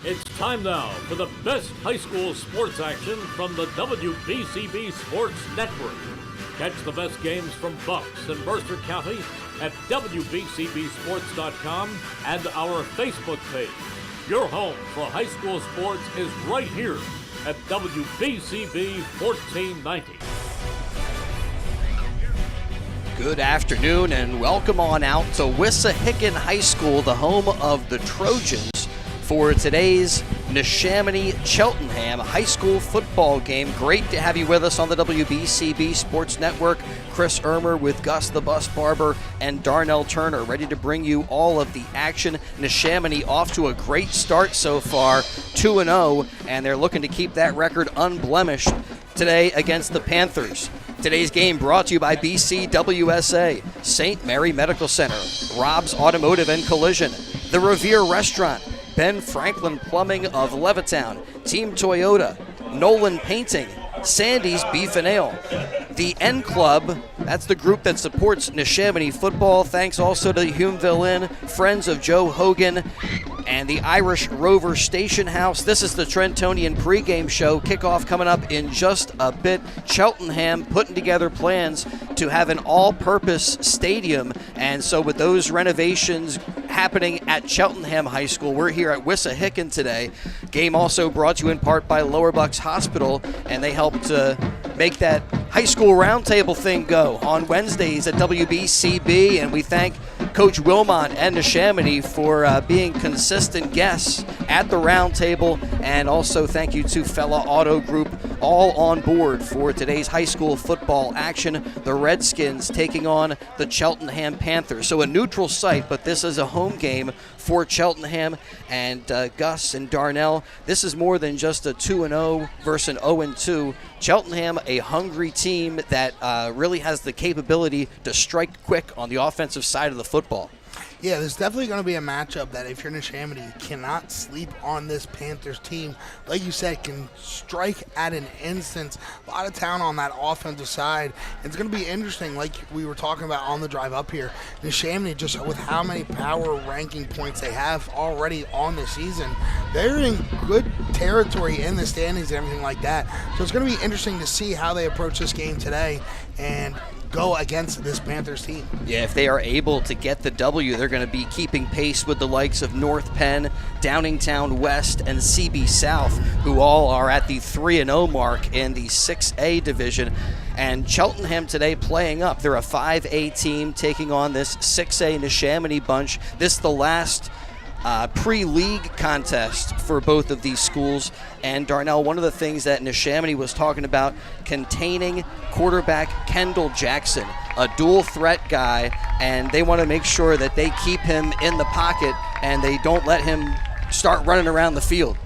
It's time now for the best high school sports action from the WBCB Sports Network. Catch the best games from Bucks and Mercer County at WBCBsports.com and our Facebook page. Your home for high school sports is right here at WBCB 1490. Good afternoon and welcome on out to Wissahickon High School, the home of the Trojans, for today's Neshaminy Cheltenham High School football game. Great to have you with us on the WBCB Sports Network. Chris Ermer with Gus the Bus Barber and Darnell Turner ready to bring you all of the action. Neshaminy off to a great start so far, 2-0, and they're looking to keep that record unblemished today against the Panthers. Today's game brought to you by BCWSA, St. Mary Medical Center, Rob's Automotive and Collision, The Revere Restaurant, Ben Franklin Plumbing of Levittown, Team Toyota, Nolan Painting, Sandy's Beef and Ale, the N Club, that's the group that supports Neshaminy football. Thanks also to the Humeville Inn, Friends of Joe Hogan, and the Irish Rover Station House. This is the Trentonian pregame show. Kickoff coming up in just a bit. Cheltenham putting together plans to have an all-purpose stadium, and so with those renovations happening at Cheltenham High School, we're here at Wissahickon today. Game also brought to you in part by Lower Bucks Hospital, and they helped make that high school roundtable thing go on Wednesdays at WBCB, and we thank Coach Wilmot and Neshaminy for being consistent guests at the roundtable, and also thank you to Fella Auto Group, all on board for today's high school football action. The Redskins taking on the Cheltenham Panthers. So a neutral site, but this is a home game for Cheltenham. And Gus and Darnell, this is more than just a 2-0 versus an 0-2. Cheltenham, a hungry team that really has the capability to strike quick on the offensive side of the football. Yeah, there's definitely going to be a matchup that if you're Neshaminy, you cannot sleep on this Panthers team. Like you said, can strike at an instant. A lot of talent on that offensive side. It's going to be interesting, like we were talking about on the drive up here. Neshaminy, just with how many power ranking points they have already on the season, they're in good territory in the standings and everything like that. So it's going to be interesting to see how they approach this game today and go against this Panthers team. Yeah, if they are able to get the W, they're going to be keeping pace with the likes of North Penn, Downingtown West, and CB South, who all are at the 3-0 mark in the 6A division. And Cheltenham today playing up. They're a 5A team taking on this 6A Neshaminy bunch. This is the last pre-league contest for both of these schools. And Darnell, one of the things that Neshaminy was talking about, containing quarterback Kendall Jackson, a dual threat guy, and they want to make sure that they keep him in the pocket and they don't let him start running around the field.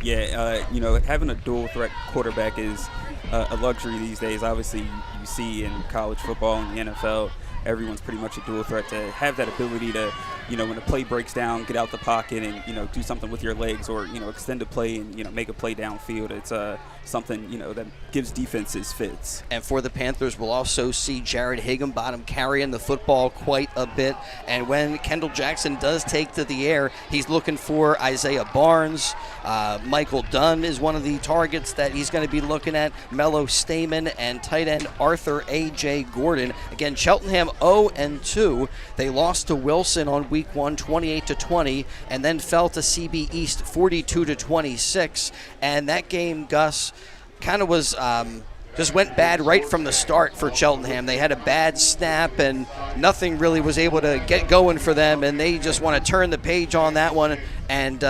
Yeah, having a dual threat quarterback is a luxury these days. Obviously, you see in college football and the NFL, everyone's pretty much a dual threat. To have that ability to, when the play breaks down, get out the pocket and, do something with your legs, or, extend a play and, make a play downfield. It's something, that gives defenses fits. And for the Panthers, we'll also see Jared Higginbottom carrying the football quite a bit. And when Kendall Jackson does take to the air, he's looking for Isaiah Barnes. Michael Dunn is one of the targets that he's going to be looking at. Mello Stamen and tight end Arthur A.J. Gordon. Again, Cheltenham 0-2. They lost to Wilson on week 1, 28-20, and then fell to CB East 42-26. And that game, Gus, kind of was just went bad right from the start for Cheltenham. They had a bad snap and nothing really was able to get going for them, and they just want to turn the page on that one and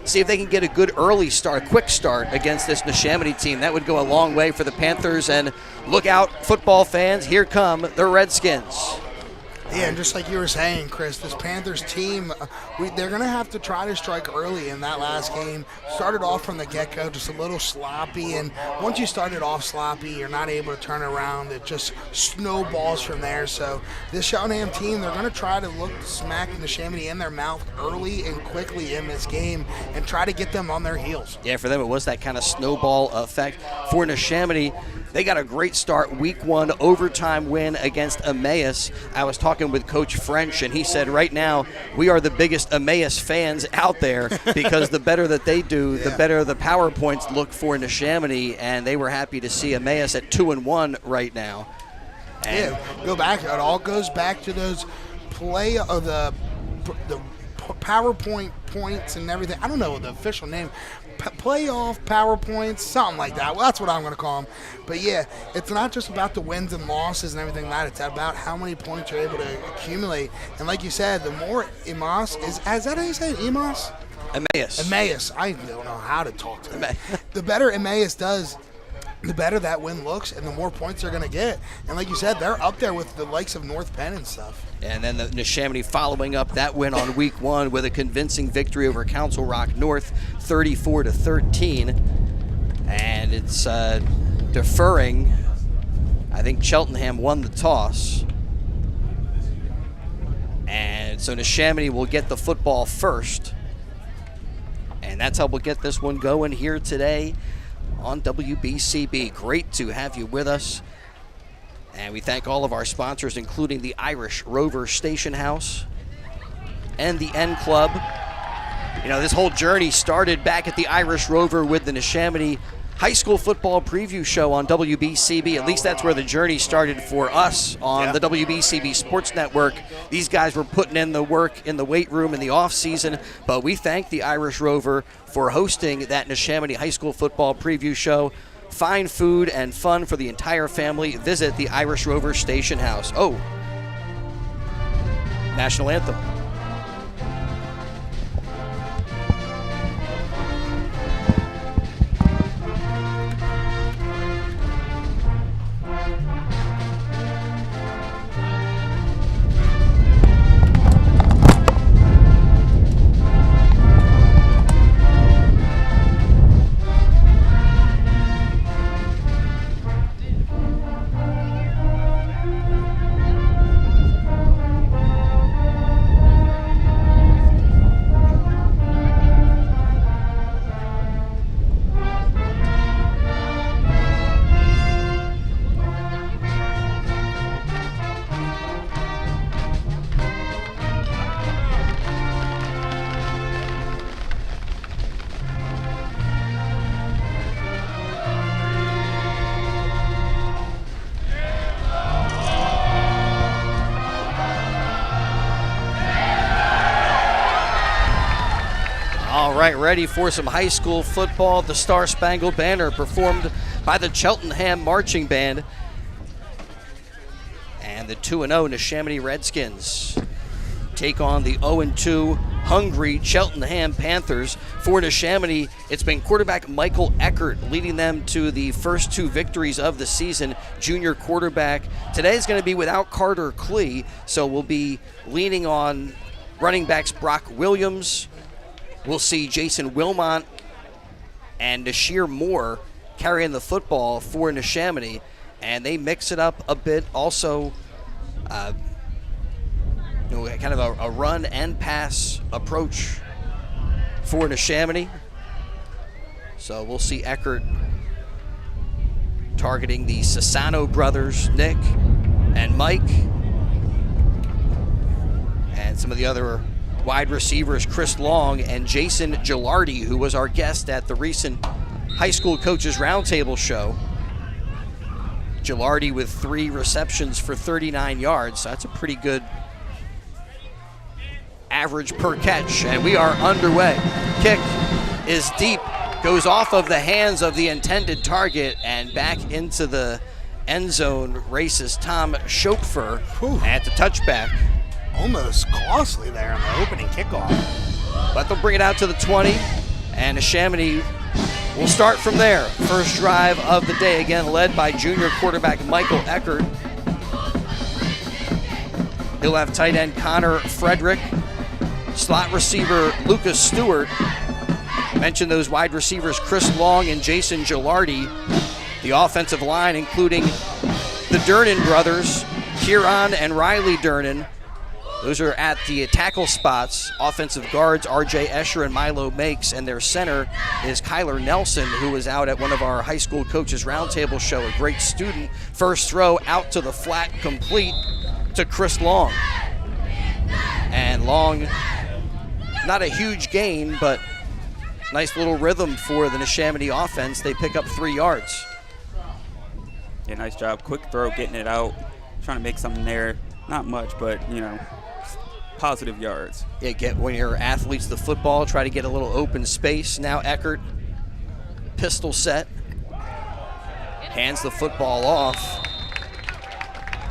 see if they can get a good early start, a quick start against this Neshaminy team. That would go a long way for the Panthers. And look out, football fans, here come the Redskins. Yeah, and just like you were saying, Chris, this Panthers team, they're going to have to try to strike early in that last game. Started off from the get-go just a little sloppy, and once you started off sloppy, you're not able to turn around. It just snowballs from there. So this Cheltenham team, they're going to try to look to smack Neshaminy in their mouth early and quickly in this game and try to get them on their heels. Yeah, for them it was that kind of snowball effect. For Neshaminy, They got a great start, week 1 overtime win against Emmaus. I was talking with Coach French, and he said right now we are the biggest Emmaus fans out there because the better that they do, the better the PowerPoints look for Neshaminy, and they were happy to see Emmaus at 2-1 right now. And go back. It all goes back to those play of the PowerPoint points and everything. I don't know the official name. Playoff PowerPoints, something like that. Well, that's what I'm going to call them. But yeah, it's not just about the wins and losses and everything like that. It's about how many points you're able to accumulate. And like you said, the more Emmaus is that how you say it? Emmaus? Emmaus. I don't know how to talk to them. The better Emmaus does, the better that win looks, and the more points they're going to get. And like you said, they're up there with the likes of North Penn and stuff. And then the Neshaminy following up that win on week 1 with a convincing victory over Council Rock North, 34-13. And it's deferring. I think Cheltenham won the toss. And so Neshaminy will get the football first. And that's how we'll get this one going here today on WBCB. Great to have you with us. And we thank all of our sponsors, including the Irish Rover Station House and the N Club. You know, this whole journey started back at the Irish Rover with the Neshaminy High School Football Preview Show on WBCB. At least that's where the journey started for us on the WBCB Sports Network. These guys were putting in the work in the weight room in the off season, but we thank the Irish Rover for hosting that Neshaminy High School Football Preview Show. Fine food and fun for the entire family. Visit the Irish Rover Station House. Oh, national anthem. All right, ready for some high school football. The Star Spangled Banner performed by the Cheltenham Marching Band. And the 2-0 Neshaminy Redskins take on the 0-2 hungry Cheltenham Panthers. For Neshaminy, it's been quarterback Michael Eckert leading them to the first 2 victories of the season, junior quarterback. Today's going to be without Carter Klee, so we'll be leaning on running backs Brock Williams. We'll see Jason Wilmont and Nashir Moore carrying the football for Neshaminy, and they mix it up a bit. Also, kind of a run and pass approach for Neshaminy. So we'll see Eckert targeting the Sassano brothers, Nick and Mike, and some of the other wide receivers, Chris Long and Jason Gilardi, who was our guest at the recent High School Coaches Roundtable show. Gilardi with 3 receptions for 39 yards. So that's a pretty good average per catch. And we are underway. Kick is deep, goes off of the hands of the intended target and back into the end zone. Races Tom Schopfer at the touchback. Almost costly there on the opening kickoff. But they'll bring it out to the 20, and Neshaminy will start from there. First drive of the day, again led by junior quarterback Michael Eckert. He'll have tight end Connor Frederick, slot receiver Lucas Stewart. Mentioned those wide receivers Chris Long and Jason Gilardi. The offensive line including the Durnan brothers, Kieran and Riley Durnan. Those are at the tackle spots. Offensive guards, R.J. Escher and Milo Makes, and their center is Kyler Nelson, who was out at one of our high school coaches roundtable show, a great student. First throw out to the flat, complete to Chris Long. And Long, not a huge gain, but nice little rhythm for the Neshaminy offense. They pick up 3 yards. Yeah, nice job. Quick throw, getting it out, trying to make something there. Not much, but, positive yards. Yeah, get when your athletes the football, try to get a little open space. Now Eckert, pistol set, hands the football off,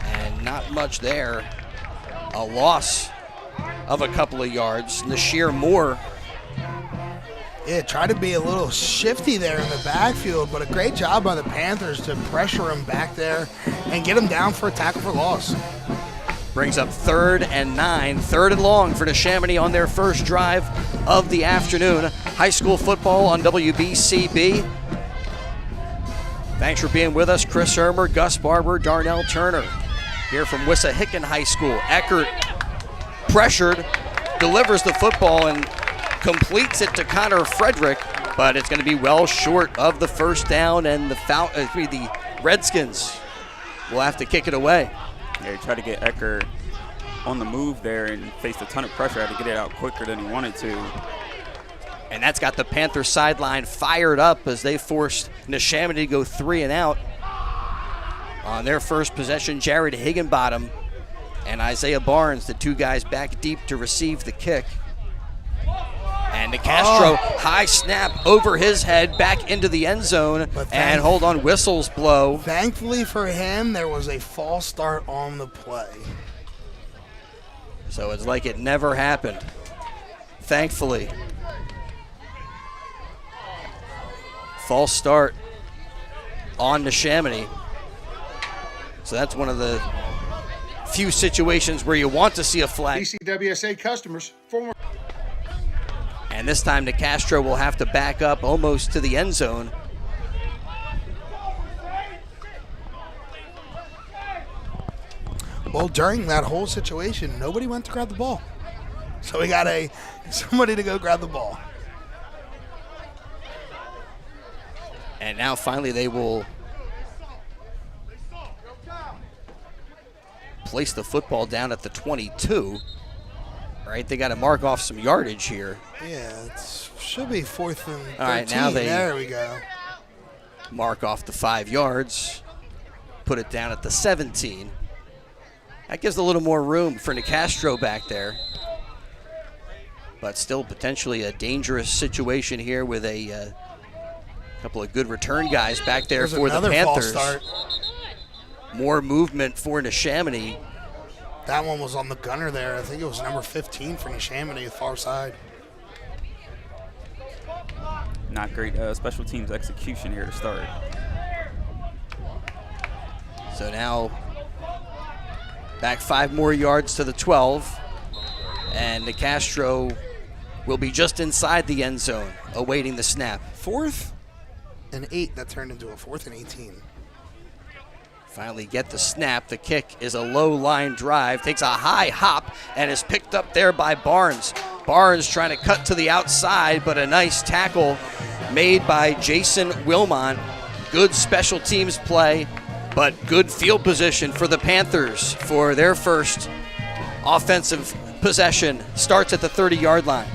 and not much there. A loss of a couple of yards. Nashir Moore. Yeah, try to be a little shifty there in the backfield, but a great job by the Panthers to pressure him back there and get him down for a tackle for loss. Brings up 3rd and 9, 3rd and long for Neshaminy on their first drive of the afternoon. High school football on WBCB. Thanks for being with us, Chris Ermer, Gus Barber, Darnell Turner. Here from Wissahickon High School. Eckert pressured, delivers the football, and completes it to Connor Frederick, but it's going to be well short of the first down, and the Redskins will have to kick it away. Yeah, he tried to get Eckert on the move there and faced a ton of pressure. Had to get it out quicker than he wanted to. And that's got the Panther sideline fired up as they forced Neshaminy to go 3 and out. On their first possession, Jared Higginbottom and Isaiah Barnes, the 2 guys back deep to receive the kick. And DeCastro, high snap over his head, back into the end zone, and hold on, whistles blow. Thankfully for him, there was a false start on the play. So it's like it never happened, thankfully. False start on Neshaminy. So that's one of the few situations where you want to see a flag. DCWSA customers, former. And this time DeCastro will have to back up almost to the end zone. Well, during that whole situation, nobody went to grab the ball. So we got somebody to go grab the ball. And now finally they will place the football down at the 22. Right, they got to mark off some yardage here. Yeah, it should be 4th and 13. All right, now there we go. Mark off the 5 yards, put it down at the 17. That gives a little more room for DeCastro back there. But still potentially a dangerous situation here with a couple of good return guys back there for the Panthers. False start. More movement for Neshaminy. That one was on the gunner there. I think it was number 15 for Neshaminy, the far side. Not great special teams execution here to start. So now back 5 more yards to the 12. And DeCastro will be just inside the end zone, awaiting the snap. 4th and 8, that turned into a 4th and 18. Finally get the snap. The kick is a low line drive. Takes a high hop and is picked up there by Barnes. Barnes trying to cut to the outside, but a nice tackle made by Jason Wilmont. Good special teams play, but good field position for the Panthers for their first offensive possession. Starts at the 30-yard line.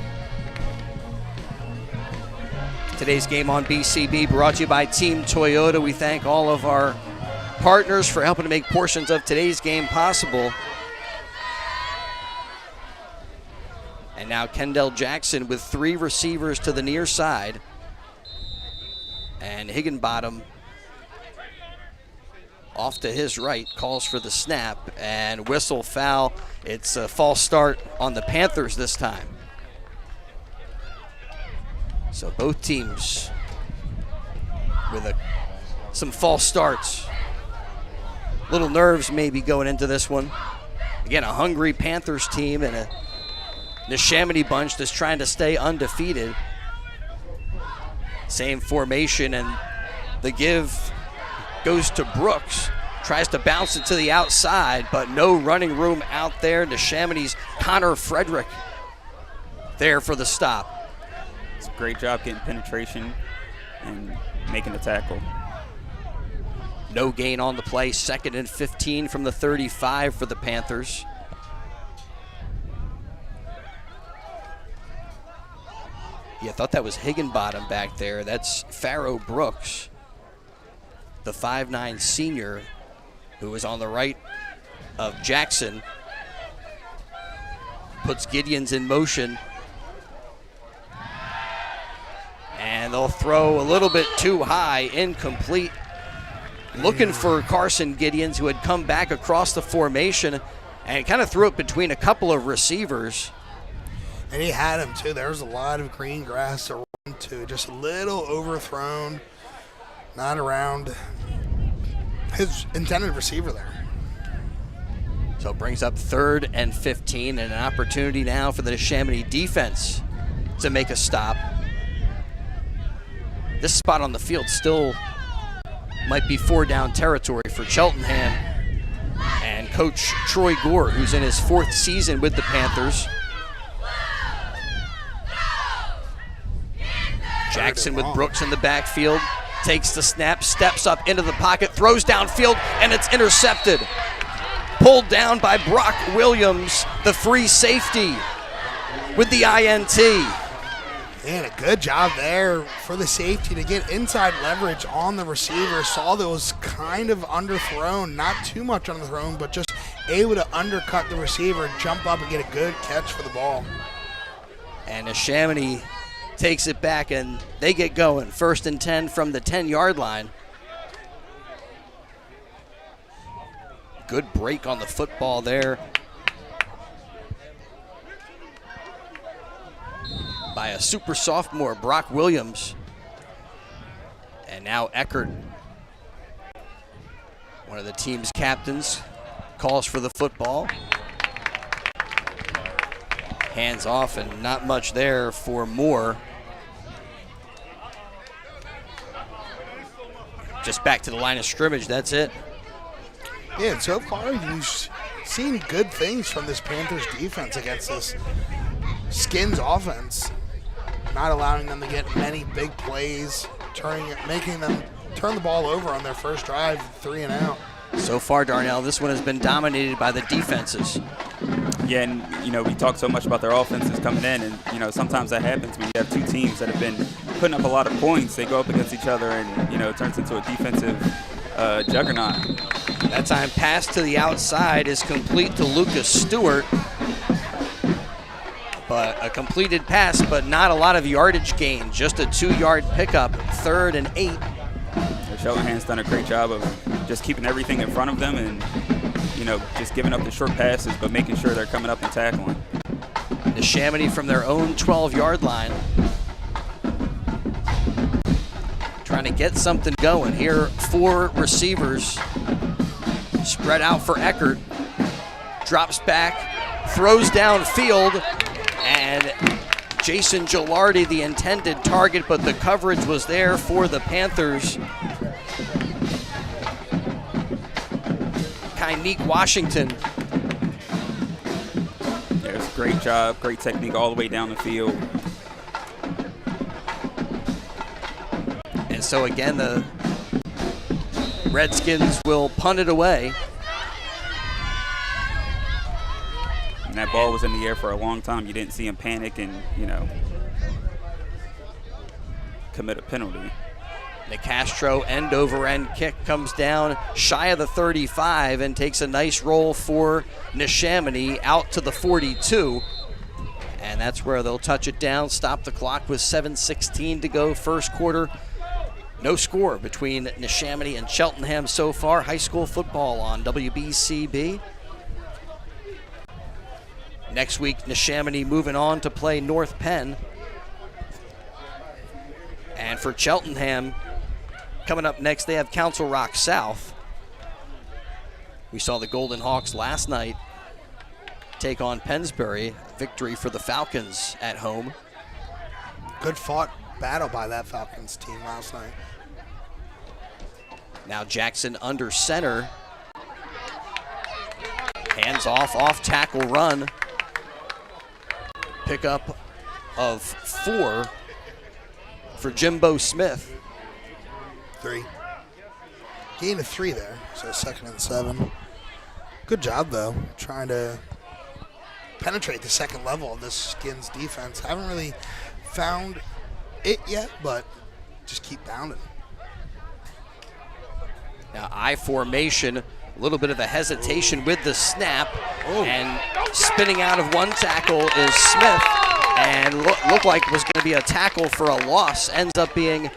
Today's game on BCB brought to you by Team Toyota. We thank all of our partners for helping to make portions of today's game possible. And now Kendall Jackson with 3 receivers to the near side. And Higginbottom off to his right, calls for the snap, and whistle foul. It's a false start on the Panthers this time. So both teams with some false starts. Little nerves maybe going into this one. Again, a hungry Panthers team and a Neshaminy bunch that's trying to stay undefeated. Same formation, and the give goes to Brooks. Tries to bounce it to the outside, but no running room out there. Neshaminy's Connor Frederick there for the stop. It's a great job getting penetration and making the tackle. No gain on the play. 2nd and 15 from the 35 for the Panthers. Yeah, I thought that was Higginbottom back there. That's Pharaoh Brooks, the 5'9" senior who is on the right of Jackson. Puts Gideons in motion. And they'll throw a little bit too high, incomplete. Looking for Carson Gideons, who had come back across the formation and kind of threw it between a couple of receivers. And he had him, too. There was a lot of green grass to run to. Just a little overthrown, not around his intended receiver there. So it brings up 3rd and 15, and an opportunity now for the Neshaminy defense to make a stop. This spot on the field still might be 4-down territory for Cheltenham and Coach Troy Gore, who's in his 4th season with the Panthers. Jackson with Brooks in the backfield, takes the snap, steps up into the pocket, throws downfield, and it's intercepted. Pulled down by Brock Williams, the free safety, with the INT. And a good job there for the safety to get inside leverage on the receiver. Saw that was kind of underthrown, not too much underthrown, but just able to undercut the receiver, jump up and get a good catch for the ball. And Neshaminy takes it back and they get going. 1st and 10 from the 10-yard line. Good break on the football there by a super sophomore, Brock Williams. And now Eckert, one of the team's captains, calls for the football. Hands off and not much there for Moore. Just back to the line of scrimmage, that's it. Yeah, and so far you've seen good things from this Panthers defense against this Skins offense. Not allowing them to get many big plays, making them turn the ball over on their first drive, 3 and out. So far, Darnell, this one has been dominated by the defenses. Yeah, and, we talk so much about their offenses coming in, and, sometimes that happens when you have 2 teams that have been putting up a lot of points. They go up against each other, and, it turns into a defensive juggernaut. That time, pass to the outside is complete to Lucas Stewart. But a completed pass, but not a lot of yardage gain. Just a 2-yard pickup, 3rd and 8. Cheltenham's done a great job of just keeping everything in front of them and, just giving up the short passes, but making sure they're coming up and tackling. Neshaminy from their own 12-yard line. Trying to get something going here. 4 receivers spread out for Eckert. Drops back, throws downfield, and Jason Gilardi, the intended target, but the coverage was there for the Panthers. Kyneek Washington. Yeah, it's a great job, great technique all the way down the field. And so again, the Redskins will punt it away. And that ball was in the air for a long time. You didn't see him panic and, commit a penalty. Nicastro end-over-end kick comes down shy of the 35 and takes a nice roll for Neshaminy out to the 42. And that's where they'll touch it down, stop the clock with 7:16 to go first quarter. No score between Neshaminy and Cheltenham so far. High school football on WBCB. Next week, Neshaminy moving on to play North Penn. And for Cheltenham, coming up next, they have Council Rock South. We saw the Golden Hawks last night take on Pennsbury. Victory for the Falcons at home. Good fought battle by that Falcons team last night. Now Jackson under center Hands off tackle run. Pickup of 4 for Jimbo Smith. 3. Gain of 3 there, so 2nd and 7. Good job, though, trying to penetrate the second level of this Skins defense. Haven't really found it yet, but just keep pounding. Now I formation, a little bit of a hesitation with the snap, and spinning out of one tackle is Smith, and looked like it was going to be a tackle for a loss. Ends up being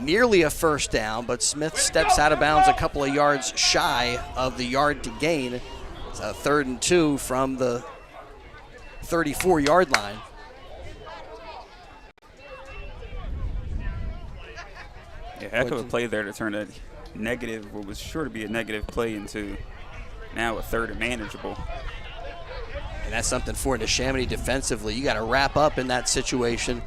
nearly a first down, but Smith steps out of bounds a couple of yards shy of the yard to gain. It's a 3rd and 2 from the 34-yard line. Yeah, heck of a play there to turn a negative, what was sure to be a negative play, into now a 3rd and manageable. And that's something for Neshaminy defensively. You got to wrap up in that situation.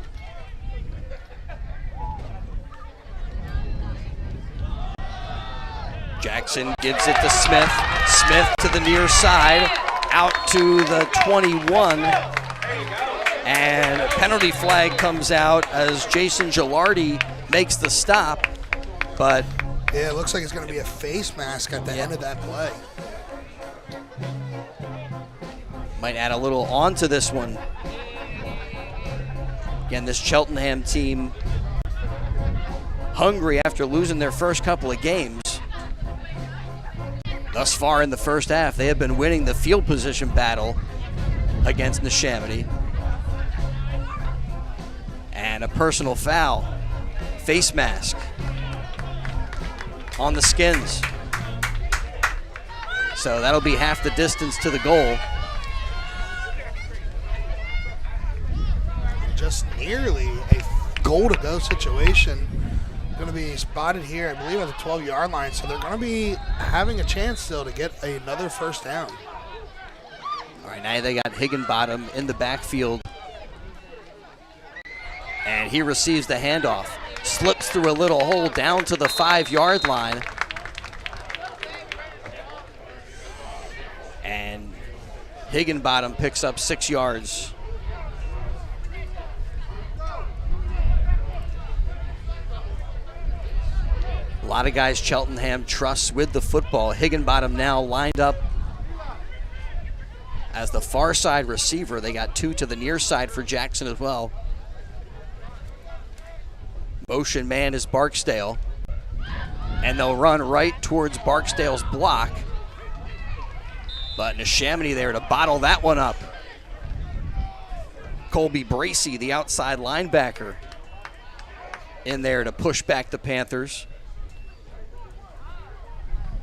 Jackson gives it to Smith. Smith to the near side, out to the 21. And a penalty flag comes out as Jason Gilardi makes the stop. But yeah, it looks like it's going to be a face mask at the end of that play. Might add a little on to this one. Again, this Cheltenham team hungry after losing their first couple of games. Thus far in the first half, they have been winning the field position battle against Neshaminy. And a personal foul, face mask on the Skins. So that'll be half the distance to the goal. Just nearly a goal-to-go situation. Going to be spotted here, I believe, at the 12-yard line. So they're going to be having a chance still to get another first down. All right, now they got Higginbottom in the backfield. And he receives the handoff. Slips through a little hole down to the 5-yard line. And Higginbottom picks up 6 yards. A lot of guys Cheltenham trusts with the football. Higginbottom now lined up as the far side receiver. They got 2 to the near side for Jackson as well. Motion man is Barksdale. And they'll run right towards Barksdale's block. But Neshaminy there to bottle that one up. Colby Bracey, the outside linebacker, in there to push back the Panthers.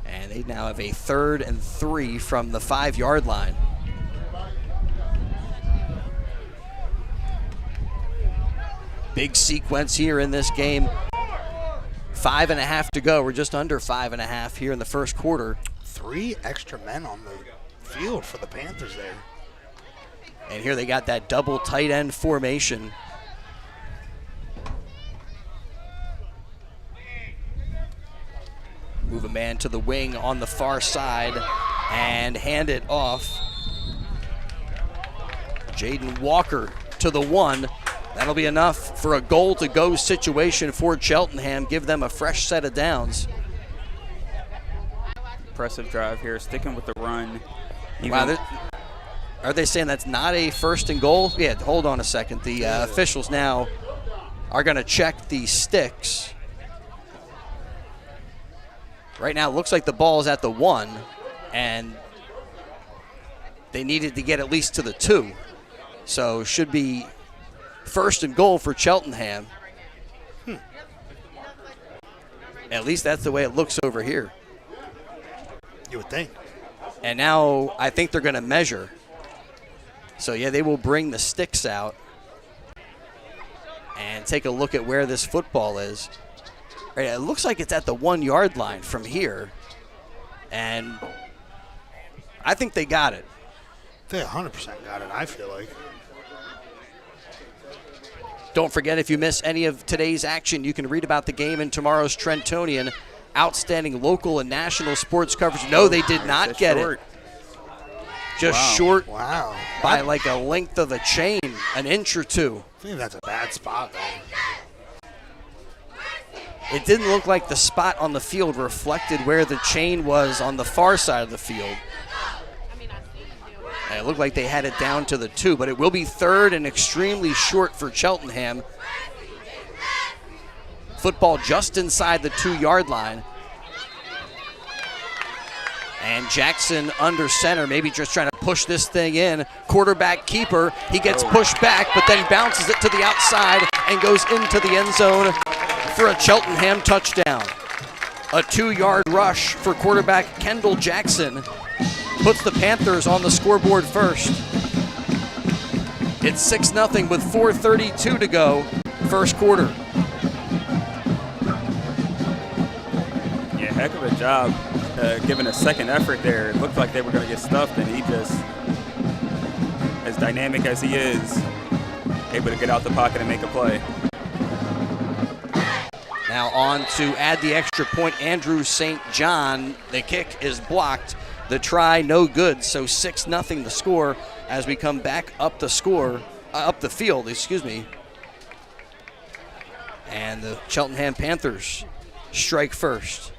And they now have a 3rd and 3 from the 5-yard line. Big sequence here in this game. 5.5 to go. We're just under 5.5 here in the first quarter. 3 extra men on the field for the Panthers there. And here they got that double tight end formation. Move a man to the wing on the far side and hand it off. Jaden Walker to the 1. That'll be enough for a goal-to-go situation for Cheltenham. Give them a fresh set of downs. Impressive drive here, sticking with the run. Wow, are they saying that's not a 1st and goal? Yeah, hold on a second. The officials now are going to check the sticks. Right now, it looks like the ball is at the 1, and they needed to get at least to the 2. So should be 1st and goal for Cheltenham. At least that's the way it looks over here. You would think. And now I think they're going to measure. So, yeah, they will bring the sticks out and take a look at where this football is. Right, it looks like it's at the 1-yard line from here. And I think they got it. They 100% got it, I feel like. Don't forget, if you miss any of today's action, you can read about the game in tomorrow's Trentonian. Outstanding local and national sports coverage. No, they did not get it. just short Wow. by like a length of a chain, an inch or two. I think that's a bad spot, man. It didn't look like the spot on the field reflected where the chain was on the far side of the field. And it looked like they had it down to the 2, but it will be third and extremely short for Cheltenham. Football just inside the 2-yard line. And Jackson under center, maybe just trying to push this thing in. Quarterback keeper, he gets pushed back, but then bounces it to the outside and goes into the end zone for a Cheltenham touchdown. A 2-yard rush for quarterback Kendall Jackson puts the Panthers on the scoreboard first. It's 6-0 with 4:32 to go, first quarter. Yeah, heck of a job giving a second effort there. It looked like they were going to get stuffed, and he just, as dynamic as he is, able to get out the pocket and make a play. Now on to add the extra point, Andrew St. John. The kick is blocked. The try, no good. So 6-0 the score as we come back up the field, And the Cheltenham Panthers strike first.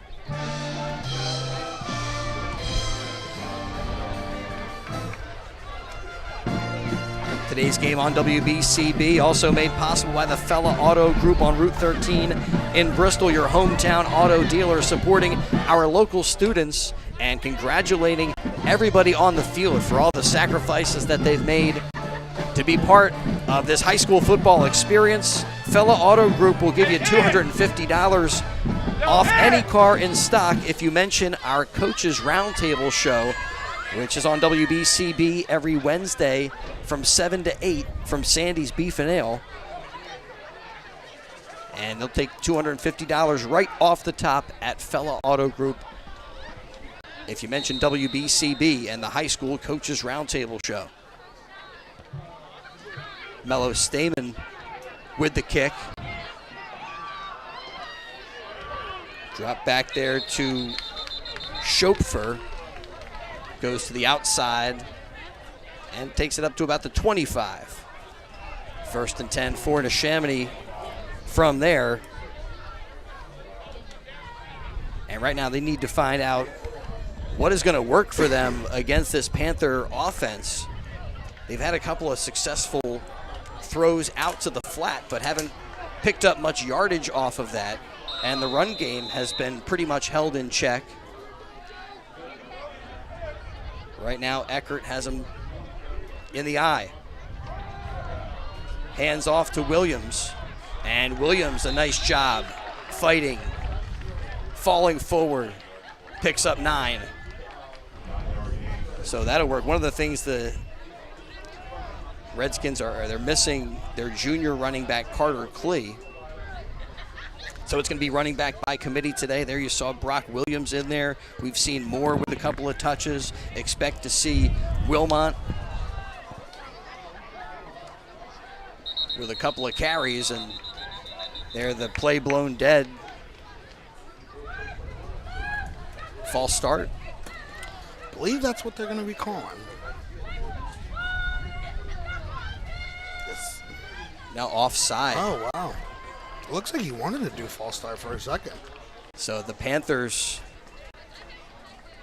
Today's game on WBCB also made possible by the Fella Auto Group on Route 13 in Bristol, your hometown auto dealer, supporting our local students and congratulating everybody on the field for all the sacrifices that they've made to be part of this high school football experience. Fella Auto Group will give you $250 off any car in stock if you mention our Coaches Roundtable show, which is on WBCB every Wednesday from 7 to 8 from Sandy's Beef and Ale. And they'll take $250 right off the top at Fella Auto Group if you mention WBCB and the high school Coaches Roundtable show. Mello Stamen with the kick. Drop back there to Schopfer. Goes to the outside and takes it up to about the 25. 1st and 10 for Neshaminy from there. And right now they need to find out what is going to work for them against this Panther offense. They've had a couple of successful throws out to the flat, but haven't picked up much yardage off of that. And the run game has been pretty much held in check. Right now, Eckert has him in the eye. Hands off to Williams. And Williams, a nice job fighting, falling forward, picks up 9. So that'll work. One of the things the Redskins they're missing their junior running back, Carter Klee. So it's going to be running back by committee today. There you saw Brock Williams in there. We've seen Moore with a couple of touches. Expect to see Wilmot with a couple of carries, and they're the play blown dead. False start. I believe that's what they're going to be calling. Now offside. Oh, wow. It looks like he wanted to do false start for a second. So the Panthers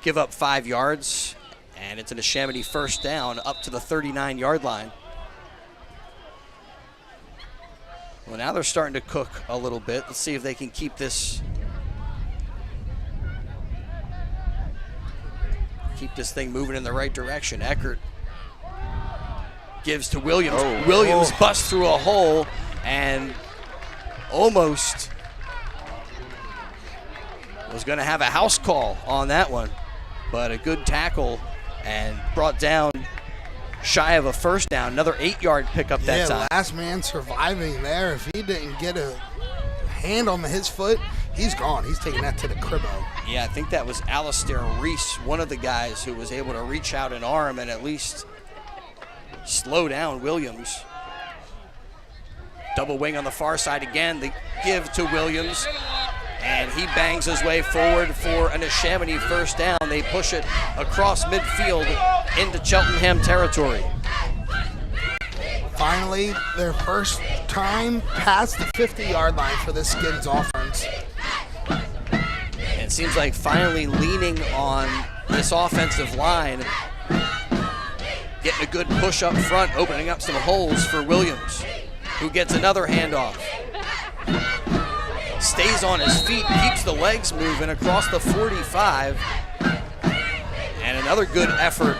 give up 5 yards, and it's a Neshaminy first down up to the 39-yard line. Well, now they're starting to cook a little bit. Let's see if they can keep this thing moving in the right direction. Eckert gives to Williams. Williams busts through a hole and almost was going to have a house call on that one, but a good tackle and brought down shy of a first down. Another 8-yard pickup that time. Last man surviving there. If he didn't get a hand on his foot, he's gone. He's taking that to the cribbo. Yeah, I think that was Alistair Reese, one of the guys who was able to reach out an arm and at least slow down Williams. Double wing on the far side again. The give to Williams, and he bangs his way forward for a Neshaminy first down. They push it across midfield into Cheltenham territory. Finally, their first time past the 50-yard line for this Skins offense. And it seems like finally leaning on this offensive line, getting a good push up front, opening up some holes for Williams, who gets another handoff. Stays on his feet, keeps the legs moving across the 45. And another good effort.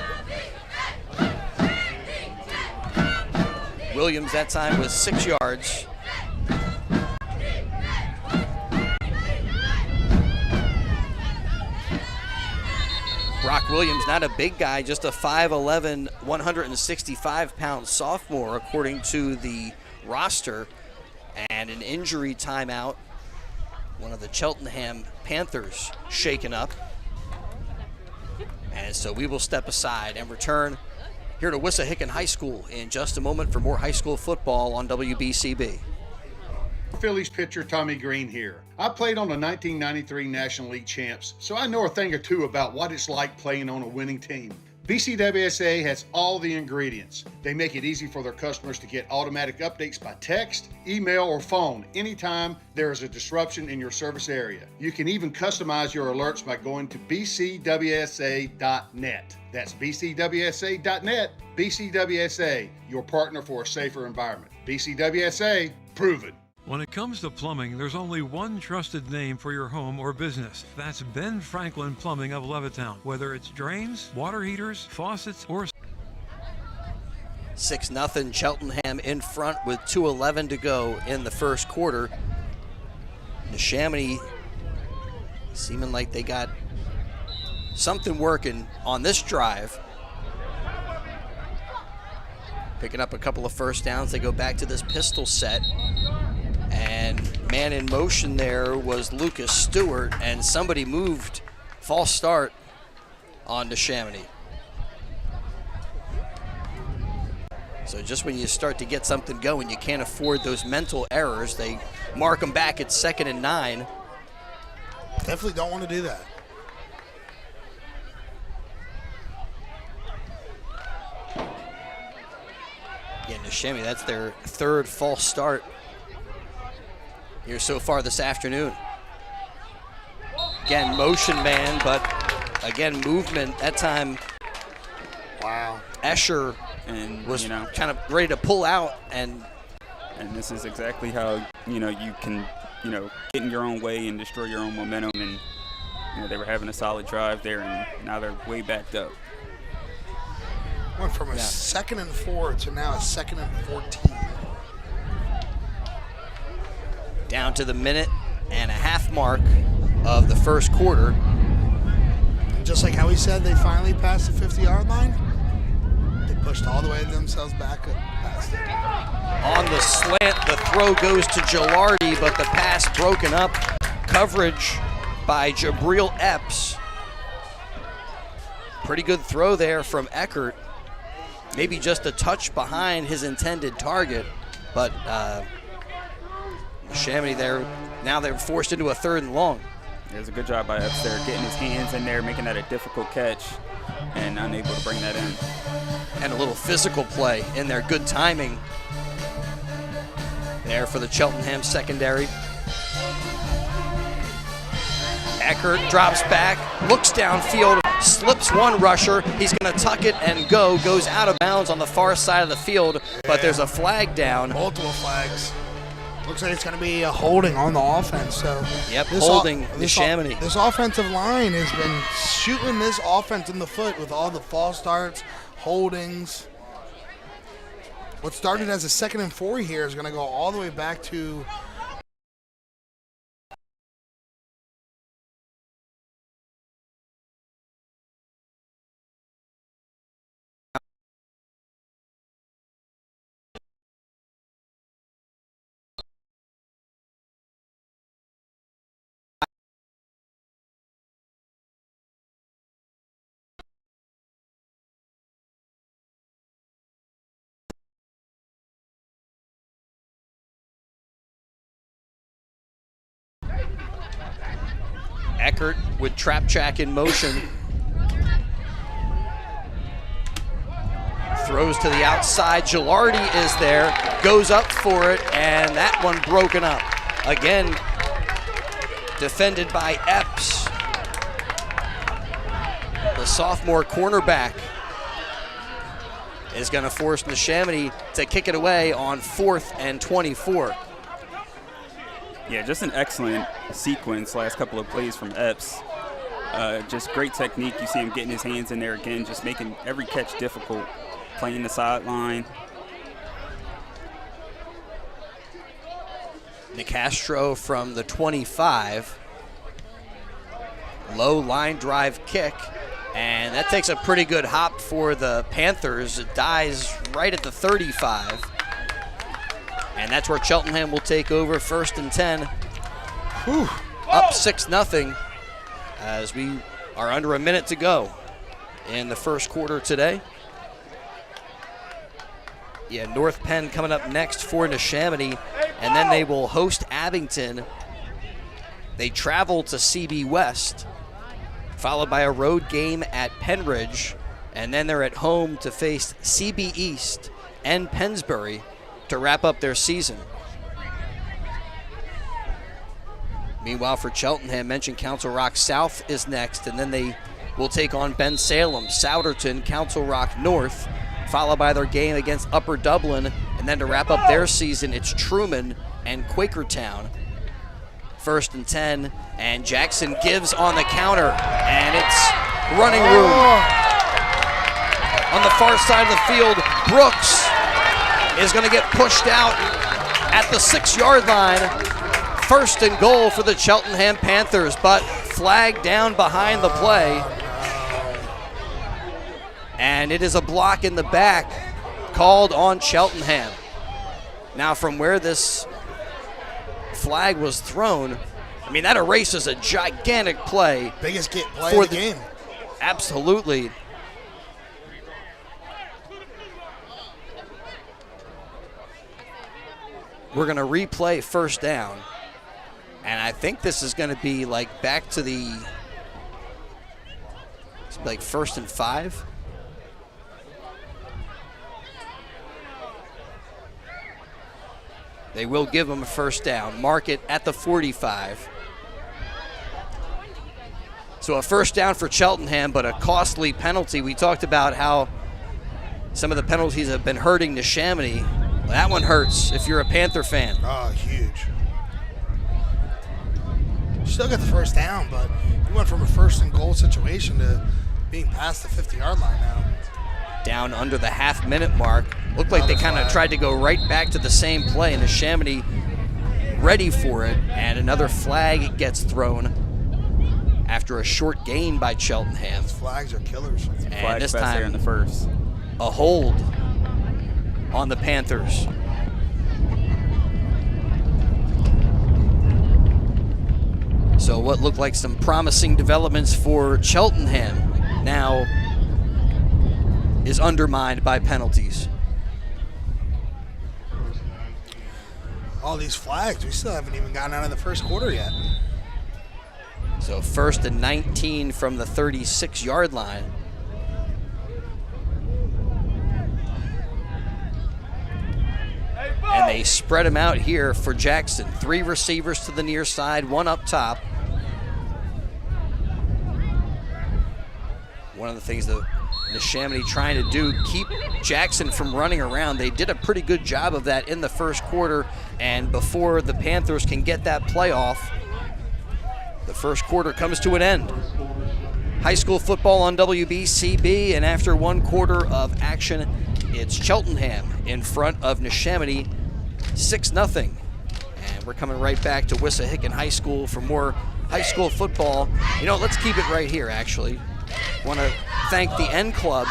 Williams that time with 6 yards. Brock Williams, not a big guy, just a 5'11", 165-pound sophomore, according to the roster. And an injury timeout. One of the Cheltenham Panthers shaken up. And so we will step aside and return here to Wissahickon High School in just a moment for more high school football on WBCB. Phillies pitcher Tommy Green here. I played on the 1993 National League champs, so I know a thing or two about what it's like playing on a winning team. BCWSA has all the ingredients. They make it easy for their customers to get automatic updates by text, email, or phone anytime there is a disruption in your service area. You can even customize your alerts by going to bcwsa.net. That's bcwsa.net. BCWSA, your partner for a safer environment. BCWSA, proven. When it comes to plumbing, there's only one trusted name for your home or business. That's Ben Franklin Plumbing of Levittown. Whether it's drains, water heaters, faucets, or 6-0 Cheltenham in front with 2:11 to go in the first quarter. Neshaminy seeming like they got something working on this drive. Picking up a couple of first downs. They go back to this pistol set. And man in motion there was Lucas Stewart, and somebody moved. False start on Neshaminy. So just when you start to get something going, you can't afford those mental errors. They mark them back at 2nd and 9. Definitely don't want to do that. Yeah, Neshaminy, that's their third false start here so far this afternoon. Again, motion man, but again, movement. That time, Wow. Escher And was kind of ready to pull out, and this is exactly how you can get in your own way and destroy your own momentum. And they were having a solid drive there, and now they're way backed up. Went from a 2nd and 4 to now a 2nd and 14. down to the minute and a half mark of the first quarter. Just like how we said, they finally passed the 50-yard line. They pushed all the way themselves back up past it. On the slant, the throw goes to Gilardi, but the pass broken up. Coverage by Jabril Epps. Pretty good throw there from Eckert. Maybe just a touch behind his intended target, but Neshaminy there, now they're forced into a 3rd and long. It was a good job by Epps there, getting his hands in there, making that a difficult catch, and unable to bring that in. And a little physical play in there. Good timing there for the Cheltenham secondary. Eckert drops back, looks downfield, slips one rusher. He's going to tuck it and goes out of bounds on the far side of the field, but there's a flag down. Multiple flags. Looks like it's going to be a holding on the offense. So yep, holding Neshaminy. This offensive line has been shooting this offense in the foot with all the false starts, holdings. What started as a 2nd and 4 here is going to go all the way back to Eckert with trap jack in motion. Throws to the outside. Gilardi is there, goes up for it, and that one broken up. Again, defended by Epps, the sophomore cornerback, is going to force Neshaminy to kick it away on 4th and 24. Yeah, just an excellent sequence last couple of plays from Epps. Just great technique. You see him getting his hands in there again, just making every catch difficult, playing the sideline. Nicastro from the 25. Low line drive kick, and that takes a pretty good hop for the Panthers. It dies right at the 35. And that's where Cheltenham will take over, 1st and 10. Whew. Up 6-0 as we are under a minute to go in the first quarter today. Yeah, North Penn coming up next for Neshaminy, and then they will host Abington. They travel to CB West, followed by a road game at Penridge, and then they're at home to face CB East and Pennsbury to wrap up their season. Meanwhile, for Cheltenham, mentioned Council Rock South is next, and then they will take on Ben Salem, Souderton, Council Rock North, followed by their game against Upper Dublin, and then to wrap up their season, it's Truman and Quakertown. 1st and 10, and Jackson gives on the counter, and it's running room. On the far side of the field, Brooks is going to get pushed out at the 6-yard line. 1st and goal for the Cheltenham Panthers, but flagged down behind the play. And it is a block in the back called on Cheltenham. Now, from where this flag was thrown, I mean, that erases a gigantic play. Biggest play of the game. Absolutely. We're going to replay 1st down. And I think this is going to be like back to the, like 1st and 5. They will give them a 1st down. Mark it at the 45. So a 1st down for Cheltenham, but a costly penalty. We talked about how some of the penalties have been hurting Neshaminy. That one hurts if you're a Panther fan. Oh, huge. Still got the 1st down, but you went from a 1st and goal situation to being past the 50-yard line now. Down under the half-minute mark. Looked like they kind of tried to go right back to the same play, and Neshaminy ready for it, and another flag gets thrown after a short gain by Cheltenham. Flags are killers. And this time, there in the 1st. A hold on the Panthers. So what looked like some promising developments for Cheltenham now is undermined by penalties. All these flags, we still haven't even gotten out of the first quarter yet. So 1st and 19 from the 36-yard line. And they spread him out here for Jackson. 3 receivers to the near side, 1 up top. One of the things that Neshaminy trying to do, keep Jackson from running around. They did a pretty good job of that in the first quarter, and before the Panthers can get that play off, the first quarter comes to an end. High school football on WBCB, and after 1 quarter of action, it's Cheltenham in front of Neshaminy, 6-0. And we're coming right back to Wissahickon High School for more high school football. You know, let's keep it right here, actually. Want to thank the N Club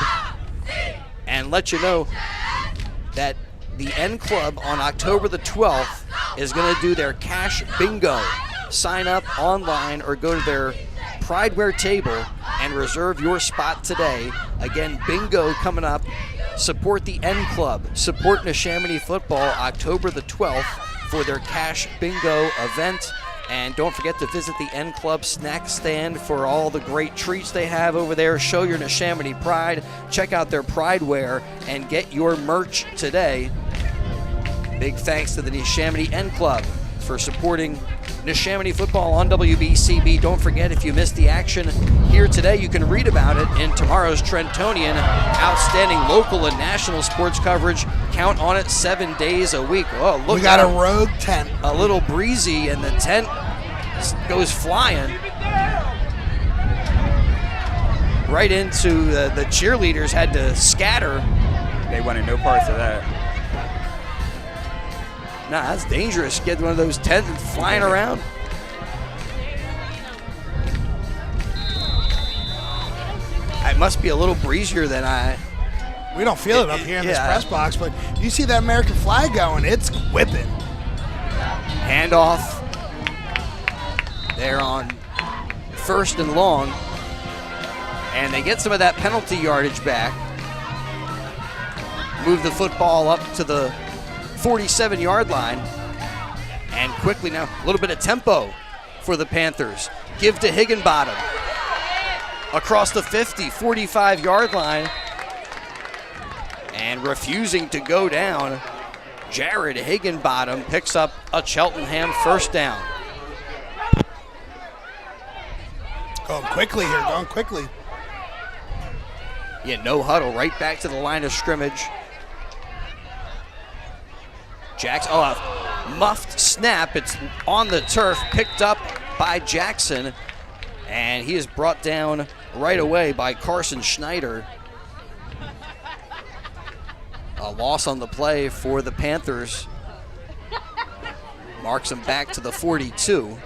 and let you know that the N Club on October the 12th is going to do their cash bingo. Sign up online or go to their Prideware table and reserve your spot today. Again, bingo coming up. Support the N Club. Support Neshaminy football October the 12th for their cash bingo event. And don't forget to visit the N Club snack stand for all the great treats they have over there. Show your Neshaminy pride. Check out their Pride Wear and get your merch today. Big thanks to the Neshaminy N Club for supporting Neshaminy football on WBCB. Don't forget, if you missed the action here today, you can read about it in tomorrow's Trentonian. Outstanding local and national sports coverage. Count on it 7 days a week. Oh, look, we got a rogue tent. A little breezy, and the tent goes flying right into the cheerleaders. Had to scatter. They wanted no parts of that. Nah, that's dangerous. Get one of those tents flying around. It must be a little breezier than We don't feel it up here in this press box, but you see that American flag going, it's whipping. Handoff. They're on 1st and long. And they get some of that penalty yardage back. Move the football up to the 47-yard line. And quickly now, a little bit of tempo for the Panthers. Give to Higginbottom. Across the 50, 45-yard line. And refusing to go down, Jared Higginbottom picks up a Cheltenham first down. Going quickly here, going quickly. Yeah, no huddle, right back to the line of scrimmage. Jackson, a muffed snap. It's on the turf, picked up by Jackson, and he is brought down right away by Carson Schneider. A loss on the play for the Panthers. Marks him back to the 42.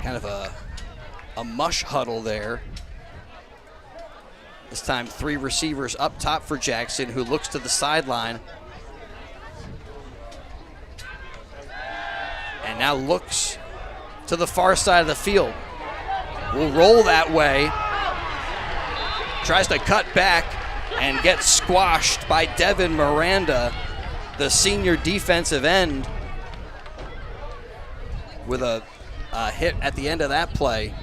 Kind of a mush huddle there. This time 3 receivers up top for Jackson, who looks to the sideline. And now looks to the far side of the field. Will roll that way. Tries to cut back and gets squashed by Devin Miranda, the senior defensive end, with a hit at the end of that play.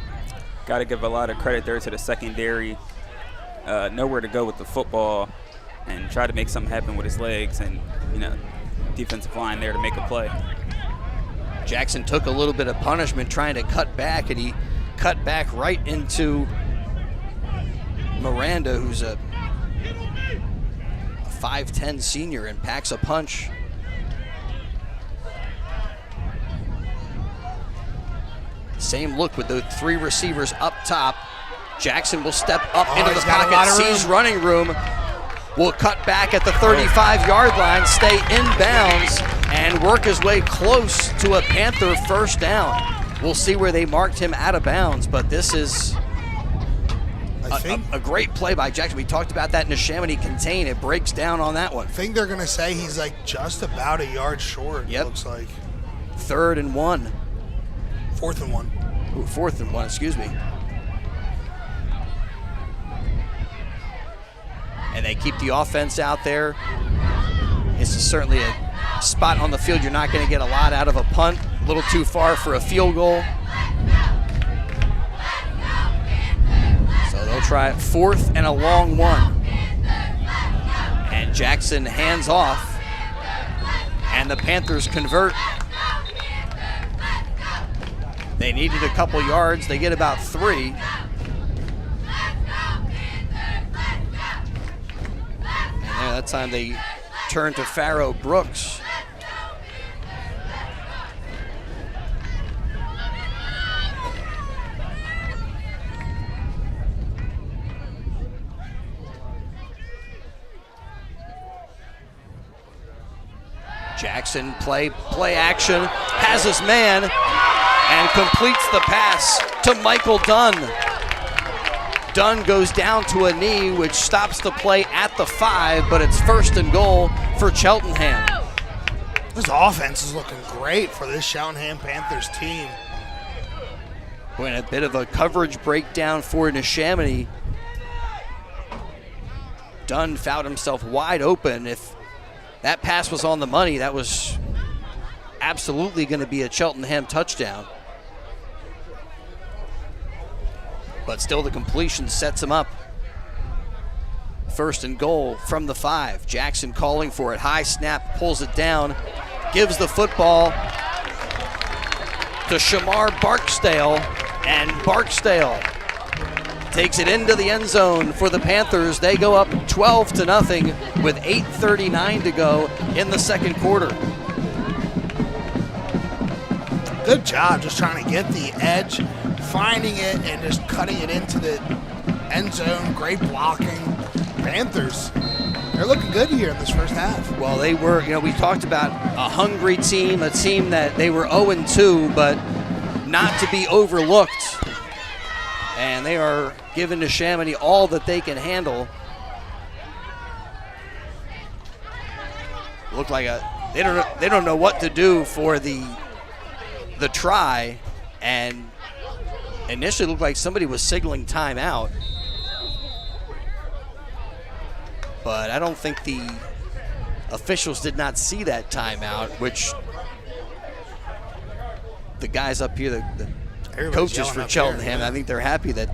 Got to give a lot of credit there to the secondary. Nowhere to go with the football and try to make something happen with his legs, and defensive line there to make a play. Jackson took a little bit of punishment trying to cut back, and he cut back right into Miranda, who's a 5'10 senior and packs a punch. Same look with the 3 receivers up top. Jackson will step up into the pocket, sees running room, will cut back at the 35-yard line, stay in bounds, and work his way close to a Panther first down. We'll see where they marked him out of bounds, but this is a great play by Jackson. We talked about that in Neshaminy contain. It breaks down on that one. I think they're going to say he's like just about a yard short, it looks like. 3rd and 1. 4th and 1. Ooh, 4th and 1, excuse me. And they keep the offense out there. This is certainly a spot on the field you're not going to get a lot out of a punt. A little too far for a field goal. So they'll try it 4th and a long 1. And Jackson hands off. And the Panthers convert. They needed a couple yards. They get about 3. And that time they turn to Pharaoh Brooks. Jackson play action, has his man, and completes the pass to Michael Dunn. Dunn goes down to a knee, which stops the play at the 5, but it's 1st and goal for Cheltenham. This offense is looking great for this Cheltenham Panthers team. Boy, and a bit of a coverage breakdown for Neshaminy. Dunn found himself wide open. If that pass was on the money, that was absolutely going to be a Cheltenham touchdown. But still, the completion sets him up. First and goal from the 5. Jackson calling for it. High snap, pulls it down, gives the football to Shamar Barksdale, and Barksdale takes it into the end zone for the Panthers. They go up 12-0 with 8:39 to go in the second quarter. Good job just trying to get the edge, finding it, and just cutting it into the end zone. Great blocking. Panthers, they're looking good here in this first half. Well, they were, we talked about a hungry team, a team that they were 0-2, but not to be overlooked. And they are giving Neshaminy all that they can handle. Look like they don't know what to do for the try, and initially looked like somebody was signaling timeout. But I don't think the officials did not see that timeout, which the guys up here, the coaches for Cheltenham, I think they're happy that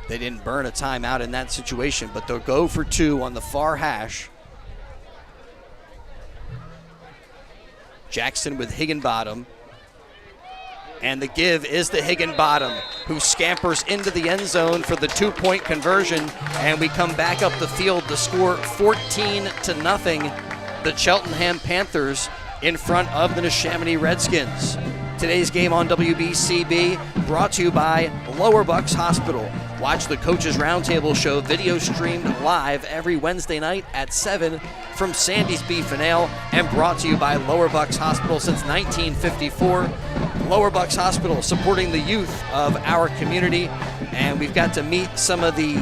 they didn't burn a timeout in that situation. But they'll go for 2 on the far hash. Jackson with Higginbottom. And the give is to Higginbottom, who scampers into the end zone for the 2-point conversion. And we come back up the field to score 14-0. The Cheltenham Panthers in front of the Neshaminy Redskins. Today's game on WBCB brought to you by Lower Bucks Hospital. Watch the Coaches Roundtable show video streamed live every Wednesday night at 7 from Sandy's Beef and Ale, and brought to you by Lower Bucks Hospital since 1954. Lower Bucks Hospital supporting the youth of our community. And we've got to meet some of the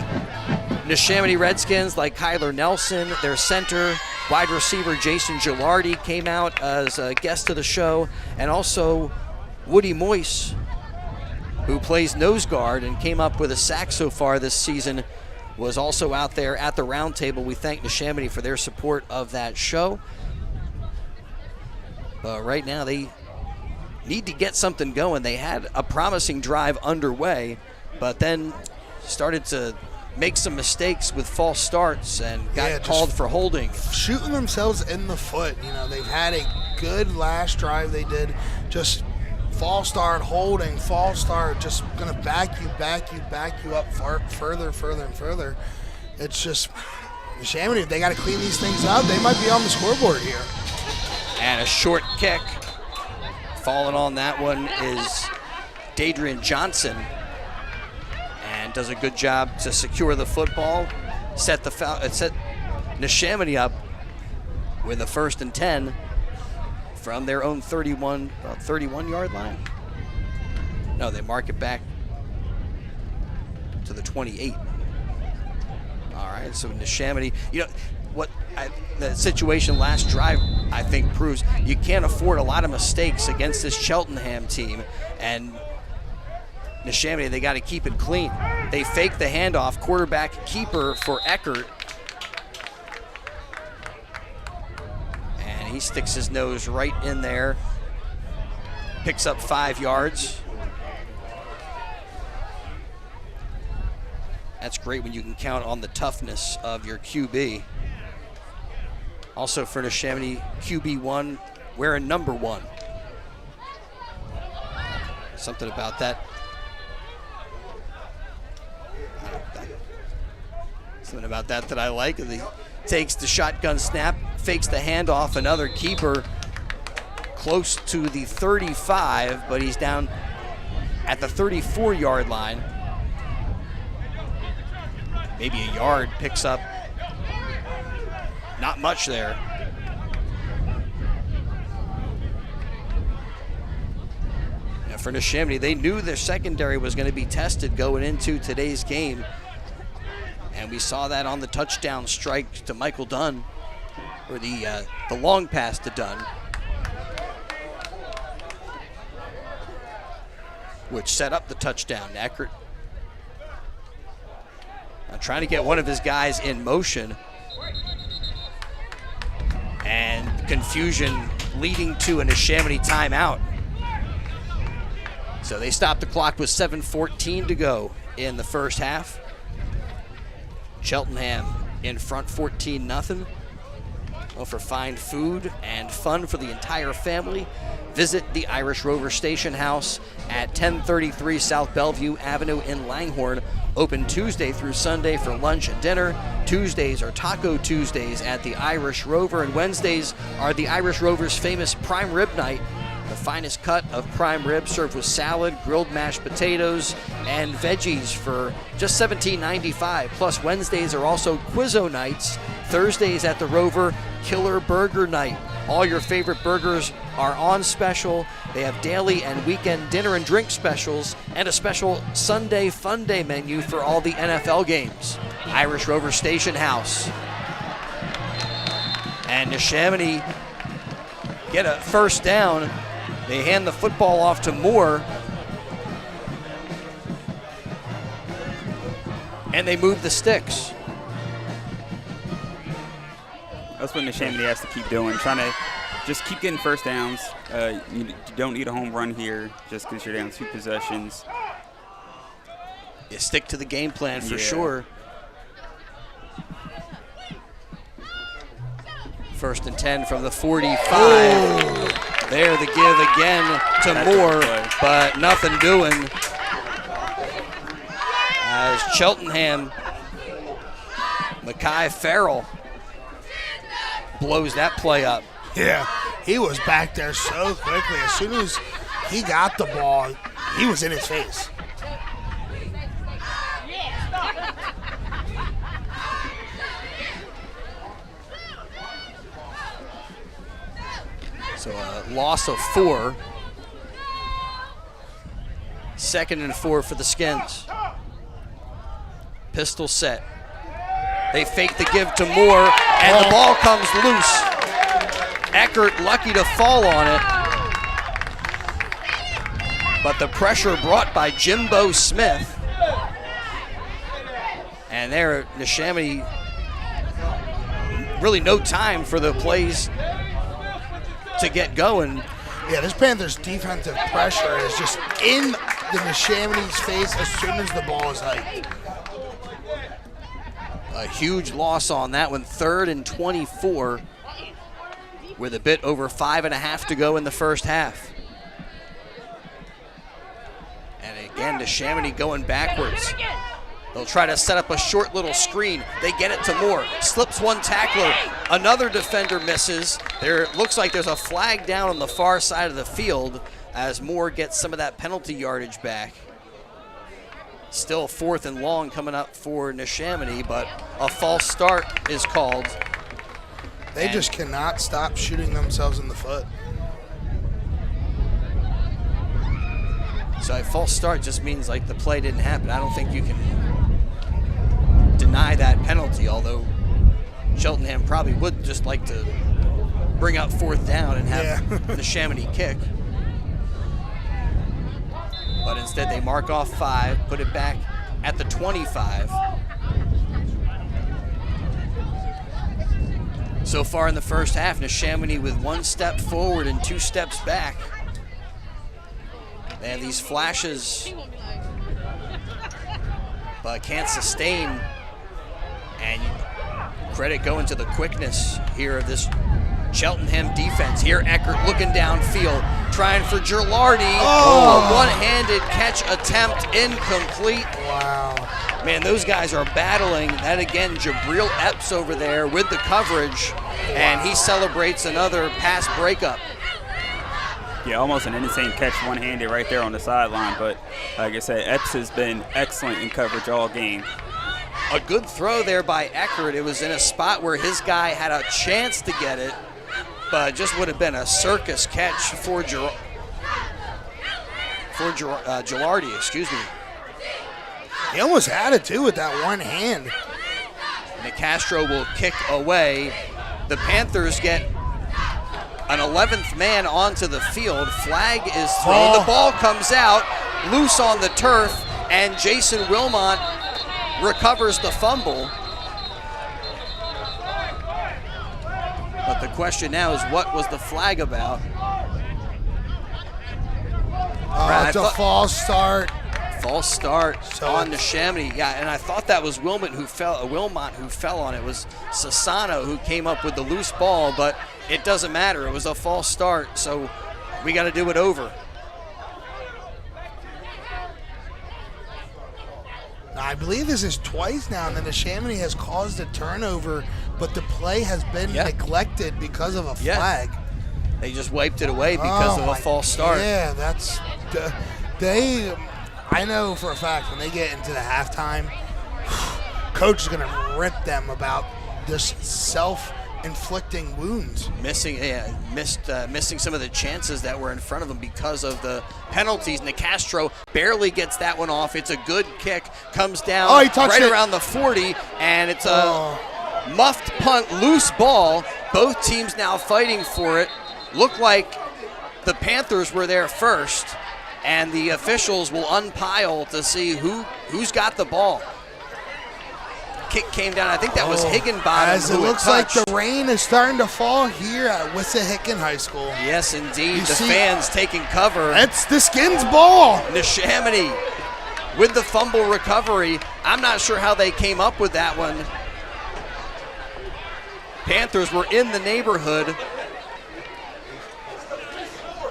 Neshaminy Redskins like Kyler Nelson, their center. Wide receiver Jason Gilardi came out as a guest of the show, and also Woody Moyse, who plays nose guard and came up with a sack so far this season, was also out there at the round table. We thank Neshaminy for their support of that show. But right now they need to get something going. They had a promising drive underway, but then started to make some mistakes with false starts and got called for holding. Shooting themselves in the foot. They've had a good last drive they did. Just false start, holding, false start, just going to back you up further and further. It's just, Neshaminy, if they got to clean these things up, they might be on the scoreboard here. And a short kick. Falling on that one is Dadrian Johnson. And does a good job to secure the football, set Neshaminy up with a 1st and 10 from their own 31-yard line. No, they mark it back to the 28. All right, so Neshaminy, the situation last drive, I think, proves you can't afford a lot of mistakes against this Cheltenham team. And Neshaminy, they got to keep it clean. They fake the handoff, quarterback keeper for Eckert. And he sticks his nose right in there. Picks up 5 yards. That's great when you can count on the toughness of your QB. Also for Neshaminy, QB1 wearing number 1. Something about that. Something about that I like. He takes the shotgun snap, fakes the handoff, another keeper close to the 35, but he's down at the 34-yard line. Maybe a yard, picks up not much there. Now for Neshaminy, they knew their secondary was going to be tested going into today's game. And we saw that on the touchdown strike to Michael Dunn, or the long pass to Dunn. which set up the touchdown. Eckert trying to get one of his guys in motion, and confusion leading to a Neshaminy timeout. So they stopped the clock with 7:14 to go in the first half. Cheltenham in front 14-0. Well, for fine food and fun for the entire family, visit the Irish Rover Station House at 1033 South Bellevue Avenue in Langhorne. Open Tuesday through Sunday for lunch and dinner. Tuesdays are Taco Tuesdays at the Irish Rover, and Wednesdays are the Irish Rover's famous prime rib night. The finest cut of prime rib served with salad, grilled mashed potatoes, and veggies for just $17.95. Plus, Wednesdays are also Quizzo nights. Thursdays at the Rover, Killer Burger Night. All your favorite burgers are on special. They have daily and weekend dinner and drink specials, and a special Sunday Fun Day menu for all the NFL games. Irish Rover Station House. And Neshaminy get a first down. They hand the football off to Moore, and they move the sticks. That's what Neshaminy has to keep doing, trying to just keep getting first downs. You don't need a home run here just because you're down 2 possessions. You stick to the game plan for sure. First and 10 from the 45. Oh. There the give again to Moore, but nothing doing. As Cheltenham, Mekhi Farrell blows that play up. Yeah, he was back there so quickly. As soon as he got the ball, he was in his face. So a loss of 4. 2nd and 4 for the Skins. Pistol set. They fake the give to Moore, and the ball comes loose. Eckert lucky to fall on it. But the pressure brought by Jimbo Smith. And there, Neshaminy, really no time for the plays to get going. Yeah, this Panthers defensive pressure is just in the Neshaminy's face as soon as the ball is hiked. A huge loss on that one. 3rd and 24 with a bit over 5.5 to go in the first half. And again, Neshaminy going backwards. They'll try to set up a short little screen. They get it to Moore. Slips one tackler. Another defender misses. There looks like there's a flag down on the far side of the field as Moore gets some of that penalty yardage back. Still 4th and long coming up for Neshaminy, but a false start is called. They just cannot stop shooting themselves in the foot. So a false start just means like the play didn't happen. I don't think you can deny that penalty, although Cheltenham probably would just like to bring up 4th down and have the Neshaminy kick. But instead they mark off 5, put it back at the 25. So far in the first half, Neshaminy with 1 step forward and 2 steps back. They have these flashes, but can't sustain. And credit going to the quickness here of this Cheltenham defense. Here Eckert looking downfield, trying for Gilardi. A one-handed catch attempt incomplete. Wow. Man, those guys are battling. That again, Jabril Epps over there with the coverage, and he celebrates another pass breakup. Yeah, almost an insane catch one-handed right there on the sideline. But like I said, Epps has been excellent in coverage all game. A good throw there by Eckert. It was in a spot where his guy had a chance to get it, but it just would have been a circus catch for Gilardi, excuse me. He almost had it, too, with that one hand. Nicastro will kick away. The Panthers get an 11th man onto the field. Flag is thrown. The ball comes out. loose on the turf, and Jason Wilmot recovers the fumble. But the question now is, what was the flag about? It's a false start. False start on Neshaminy. Yeah, and I thought that was Wilmot who fell on it. It was Sassano who came up with the loose ball, but it doesn't matter. It was a false start, so we got to do it over. I believe this is twice now that Neshaminy has caused a turnover, but the play has been neglected because of a flag. They just wiped it away because of a false start. Yeah, that's I know for a fact when they get into the halftime, coach is going to rip them about this self-inflicting wounds. Missing some of the chances that were in front of them because of the penalties. Nicastro barely gets that one off. It's a good kick, comes down right around the 40, and it's a muffed punt, loose ball. Both teams now fighting for it. Looked like the Panthers were there first, and the officials will unpile to see who's got the ball. Kick came down. I think that was Higginbottom. As it looks like the rain is starting to fall here at Wissahickon High School. Yes, indeed. The fans taking cover. That's the Skins ball. Neshaminy with the fumble recovery. I'm not sure how they came up with that one. Panthers were in the neighborhood,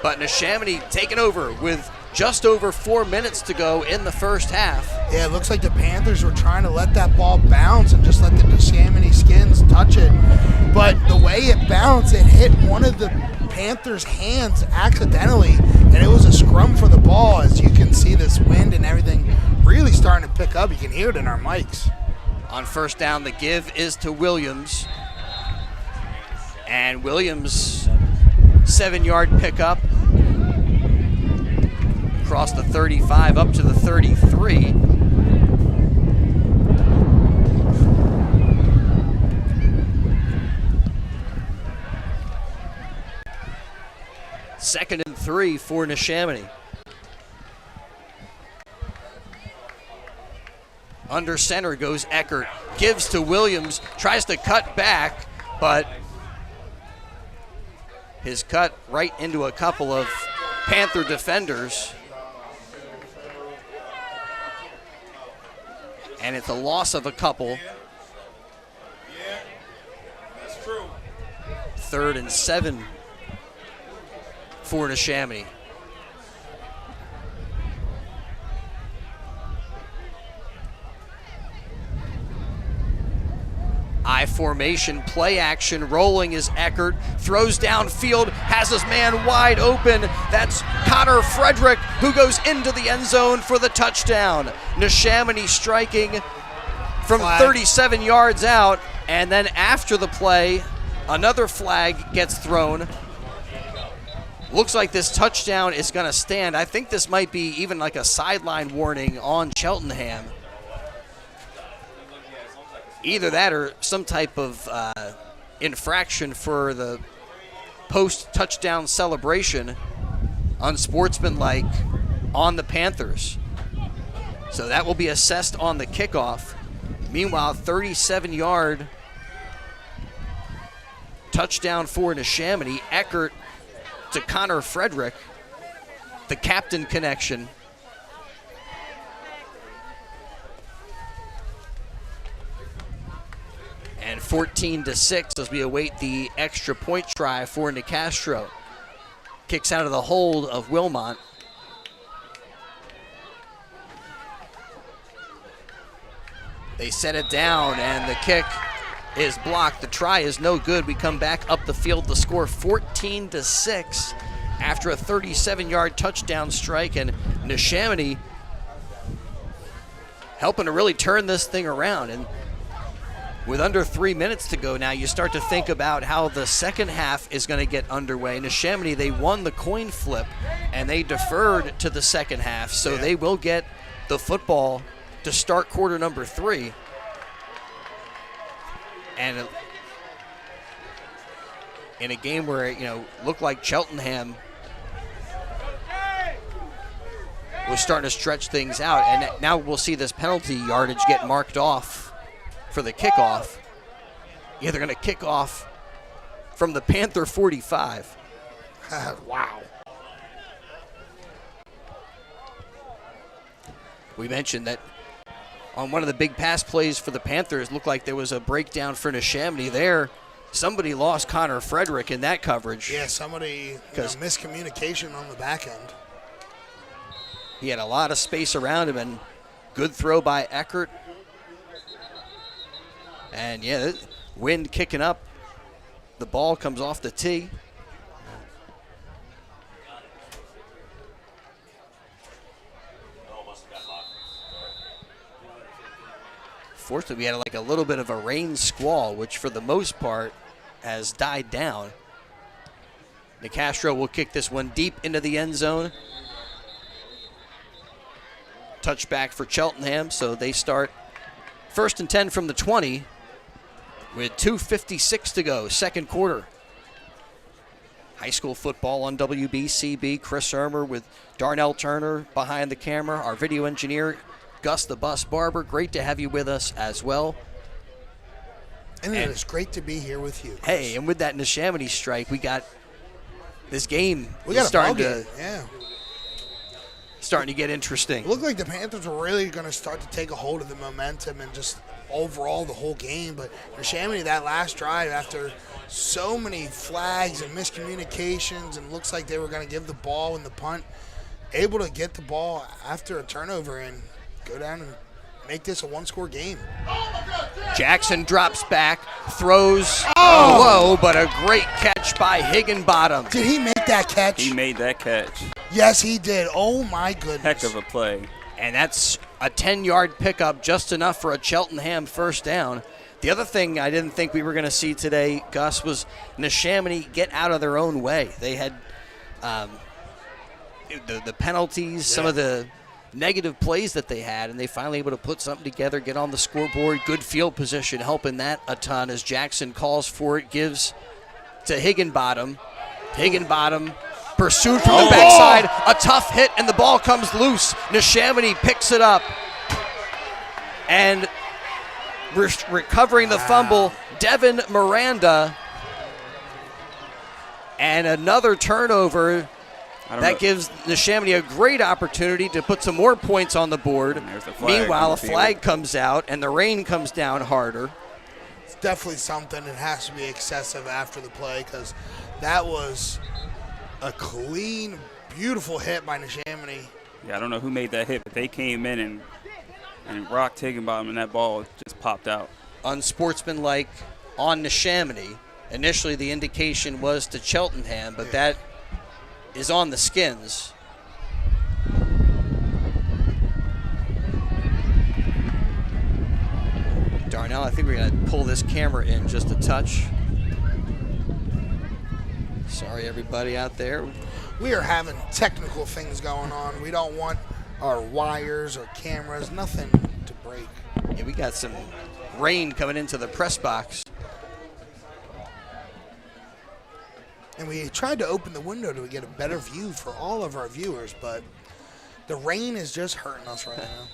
but Neshaminy taking over with just over 4 minutes to go in the first half. Yeah, it looks like the Panthers were trying to let that ball bounce and just let the Neshaminy Skins touch it. But the way it bounced, it hit one of the Panthers' hands accidentally, and it was a scrum for the ball. As you can see, this wind and everything really starting to pick up. You can hear it in our mics. On first down, the give is to Williams. And Williams, 7-yard pickup. Across the 35 up to the 33. Second and 3 for Neshaminy. Under center goes Eckert. Gives to Williams. Tries to cut back, but his cut right into a couple of Panther defenders. And it's a loss of a couple. Yeah, that's true. 3rd and 7 for Neshaminy. I formation, play action, rolling is Eckert, throws downfield, has his man wide open. That's Connor Frederick, who goes into the end zone for the touchdown. Neshaminy striking from 37 yards out, and then after the play, another flag gets thrown. Looks like this touchdown is going to stand. I think this might be even like a sideline warning on Cheltenham. Either that or some type of infraction for the post-touchdown celebration, unsportsmanlike on the Panthers. So that will be assessed on the kickoff. Meanwhile, 37-yard touchdown for Neshaminy. Eckert to Connor Frederick, the captain connection. And 14-6 as we await the extra point try for Nicastro. Kicks out of the hold of Wilmot. They set it down, and the kick is blocked. The try is no good. We come back up the field to score 14-6 after a 37-yard touchdown strike, and Neshaminy helping to really turn this thing around. And with under 3 minutes to go now, you start to think about how the second half is going to get underway. Neshaminy, they won the coin flip, and they deferred to the second half, so they will get the football to start quarter number 3. And in a game where, looked like Cheltenham was starting to stretch things out. And now we'll see this penalty yardage get marked off for the kickoff. Yeah, they're going to kick off from the Panther 45. Wow. We mentioned that on one of the big pass plays for the Panthers, looked like there was a breakdown for Neshaminy there. Somebody lost Connor Frederick in that coverage. Yeah, somebody miscommunication on the back end. He had a lot of space around him, and good throw by Eckert. And yeah, wind kicking up. The ball comes off the tee. Fortunately, we had like a little bit of a rain squall, which for the most part has died down. Nicastro will kick this one deep into the end zone. Touchback for Cheltenham, so they start 1st and 10 from the 20 with 2:56 to go, second quarter. High school football on WBCB. Chris Ermer with Darnell Turner behind the camera. Our video engineer, Gus the Bus Barber. Great to have you with us as well. And it is great to be here with you, Chris. Hey, and with that Neshaminy strike, we got this game starting to get interesting. It looked like the Panthers were really going to start to take a hold of the momentum and just overall the whole game. But Neshaminy, that last drive, after so many flags and miscommunications, and looks like they were going to give the ball in the punt, able to get the ball after a turnover and go down and make this a one-score game. Jackson drops back, throws low, but a great catch by Higginbottom. Did he make that catch? He made that catch. Yes, he did. Oh, my goodness. Heck of a play. And that's a 10-yard pickup, just enough for a Cheltenham first down. The other thing I didn't think we were going to see today, Gus, was Neshaminy get out of their own way. They had the penalties, some of the negative plays that they had, and they finally able to put something together, get on the scoreboard. Good field position, helping that a ton as Jackson calls for it, gives to Higginbottom. Higginbottom pursued from the backside, a tough hit, and the ball comes loose. Neshaminy picks it up, and recovering the fumble, Devin Miranda, and another turnover. That gives Neshaminy a great opportunity to put some more points on the board. Meanwhile, a flag comes out and the rain comes down harder. It's definitely something that has to be excessive after the play, because that was a clean, beautiful hit by Neshaminy. Yeah, I don't know who made that hit, but they came in and rocked Higginbottom, and that ball just popped out. Unsportsmanlike on Neshaminy. Initially, the indication was to Cheltenham, but that is on the Skins. Darnell, I think we're going to pull this camera in just a touch. Sorry, everybody out there. We are having technical things going on. We don't want our wires or cameras, nothing to break. Yeah, we got some rain coming into the press box. And we tried to open the window to get a better view for all of our viewers, but the rain is just hurting us right now.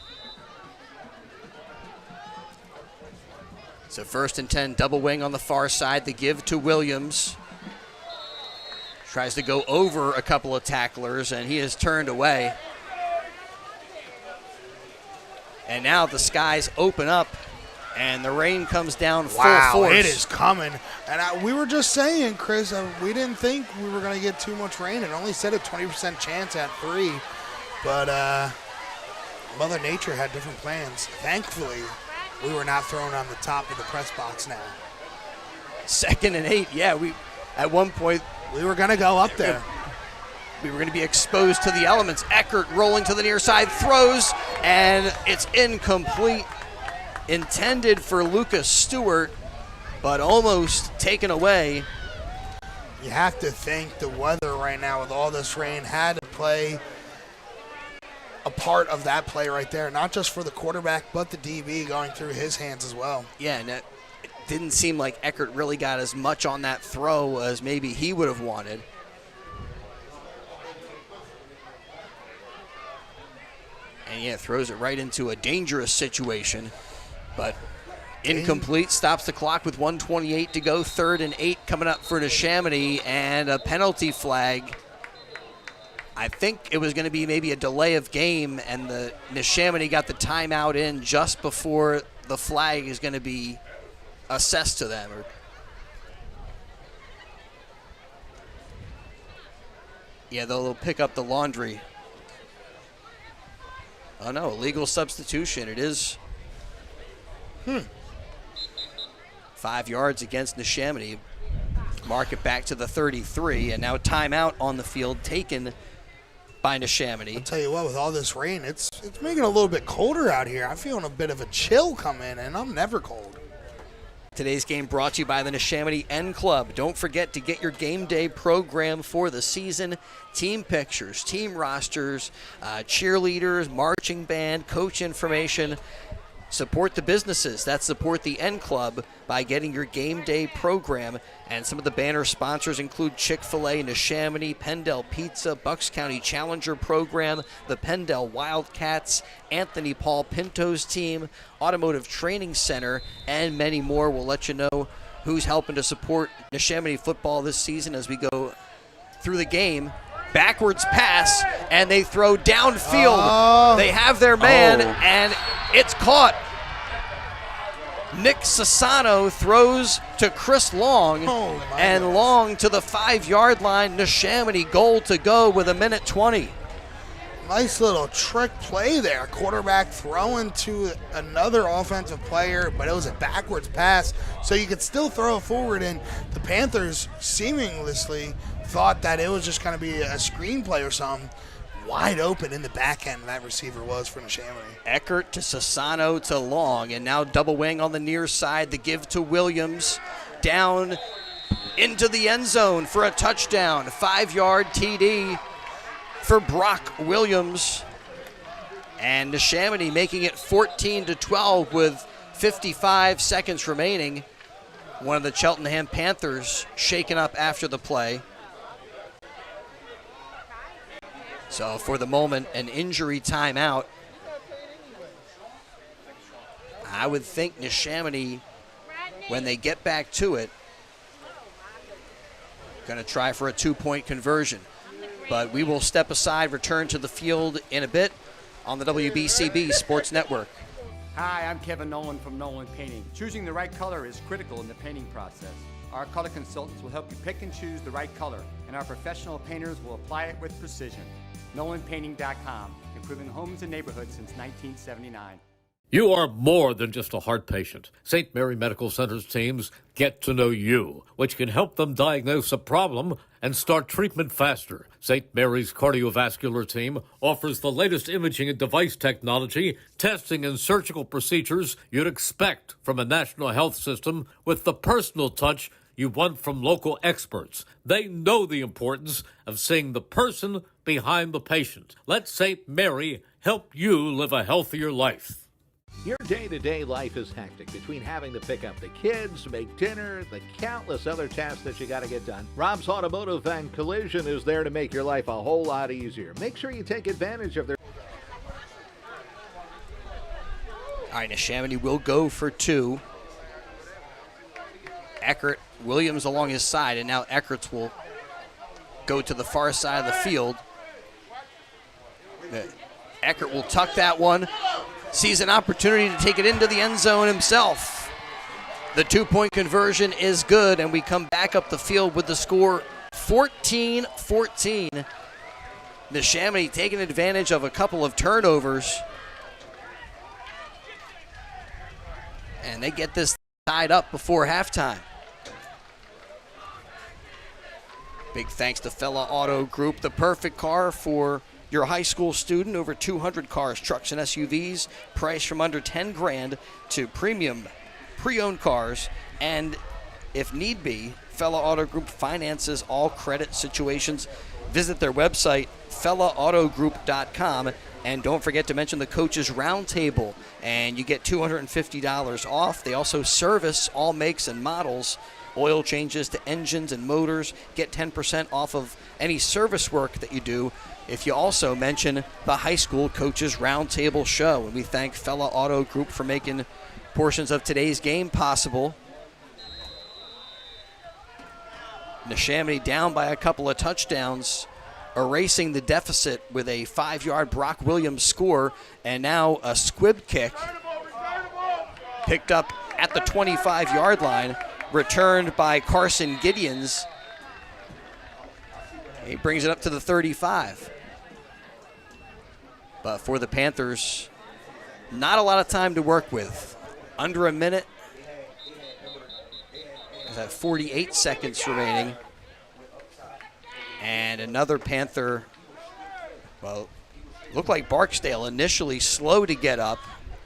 So 1st and 10, double wing on the far side. The give to Williams. Tries to go over a couple of tacklers, and he is turned away. And now the skies open up, and the rain comes down full force. It is coming. And we were just saying, Chris, we didn't think we were going to get too much rain. It only said a 20% chance at 3. But Mother Nature had different plans. Thankfully, we were not thrown on the top of the press box now. 2nd and 8. Yeah, at one point, we were going to go up there. We were going to be exposed to the elements. Eckert rolling to the near side, throws, and it's incomplete. Intended for Lucas Stewart, but almost taken away. You have to think the weather right now with all this rain had to play a part of that play right there, not just for the quarterback, but the DB going through his hands as well. Yeah, and it didn't seem like Eckert really got as much on that throw as maybe he would have wanted. And yeah, throws it right into a dangerous situation, but incomplete. Stops the clock with 1:28 to go. 3rd and 8 coming up for Neshaminy, and a penalty flag. I think it was going to be maybe a delay of game, and the Neshaminy got the timeout in just before the flag is going to be assessed to them. Yeah, they'll pick up the laundry. Oh no, illegal substitution. It is 5 yards against Neshaminy. Mark it back to the 33, and now timeout on the field taken by Neshaminy. I'll tell you what, with all this rain, it's making it a little bit colder out here. I'm feeling a bit of a chill come in, and I'm never cold. Today's game brought to you by the Neshaminy N Club. Don't forget to get your game day program for the season. Team pictures, team rosters, cheerleaders, marching band, coach information. Support the businesses that support the N Club by getting your game day program. And some of the banner sponsors include Chick-fil-A, Neshaminy, Pendle Pizza, Bucks County Challenger Program, the Pendle Wildcats, Anthony Paul Pinto's team, Automotive Training Center, and many more. We'll let you know who's helping to support Neshaminy football this season as we go through the game. Backwards pass, and they throw downfield. They have their man, and it's caught. Nick Sassano throws to Chris Long, and Long to the 5-yard line. Neshaminy goal to go with 1:20. Nice little trick play there. Quarterback throwing to another offensive player, but it was a backwards pass, so you could still throw it forward, and the Panthers seamlessly thought that it was just going to be a screenplay or something. Wide open in the back end, that receiver was for Neshaminy. Eckert to Sassano to Long, and now double wing on the near side. The give to Williams, down into the end zone for a touchdown. 5-yard TD for Brock Williams. And Neshaminy making it 14-12 with 55 seconds remaining. One of the Cheltenham Panthers shaken up after the play. So for the moment, an injury timeout. I would think Neshaminy, when they get back to it, going to try for a 2-point conversion. But we will step aside, return to the field in a bit on the WBCB Sports Network. Hi, I'm Kevin Nolan from Nolan Painting. Choosing the right color is critical in the painting process. Our color consultants will help you pick and choose the right color, and our professional painters will apply it with precision. NolanPainting.com, improving homes and neighborhoods since 1979. You are more than just a heart patient. St. Mary Medical Center's teams get to know you, which can help them diagnose a problem and start treatment faster. St. Mary's cardiovascular team offers the latest imaging and device technology, testing and surgical procedures you'd expect from a national health system with the personal touch you want from local experts. They know the importance of seeing the person behind the patient. Let St. Mary help you live a healthier life. Your day-to-day life is hectic between having to pick up the kids, make dinner, the countless other tasks that you got to get done. Rob's Automotive and Collision is there to make your life a whole lot easier. Make sure you take advantage of their... All right, Neshaminy will go for 2. Eckert, Williams along his side, and now Eckert's will go to the far side of the field. Eckert will tuck that one. Sees an opportunity to take it into the end zone himself. The 2-point conversion is good, and we come back up the field with the score 14-14. Neshaminy taking advantage of a couple of turnovers. And they get this tied up before halftime. Big thanks to Fella Auto Group, the perfect car for your high school student. Over 200 cars, trucks, and SUVs, priced from under 10 grand to premium pre-owned cars. And if need be, Fella Auto Group finances all credit situations. Visit their website, fellaautogroup.com. And don't forget to mention the Coaches Roundtable, and you get $250 off. They also service all makes and models oil changes to engines and motors. Get 10% off of any service work that you do if you also mention the High School Coaches Roundtable Show. And we thank Fella Auto Group for making portions of today's game possible. Neshaminy down by a couple of touchdowns, erasing the deficit with a 5-yard Brock Williams score, and now a squib kick picked up at the 25-yard line, returned by Carson Gideons. He brings it up to the 35. But for the Panthers, not a lot of time to work with. Under a minute. There's that 48 seconds remaining. And another Panther, well, looked like Barksdale initially slow to get up.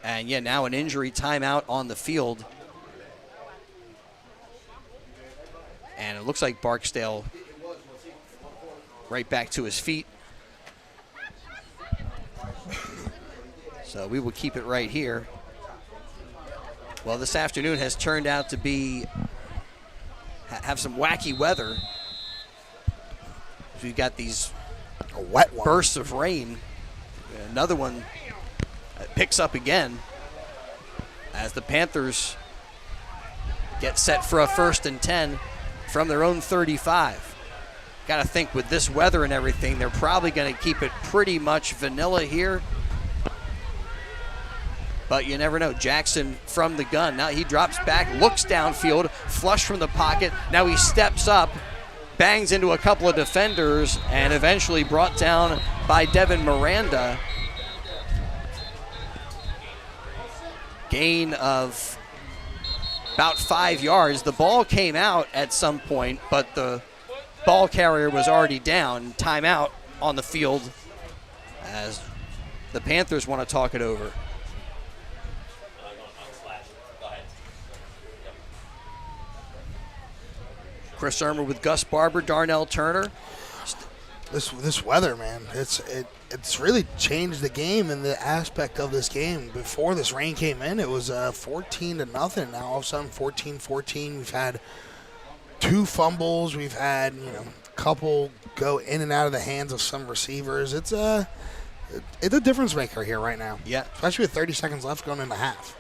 And yeah, now an injury timeout on the field. And it looks like Barksdale right back to his feet. So we will keep it right here. Well, this afternoon has turned out to be, have some wacky weather. We've got these wet bursts of rain. Another one picks up again as the Panthers get set for a 1st and 10 from their own 35. Got to think with this weather and everything, they're probably going to keep it pretty much vanilla here. But you never know. Jackson from the gun. Now he drops back, looks downfield, flush from the pocket. Now he steps up, bangs into a couple of defenders, and eventually brought down by Devin Miranda. Gain of about 5 yards. The ball came out at some point, but the ball carrier was already down. Timeout on the field as the Panthers want to talk it over. Chris Irmer with Gus Barber, Darnell Turner. This weather, man, it's really changed the game and the aspect of this game. Before this rain came in, it was 14-0. Now all of a sudden 14-14. We've had 2 fumbles. We've had a couple go in and out of the hands of some receivers. It's a difference maker here right now. Yeah, especially with 30 seconds left going into half.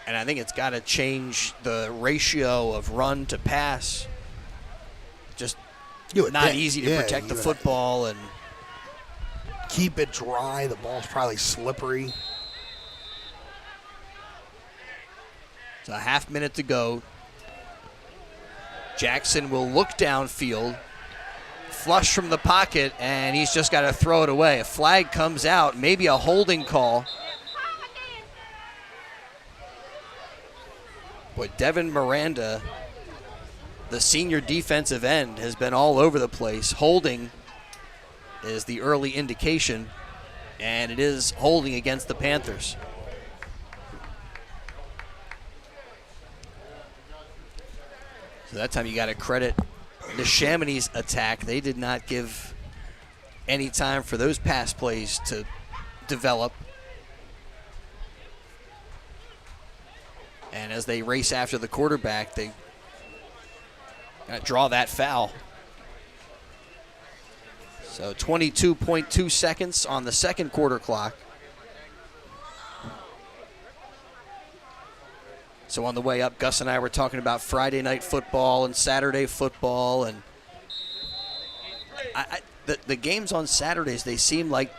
And I think it's got to change the ratio of run to pass. Just not easy to protect the football and keep it dry. The ball's probably slippery. It's a half minute to go. Jackson will look downfield, flush from the pocket, and he's just got to throw it away. A flag comes out, maybe a holding call. But Devin Miranda, the senior defensive end, has been all over the place. Holding is the early indication, and it is holding against the Panthers. So that time you got to credit Neshaminy's attack. They did not give any time for those pass plays to develop. And as they race after the quarterback, they got to draw that foul. So 22.2 seconds on the second quarter clock. So on the way up, Gus and I were talking about Friday night football and Saturday football. And the games on Saturdays, they seem like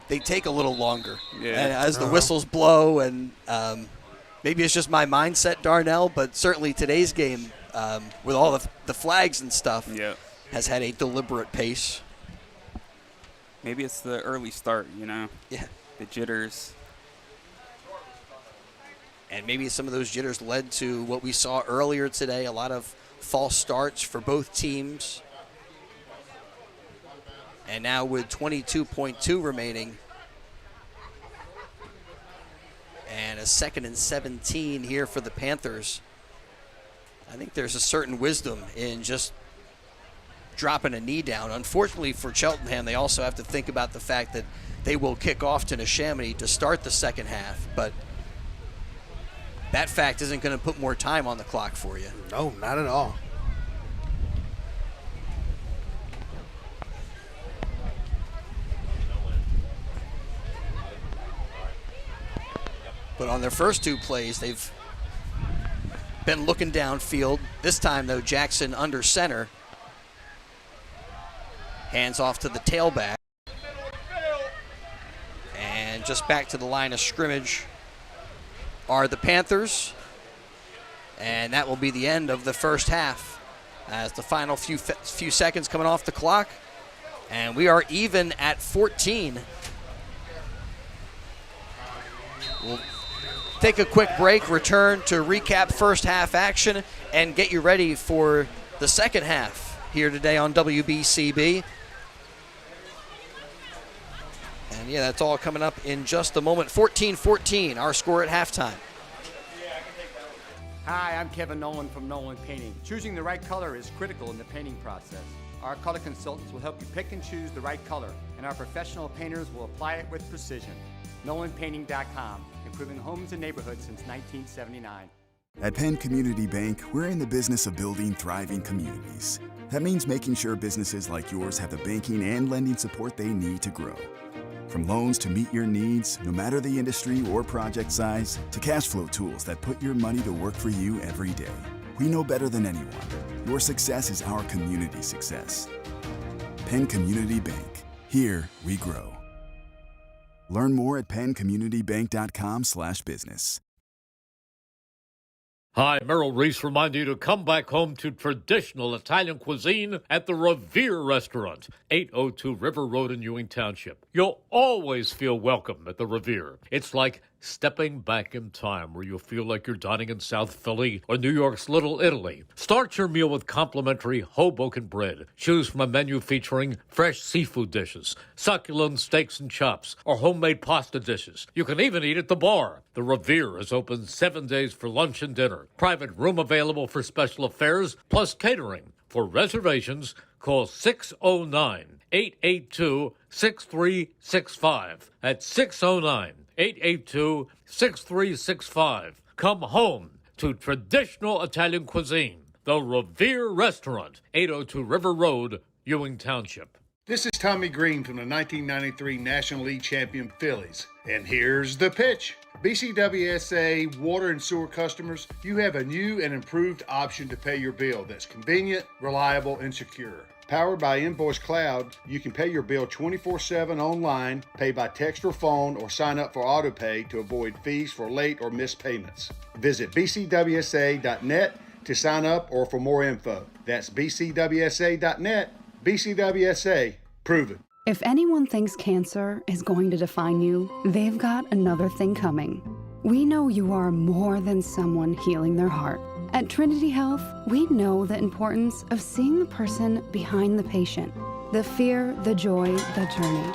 they take a little longer. Yeah. And as the whistles blow and maybe it's just my mindset, Darnell, but certainly today's game, with all the flags and stuff, has had a deliberate pace. Maybe it's the early start, Yeah. The jitters. And maybe some of those jitters led to what we saw earlier today, a lot of false starts for both teams. And now with 22.2 remaining, and a 2nd and 17 here for the Panthers, I think there's a certain wisdom in just dropping a knee down. Unfortunately for Cheltenham, they also have to think about the fact that they will kick off to Neshaminy to start the second half. But that fact isn't going to put more time on the clock for you. No, not at all. But on their first two plays, they've been looking downfield. This time, though, Jackson under center. Hands off to the tailback. And just back to the line of scrimmage are the Panthers. And that will be the end of the first half as the final few seconds coming off the clock. And we are even at 14. We'll take a quick break, return to recap first half action, and get you ready for the second half here today on WBCB. And yeah, that's all coming up in just a moment. 14-14, our score at halftime. Hi, I'm Kevin Nolan from Nolan Painting. Choosing the right color is critical in the painting process. Our color consultants will help you pick and choose the right color, and our professional painters will apply it with precision. NolanPainting.com, improving homes and neighborhoods since 1979. At Penn Community Bank, we're in the business of building thriving communities. That means making sure businesses like yours have the banking and lending support they need to grow. From loans to meet your needs, no matter the industry or project size, to cash flow tools that put your money to work for you every day. We know better than anyone, your success is our community success. Penn Community Bank. Here we grow. Learn more at penncommunitybank.com/business. Hi, Merrill Reese reminding you to come back home to traditional Italian cuisine at the Revere Restaurant, 802 River Road in Ewing Township. You'll always feel welcome at the Revere. It's like stepping back in time where you'll feel like you're dining in South Philly or New York's Little Italy. Start your meal with complimentary Hoboken bread. Choose from a menu featuring fresh seafood dishes, succulent steaks and chops, or homemade pasta dishes. You can even eat at the bar. The Revere is open 7 days for lunch and dinner. Private room available for special affairs, plus catering. For reservations, call 609-882-6365. That's 609-882-6365. Come home to traditional Italian cuisine. The Revere Restaurant, 802 River Road, Ewing Township. This is Tommy Green from the 1993 National League champion Phillies. And here's the pitch. BCWSA water and sewer customers, you have a new and improved option to pay your bill that's convenient, reliable, and secure. Powered by Invoice Cloud, you can pay your bill 24/7 online, pay by text or phone, or sign up for AutoPay to avoid fees for late or missed payments. Visit bcwsa.net to sign up or for more info. That's bcwsa.net. BCWSA, prove it. If anyone thinks cancer is going to define you, they've got another thing coming. We know you are more than someone healing their heart. At Trinity Health, we know the importance of seeing the person behind the patient, the fear, the joy, the journey.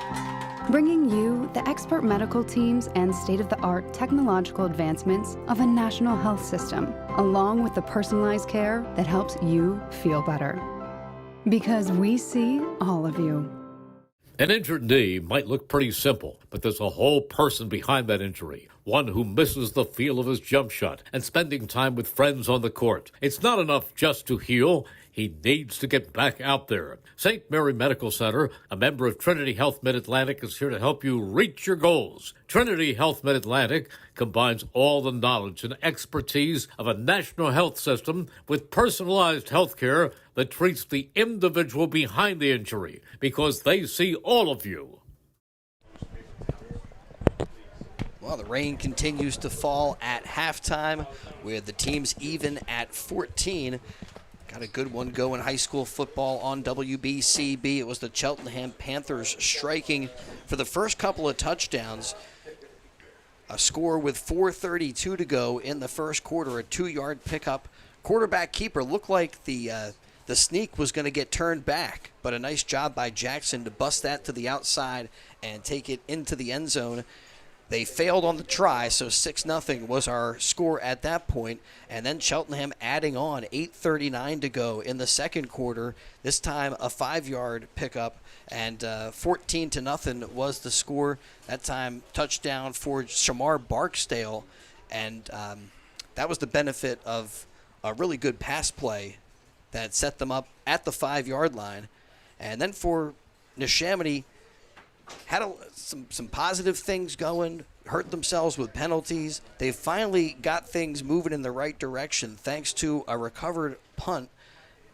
Bringing you the expert medical teams and state-of-the-art technological advancements of a national health system, along with the personalized care that helps you feel better. Because we see all of you. An injured knee might look pretty simple, but there's a whole person behind that injury. One who misses the feel of his jump shot and spending time with friends on the court. It's not enough just to heal. He needs to get back out there. St. Mary Medical Center, a member of Trinity Health Mid-Atlantic, is here to help you reach your goals. Trinity Health Mid-Atlantic combines all the knowledge and expertise of a national health system with personalized health care that treats the individual behind the injury because they see all of you. Well, the rain continues to fall at halftime with the teams even at 14. Got a good one going high school football on WBCB. It was the Cheltenham Panthers striking for the first couple of touchdowns. A score with 4:32 to go in the first quarter, a 2-yard pickup. Quarterback keeper looked like the sneak was going to get turned back, but a nice job by Jackson to bust that to the outside and take it into the end zone. They failed on the try, so 6-0 was our score at that point. And then Cheltenham adding on, 8:39 to go in the second quarter. This time a 5-yard pickup, and 14-0 was the score. That time touchdown for Shamar Barksdale. And that was the benefit of a really good pass play that set them up at the 5-yard line. And then for Neshaminy, had some positive things going, hurt themselves with penalties. They finally got things moving in the right direction thanks to a recovered punt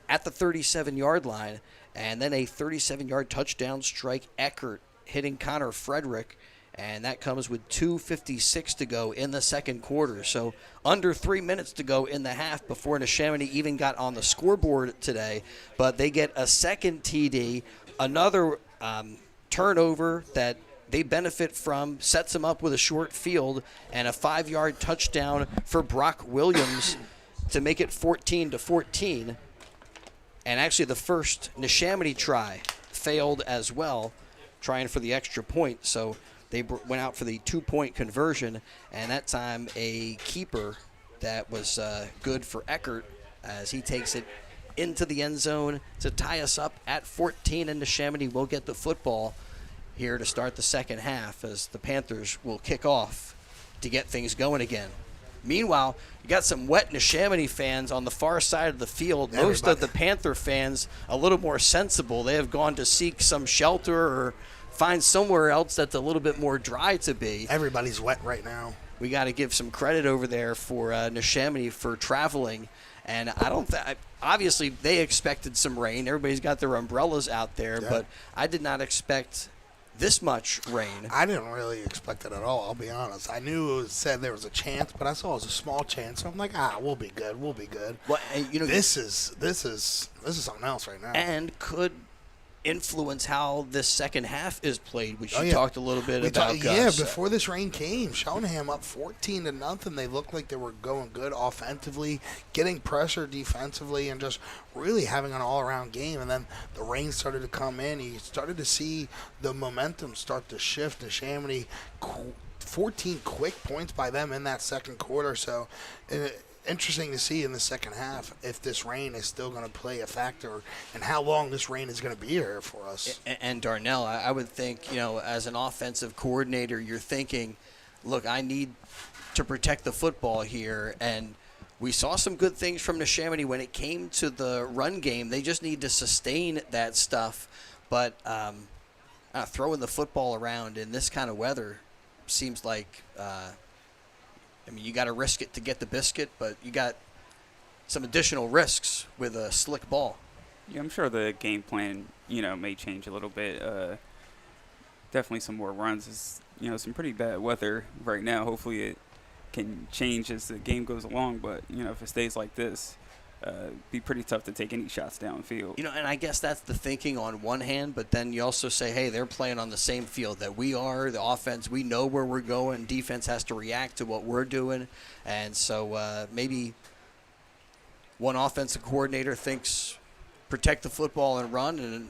at the 37-yard line, and then a 37-yard touchdown strike Eckert hitting Connor Frederick, and that comes with 2:56 to go in the second quarter. So under 3 minutes to go in the half before Neshaminy even got on the scoreboard today. But they get a second TD, another turnover that they benefit from, sets them up with a short field, and a 5-yard touchdown for Brock Williams to make it 14-14. And actually the first Neshaminy try failed as well, trying for the extra point. So they went out for the 2-point conversion, and that time a keeper that was good for Eckert as he takes it into the end zone to tie us up at 14, and Neshaminy will get the football here to start the second half as the Panthers will kick off to get things going again. Meanwhile, you got some wet Neshaminy fans on the far side of the field. Most of the Panther fans a little more sensible. They have gone to seek some shelter or find somewhere else that's a little bit more dry to be. Everybody's wet right now. We got to give some credit over there for Neshaminy for traveling. And I don't obviously they expected some rain. Everybody's got their umbrellas out there, but I did not expect this much rain. I didn't really expect it at all, I'll be honest. I knew it said there was a chance, but I saw it was a small chance. So I'm like, we'll be good. We'll be good. Well, you know, this is something else right now. And could influence how this second half is played, which you talked a little bit about, Gus. Yeah, before this rain came, Cheltenham up 14-0. They looked like they were going good offensively, getting pressure defensively, and just really having an all-around game. And then the rain started to come in. You started to see the momentum start to shift. Neshaminy, 14 quick points by them in that second quarter. So interesting to see in the second half if this rain is still going to play a factor and how long this rain is going to be here for us. And Darnell, I would think, as an offensive coordinator, you're thinking, look, I need to protect the football here. And we saw some good things from Neshaminy when it came to the run game. They just need to sustain that stuff. But throwing the football around in this kind of weather seems like you got to risk it to get the biscuit, but you got some additional risks with a slick ball. Yeah, I'm sure the game plan, may change a little bit. Definitely some more runs. It's, some pretty bad weather right now. Hopefully it can change as the game goes along, but, if it stays like this, be pretty tough to take any shots downfield. And I guess that's the thinking on one hand, but then you also say, hey, they're playing on the same field that we are. The offense, we know where we're going. Defense has to react to what we're doing. And so maybe one offensive coordinator thinks protect the football and run, and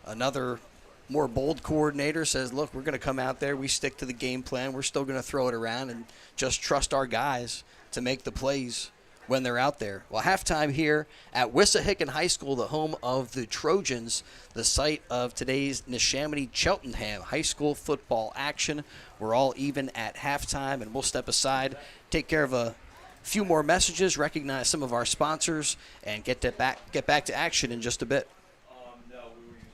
another more bold coordinator says, look, we're going to come out there. We stick to the game plan. We're still going to throw it around and just trust our guys to make the plays when they're out there. Well, halftime here at Wissahickon High School, the home of the Trojans, the site of today's Neshaminy Cheltenham High School football action. We're all even at halftime, and we'll step aside, take care of a few more messages, recognize some of our sponsors, and get back to action in just a bit.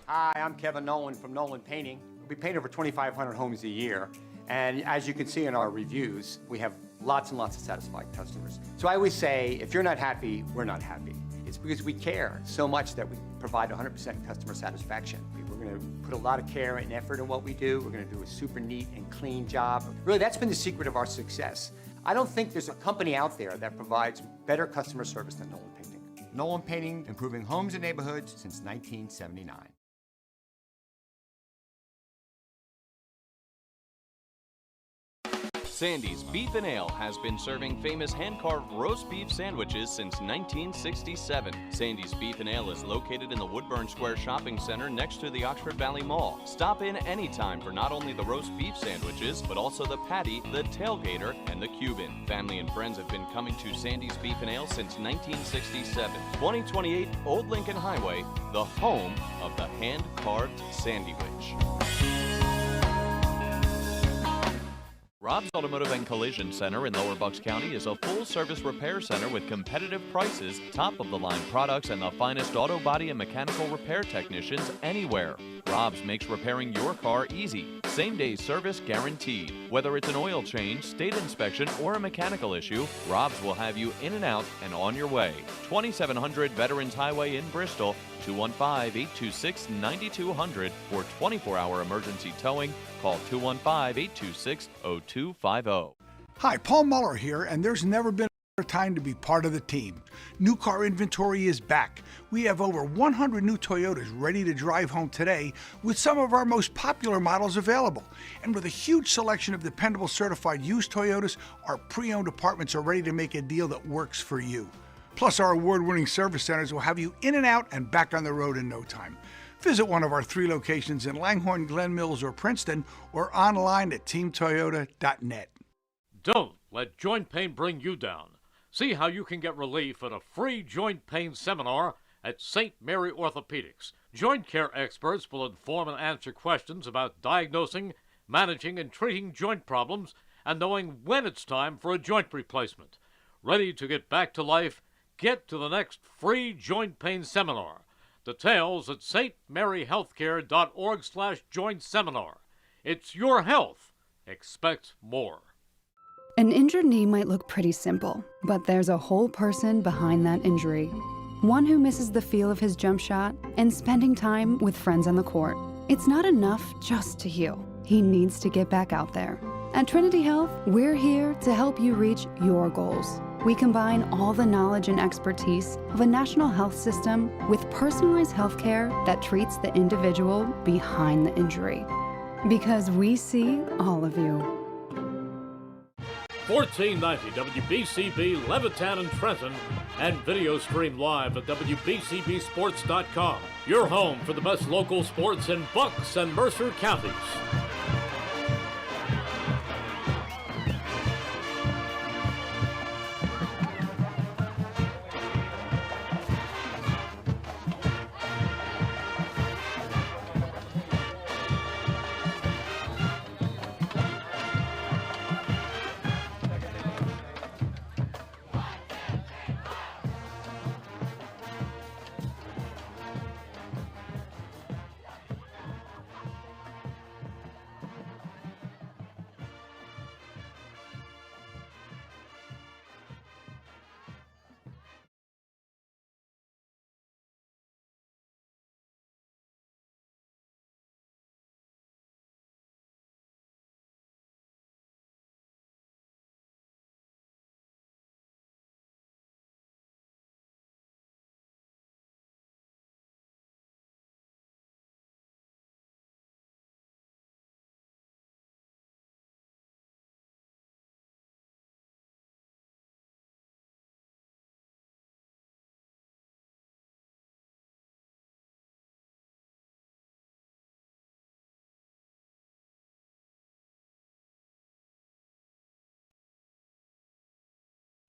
Hi, I'm Kevin Nolan from Nolan Painting. We paint over 2,500 homes a year, and as you can see in our reviews, we have lots and lots of satisfied customers. So I always say, if you're not happy, we're not happy. It's because we care so much that we provide 100% customer satisfaction. We're going to put a lot of care and effort in what we do. We're going to do a super neat and clean job. Really, that's been the secret of our success. I don't think there's a company out there that provides better customer service than Nolan Painting. Nolan Painting, improving homes and neighborhoods since 1979. Sandy's Beef and Ale has been serving famous hand-carved roast beef sandwiches since 1967. Sandy's Beef and Ale is located in the Woodburn Square Shopping Center next to the Oxford Valley Mall. Stop in anytime for not only the roast beef sandwiches, but also the patty, the tailgater, and the Cuban. Family and friends have been coming to Sandy's Beef and Ale since 1967. 2028 Old Lincoln Highway, the home of the hand-carved sandwich. Rob's Automotive and Collision Center in Lower Bucks County is a full-service repair center with competitive prices, top-of-the-line products, and the finest auto body and mechanical repair technicians anywhere. Rob's makes repairing your car easy. Same-day service guaranteed. Whether it's an oil change, state inspection, or a mechanical issue, Rob's will have you in and out and on your way. 2700 Veterans Highway in Bristol, 215-826-9200 for 24-hour emergency towing. Call 215-826-0250. Hi, Paul Muller here, and there's never been a better time to be part of the team. New car inventory is back. We have over 100 new Toyotas ready to drive home today with some of our most popular models available. And with a huge selection of dependable certified used Toyotas, our pre-owned departments are ready to make a deal that works for you. Plus, our award-winning service centers will have you in and out and back on the road in no time. Visit one of our 3 locations in Langhorne, Glen Mills, or Princeton, or online at teamtoyota.net. Don't let joint pain bring you down. See how you can get relief at a free joint pain seminar at St. Mary Orthopedics. Joint care experts will inform and answer questions about diagnosing, managing, and treating joint problems and knowing when it's time for a joint replacement. Ready to get back to life? Get to the next free joint pain seminar. Details at stmaryhealthcare.org/joint seminar. It's your health. Expect more. An injured knee might look pretty simple, but there's a whole person behind that injury. One who misses the feel of his jump shot and spending time with friends on the court. It's not enough just to heal. He needs to get back out there. At Trinity Health, we're here to help you reach your goals. We combine all the knowledge and expertise of a national health system with personalized health care that treats the individual behind the injury. Because we see all of you. 1490 WBCB Levittown and Trenton, and video stream live at WBCBsports.com. Your home for the best local sports in Bucks and Mercer counties.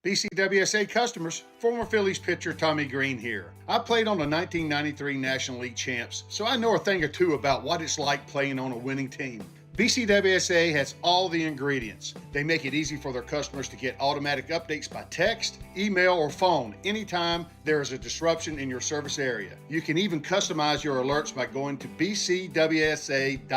BCWSA customers, former Phillies pitcher Tommy Green here. I played on the 1993 National League champs, so I know a thing or two about what it's like playing on a winning team. BCWSA has all the ingredients. They make it easy for their customers to get automatic updates by text, email, or phone anytime there is a disruption in your service area. You can even customize your alerts by going to bcwsa.net.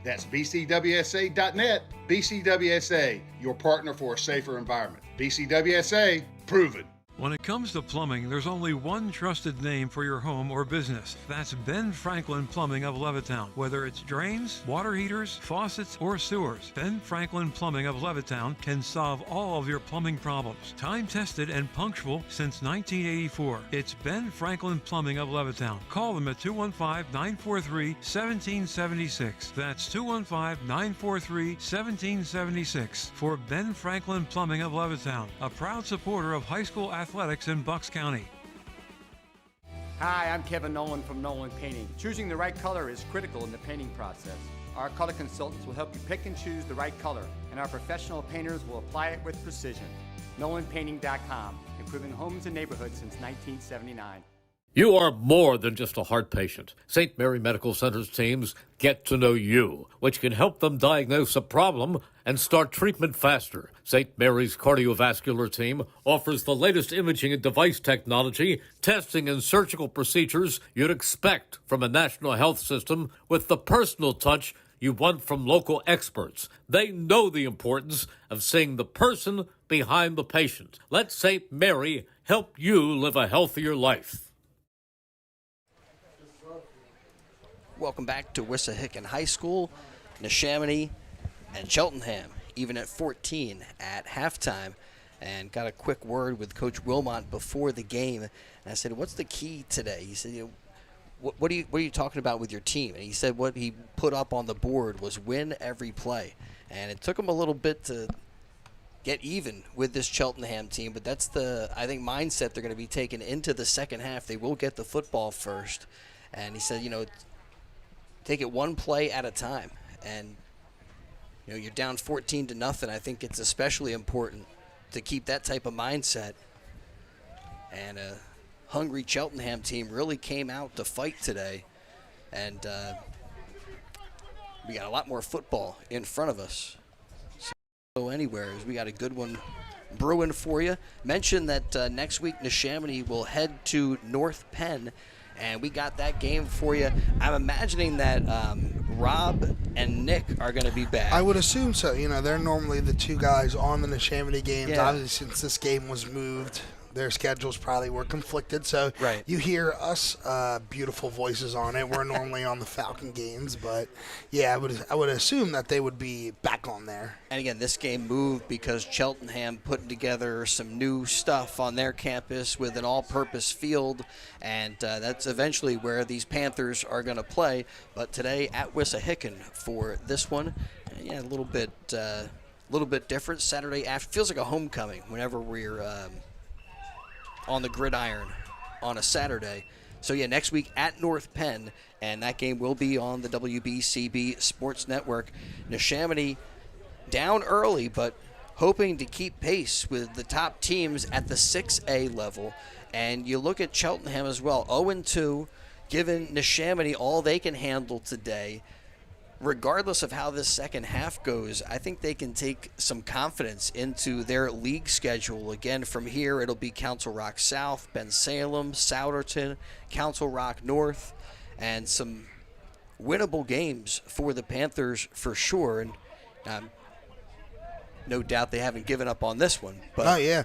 That's bcwsa.net. BCWSA, your partner for a safer environment. BCWSA, proven. When it comes to plumbing, there's only one trusted name for your home or business. That's Ben Franklin Plumbing of Levittown. Whether it's drains, water heaters, faucets, or sewers, Ben Franklin Plumbing of Levittown can solve all of your plumbing problems. Time-tested and punctual since 1984. It's Ben Franklin Plumbing of Levittown. Call them at 215-943-1776. That's 215-943-1776 for Ben Franklin Plumbing of Levittown, a proud supporter of high school athletics in Bucks County. Hi, I'm Kevin Nolan from Nolan Painting. Choosing the right color is critical in the painting process. Our color consultants will help you pick and choose the right color, and our professional painters will apply it with precision. NolanPainting.com, improving homes and neighborhoods since 1979. You are more than just a heart patient. St. Mary Medical Center's teams get to know you, which can help them diagnose a problem and start treatment faster. St. Mary's cardiovascular team offers the latest imaging and device technology, testing and surgical procedures you'd expect from a national health system with the personal touch you want from local experts. They know the importance of seeing the person behind the patient. Let St. Mary help you live a healthier life. Welcome back to Wissahickon High School. Neshaminy and Cheltenham, even at 14 at halftime. And got a quick word with Coach Wilmot before the game. And I said, what's the key today? He said, what are you talking about with your team? And he said what he put up on the board was win every play. And it took him a little bit to get even with this Cheltenham team, but that's the, I think, mindset they're going to be taking into the second half. They will get the football first. And he said, take it one play at a time. And, you're down 14-0. I think it's especially important to keep that type of mindset. And a hungry Cheltenham team really came out to fight today. And we got a lot more football in front of us. So go anywhere, as we got a good one brewing for you. Mention that next week Neshaminy will head to North Penn. And we got that game for you. I'm imagining that Rob and Nick are going to be back. I would assume so. They're normally the two guys on the Neshaminy games. Yeah. Obviously, since this game was moved, their schedules probably were conflicted. So right. You hear us beautiful voices on it. We're normally on the Falcon games. But, yeah, I would assume that they would be back on there. And, again, this game moved because Cheltenham putting together some new stuff on their campus with an all-purpose field, and that's eventually where these Panthers are going to play. But today at Wissahickon for this one, a little bit different. Saturday after feels like a homecoming whenever we're on the gridiron on a Saturday. So, next week at North Penn, and that game will be on the WBCB Sports Network. Neshaminy down early, but hoping to keep pace with the top teams at the 6A level. And you look at Cheltenham as well, 0-2, giving Neshaminy all they can handle today. Regardless of how this second half goes, I think they can take some confidence into their league schedule. Again, from here, it'll be Council Rock South, Bensalem, Souderton, Council Rock North, and some winnable games for the Panthers for sure. And no doubt they haven't given up on this one. But oh, yeah.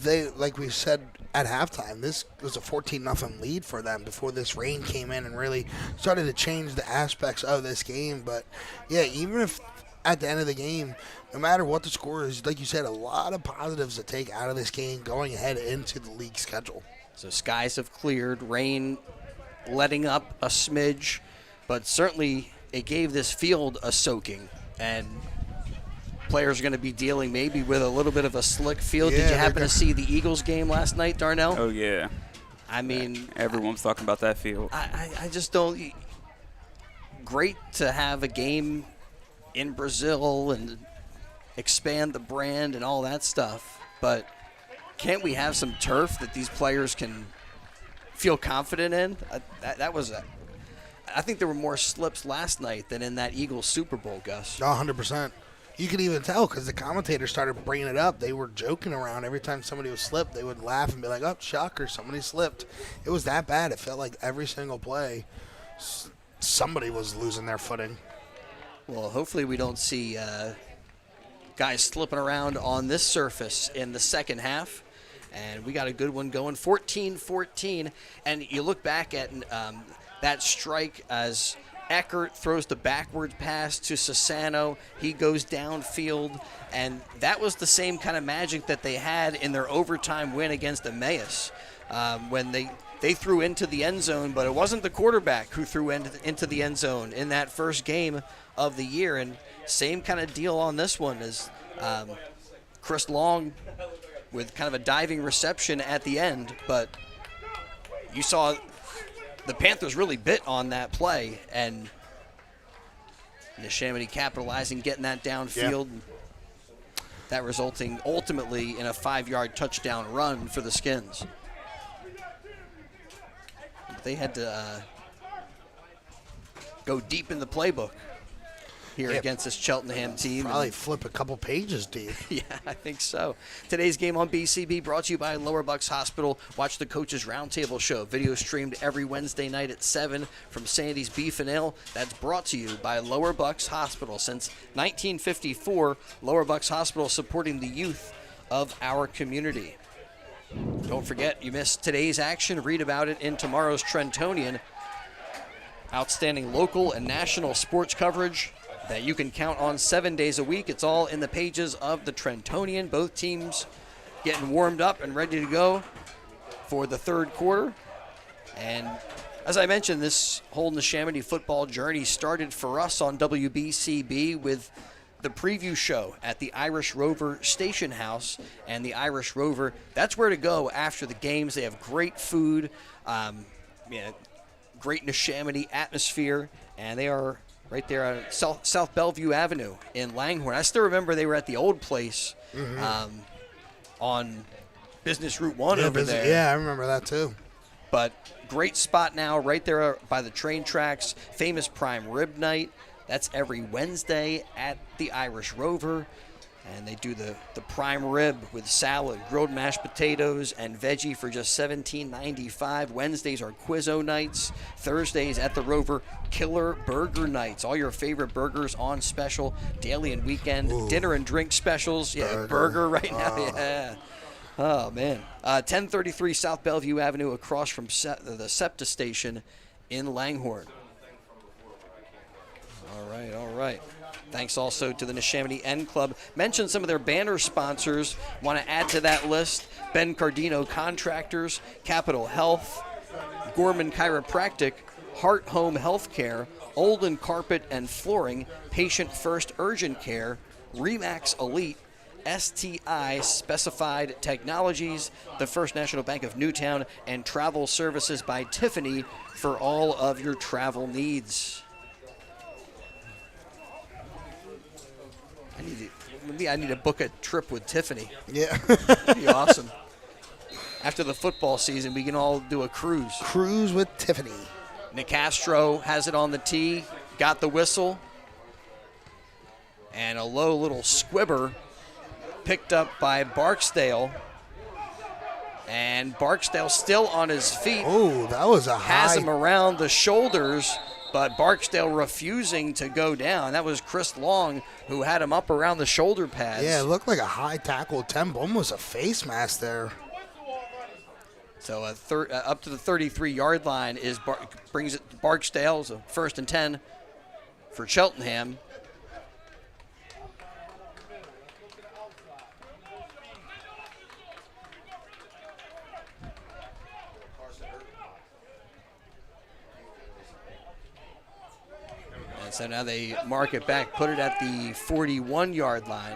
They, like we said at halftime, this was a 14-0 lead for them before this rain came in and really started to change the aspects of this game. But, yeah, even if at the end of the game, no matter what the score is, like you said, a lot of positives to take out of this game going ahead into the league schedule. So skies have cleared, rain letting up a smidge, but certainly it gave this field a soaking. And players are going to be dealing maybe with a little bit of a slick field. Yeah, Did you happen to see the Eagles game last night, Darnell? Oh, yeah. I mean, everyone's talking about that field. I just don't. Great to have a game in Brazil and expand the brand and all that stuff, but can't we have some turf that these players can feel confident in? I think there were more slips last night than in that Eagles Super Bowl, Gus. 100%. You could even tell because the commentators started bringing it up. They were joking around. Every time somebody was slipped, they would laugh and be like, oh, shocker, somebody slipped. It was that bad. It felt like every single play, somebody was losing their footing. Well, hopefully we don't see guys slipping around on this surface in the second half. And we got a good one going, 14-14. And you look back at that strike as Eckert throws the backwards pass to Sassano. He goes downfield, and that was the same kind of magic that they had in their overtime win against Emmaus when they threw into the end zone, but it wasn't the quarterback who threw into the end zone in that first game of the year. And same kind of deal on this one as Chris Long with kind of a diving reception at the end, but you saw the Panthers really bit on that play, and Neshaminy capitalizing, getting that downfield. Yeah. That resulting ultimately in a 5-yard touchdown run for the Skins. they had to go deep in the playbook here against this Cheltenham team. Probably flip a couple pages deep. Yeah, I think so. Today's game on BCB brought to you by Lower Bucks Hospital. Watch the Coaches Roundtable Show. Video streamed every Wednesday night at 7 from Sandy's Beef and Ale. That's brought to you by Lower Bucks Hospital. Since 1954, Lower Bucks Hospital supporting the youth of our community. Don't forget, you missed today's action. Read about it in tomorrow's Trentonian. Outstanding local and national sports coverage that you can count on 7 days a week. It's all in the pages of the Trentonian. Both teams getting warmed up and ready to go for the third quarter. And as I mentioned, this whole Neshaminy football journey started for us on WBCB with the preview show at the Irish Rover Station House. And the Irish Rover, that's where to go after the games. They have great food, great Neshaminy atmosphere, and they are right there on South Bellevue Avenue in Langhorne. I still remember they were at the old place on Business Route 1 over there. Yeah, I remember that too. But great spot now right there by the train tracks. Famous prime rib night. That's every Wednesday at the Irish Rover. And they do the prime rib with salad, grilled mashed potatoes, and veggie for just $17.95. Wednesdays are Quizzo nights. Thursdays at the Rover, Killer Burger nights. All your favorite burgers on special, daily and weekend. Dinner and drink specials. Yeah, burger right now. Yeah. Oh, man. 1033 South Bellevue Avenue across from the SEPTA station in Langhorne. All right. Thanks also to the Neshaminy N Club. Mention some of their banner sponsors. Want to add to that list? Ben Cardino Contractors, Capital Health, Gorman Chiropractic, Heart Home Healthcare, Olden Carpet and Flooring, Patient First Urgent Care, Remax Elite, STI Specified Technologies, the First National Bank of Newtown, and Travel Services by Tiffany for all of your travel needs. I need to book a trip with Tiffany. Yeah. That'd be awesome. After the football season, we can all do a cruise. Cruise with Tiffany. Nicastro has it on the tee, got the whistle, and a low little squibber picked up by Barksdale. And Barksdale still on his feet. Oh, that was a high. Has him around the shoulders, but Barksdale refusing to go down. That was Chris Long who had him up around the shoulder pads. Yeah, it looked like a high tackle attempt, almost a face mask there. So up to the 33-yard line brings it to Barksdale. So 1st and 10 for Cheltenham. And so now they mark it back, put it at the 41-yard line.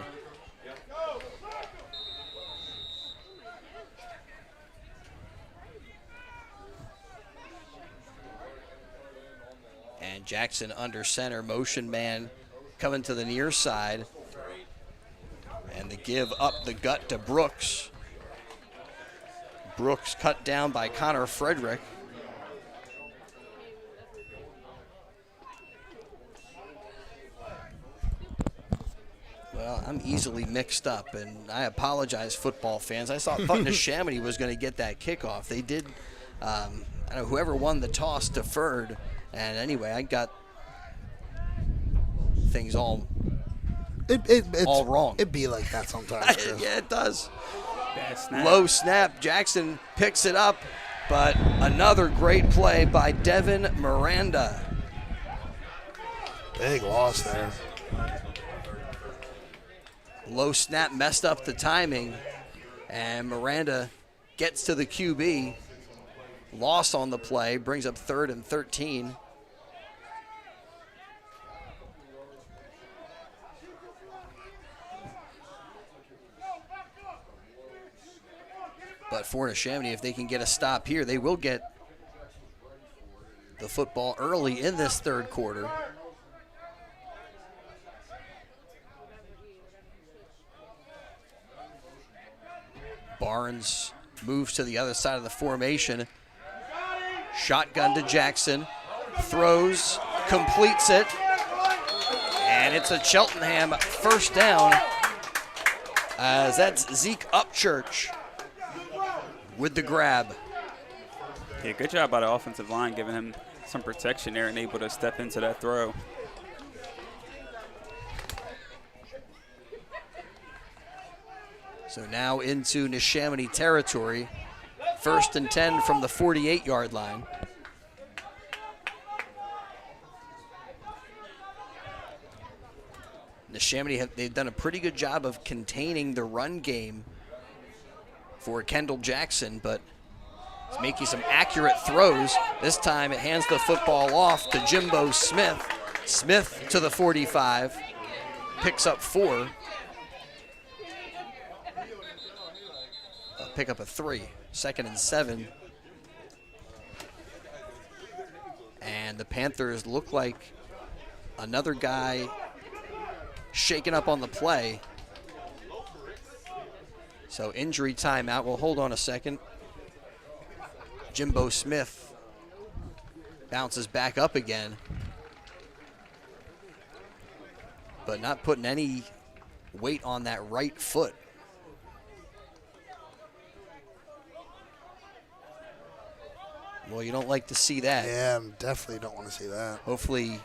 And Jackson under center, motion man coming to the near side. And the give up the gut to Brooks. Brooks cut down by Connor Frederick. Well, I'm easily mixed up, and I apologize, football fans. I thought Neshaminy was going to get that kickoff. They did. I don't know, whoever won the toss deferred. And anyway, I got things all wrong. It be like that sometimes. Yeah, it does. Bad snap. Low snap. Jackson picks it up, but another great play by Devin Miranda. Big loss there. Low snap messed up the timing, and Miranda gets to the QB. Loss on the play, brings up 3rd and 13. But for Neshaminy, if they can get a stop here, they will get the football early in this third quarter. Barnes moves to the other side of the formation. Shotgun to Jackson. Throws, completes it. And it's a Cheltenham first down. As that's Zeke Upchurch with the grab. Yeah, good job by the offensive line, giving him some protection there and able to step into that throw. So now into Neshaminy territory. 1st and 10 from the 48-yard line. Neshaminy, they've done a pretty good job of containing the run game for Kendall Jackson, but he's making some accurate throws. This time it hands the football off to Jimbo Smith. Smith to the 45, picks up 4. Pick up a 3, 2nd and 7. And the Panthers look like another guy shaken up on the play. So injury timeout. Well, hold on a second. Jimbo Smith bounces back up again, but not putting any weight on that right foot. Well, you don't like to see that. Yeah, definitely don't want to see that. Hopefully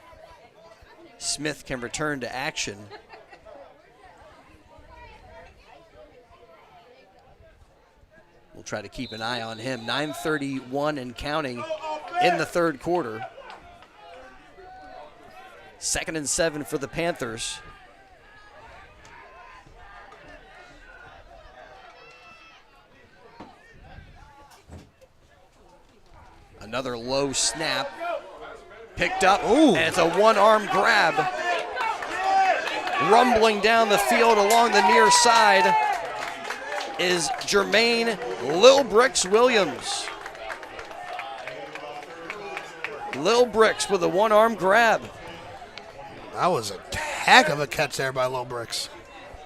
Smith can return to action. We'll try to keep an eye on him. 9:31 and counting in the 3rd quarter. 2nd and 7 for the Panthers. Another low snap. Picked up, and it's a one-arm grab. Rumbling down the field along the near side is Jermaine Lil Bricks Williams. Lil Bricks with a one-arm grab. That was a heck of a catch there by Lil Bricks.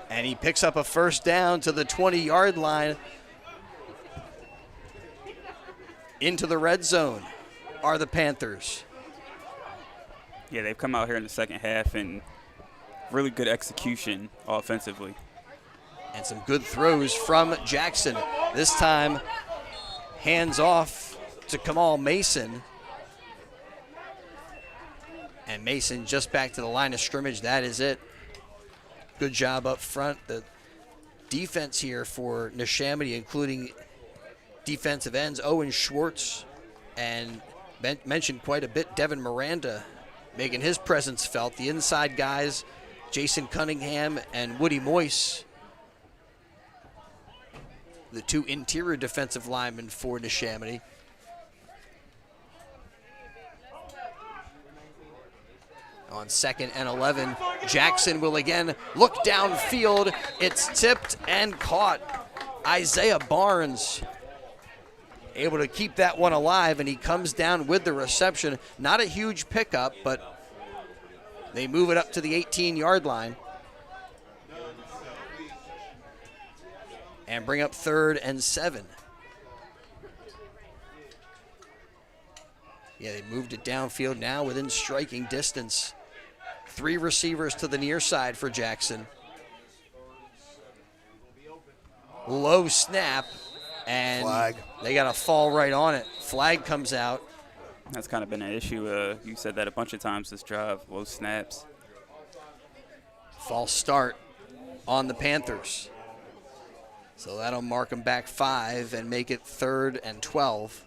And he picks up a first down to the 20-yard line. Into the red zone are the Panthers. Yeah, they've come out here in the second half and really good execution offensively. And some good throws from Jackson. This time, hands off to Kamal Mason. And Mason just back to the line of scrimmage. That is it. Good job up front. The defense here for Neshaminy, including defensive ends Owen Schwartz and mentioned quite a bit Devin Miranda making his presence felt. The inside guys, Jason Cunningham and Woody Moyse, the 2 interior defensive linemen for Neshaminy. On 2nd and 11, Jackson will again look downfield. It's tipped and caught. Isaiah Barnes able to keep that one alive, and he comes down with the reception. Not a huge pickup, but they move it up to the 18-yard line and bring up 3rd and 7. Yeah, they moved it downfield now within striking distance. 3 receivers to the near side for Jackson. Low snap. And flag. They got a fall right on it. Flag comes out. That's kind of been an issue. You said that a bunch of times this drive, low snaps. False start on the Panthers. So that'll mark them back 5 and make it 3rd and 12.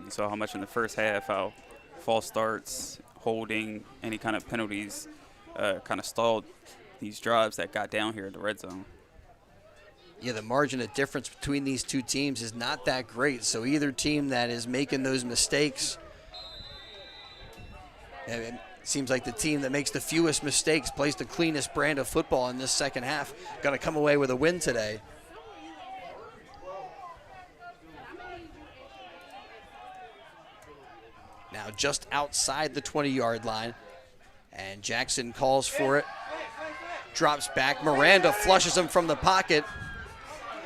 You saw how much in the first half, how false starts, holding, any kind of penalties kind of stalled these drives that got down here in the red zone. Yeah, the margin of difference between these two teams is not that great. So either team that is making those mistakes, it seems like the team that makes the fewest mistakes plays the cleanest brand of football in this second half. Got to come away with a win today. Now just outside the 20-yard line, and Jackson calls for it. Drops back. Miranda flushes him from the pocket.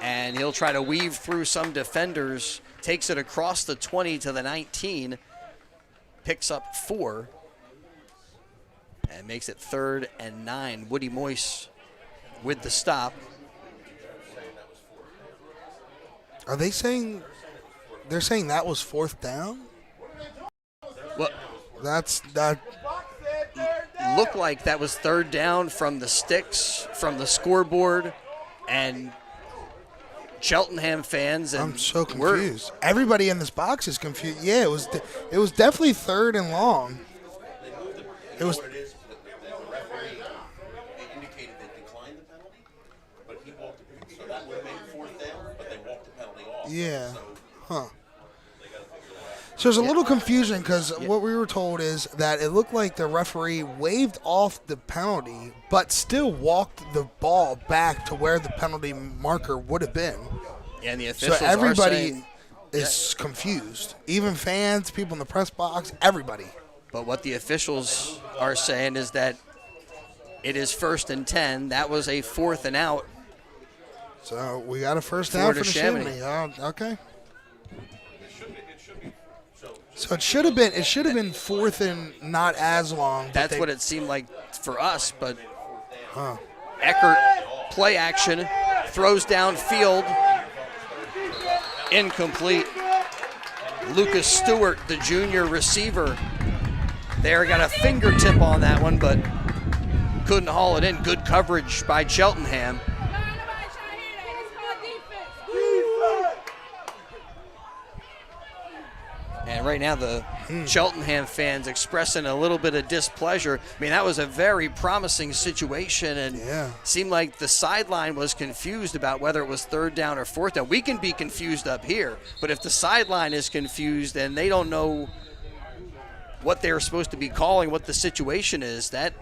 And he'll try to weave through some defenders takes it across the 20 to the 19, picks up 4, and makes it 3rd and 9. Woody Moise with the stop. Are they saying they're saying that was 4th down? Well, that looked like that was 3rd down from the sticks, from the scoreboard, and Cheltenham fans. And I'm so confused. Everybody in this box is confused. Yeah, it was definitely 3rd and long. It was. Yeah. Huh. So there's a little confusion because what we were told is that it looked like the referee waved off the penalty, but still walked the ball back to where the penalty marker would have been. And the officials so everybody are saying, is confused. Even fans, people in the press box, everybody. But what the officials are saying is that it is 1st and 10. That was a 4th and out. So we got a first down for Neshaminy. Okay. So it should have been 4th and not as long. That's what it seemed like for us, but Eckert, play action, throws downfield, incomplete. Lucas Stewart, the junior receiver, there got a fingertip on that one, but couldn't haul it in. Good coverage by Cheltenham. And right now the Cheltenham fans expressing a little bit of displeasure. I mean, that was a very promising situation, and seemed like the sideline was confused about whether it was 3rd down or 4th down. We can be confused up here, but if the sideline is confused and they don't know what they're supposed to be calling, what the situation is, that's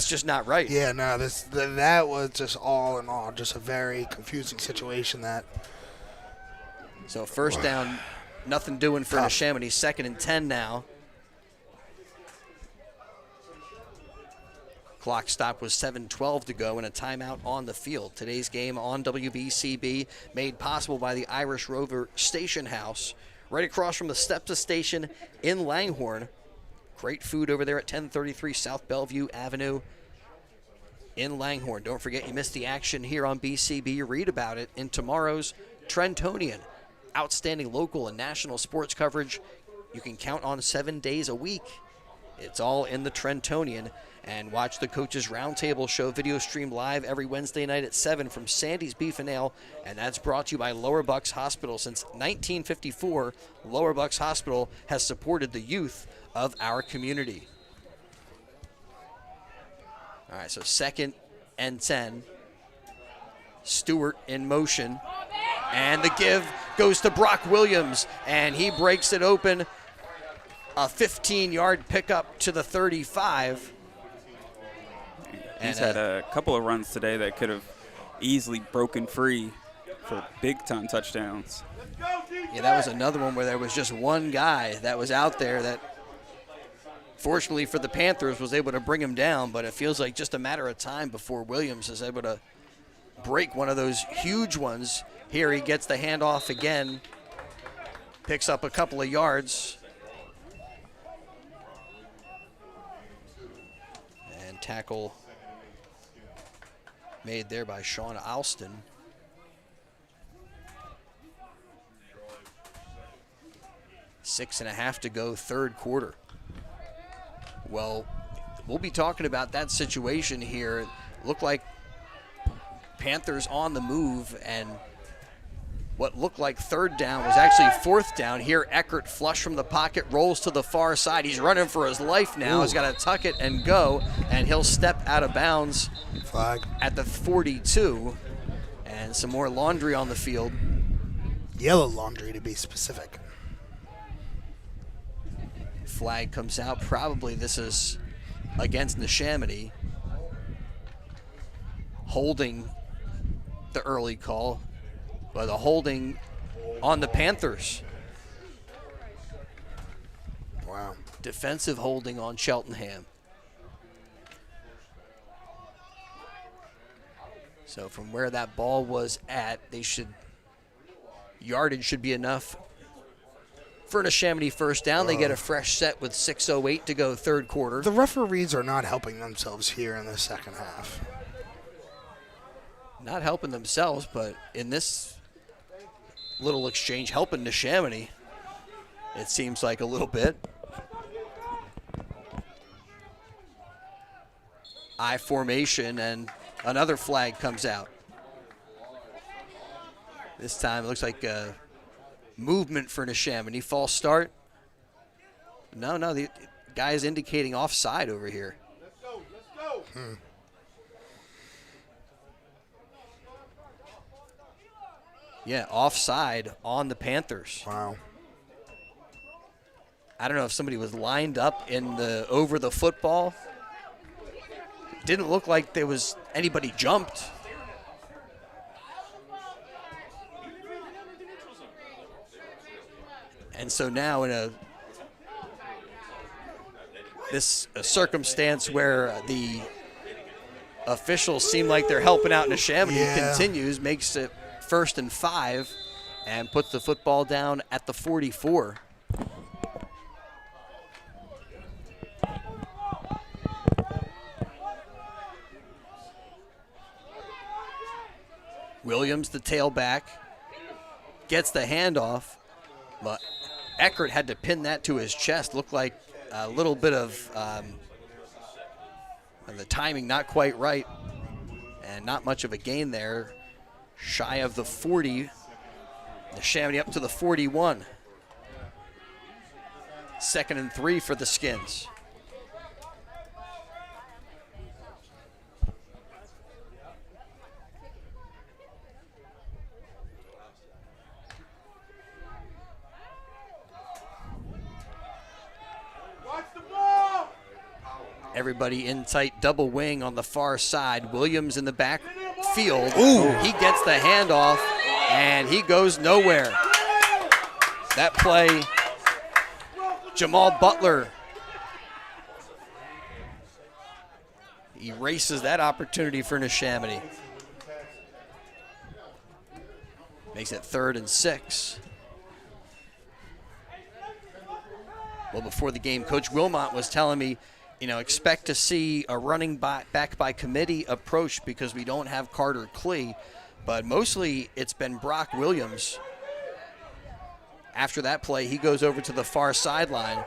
just not right. Yeah, no, that was just all in all just a very confusing situation. So 1st down. Nothing doing for Neshaminy. 2nd and 10 now. Clock stop was 7:12 to go and a timeout on the field. Today's game on WBCB made possible by the Irish Rover Station House, right across from the STEPSA station in Langhorne. Great food over there at 1033 South Bellevue Avenue in Langhorne. Don't forget you missed the action here on BCB. Read about it in tomorrow's Trentonian. Outstanding local and national sports coverage you can count on 7 days a week. It's all in the Trentonian. And watch the Coaches Roundtable show, video stream live every Wednesday night at 7 from Sandy's Beef and Ale. And that's brought to you by Lower Bucks Hospital. Since 1954, Lower Bucks Hospital has supported the youth of our community. All right, so 2nd and 10. Stewart in motion. And the give goes to Brock Williams, and he breaks it open. A 15-yard pickup to the 35. He's had a couple of runs today that could have easily broken free for big-time touchdowns. Yeah, that was another one where there was just one guy that was out there that, fortunately for the Panthers, was able to bring him down, but it feels like just a matter of time before Williams is able to break one of those huge ones. Here he gets the handoff again, picks up a couple of yards. And tackle made there by Sean Alston. Six and a half to go, 3rd quarter. Well, we'll be talking about that situation here. Looked like Panthers on the move, and what looked like 3rd down was actually 4th down. Here, Eckert flush from the pocket, rolls to the far side. He's running for his life now. He's got to tuck it and go, and he'll step out of bounds. Flag at the 42. And some more laundry on the field. Yellow laundry, to be specific. Flag comes out. Probably this is against Neshaminy. Holding the early call. But a holding on the Panthers. Wow. Defensive holding on Cheltenham. So from where that ball was at, they should yardage should be enough for Neshaminy first down. They get a fresh set with 6:08 to go third quarter. The referees are not helping themselves here in the second half. Not helping themselves, but in this little exchange, helping Neshaminy, it seems like a little bit. I formation, and another flag comes out. This time it looks like a movement for Neshaminy. False start. No, the guy is indicating offside over here. Let's go. Yeah, offside on the Panthers. Wow. I don't know if somebody was lined up in the over the football. Didn't look like there was anybody jumped. And so now in a circumstance where the officials seem like they're helping out Neshaminy, continues, makes it 1st and 5, and puts the football down at the 44. Williams, the tailback, gets the handoff, but Eckert had to pin that to his chest. Looked like a little bit of the timing not quite right, and not much of a gain there. Shy of the 40, Neshaminy up to the 41. 2nd and 3 for the Skins. Everybody in tight double wing on the far side. Williams in the backfield. He gets the handoff, and he goes nowhere. That play, Jamal Butler erases that opportunity for Neshaminy. Makes it 3rd and 6. Well, before the game, Coach Wilmot was telling me, expect to see a running back by committee approach because we don't have Carter Klee, but mostly it's been Brock Williams. After that play, he goes over to the far sideline,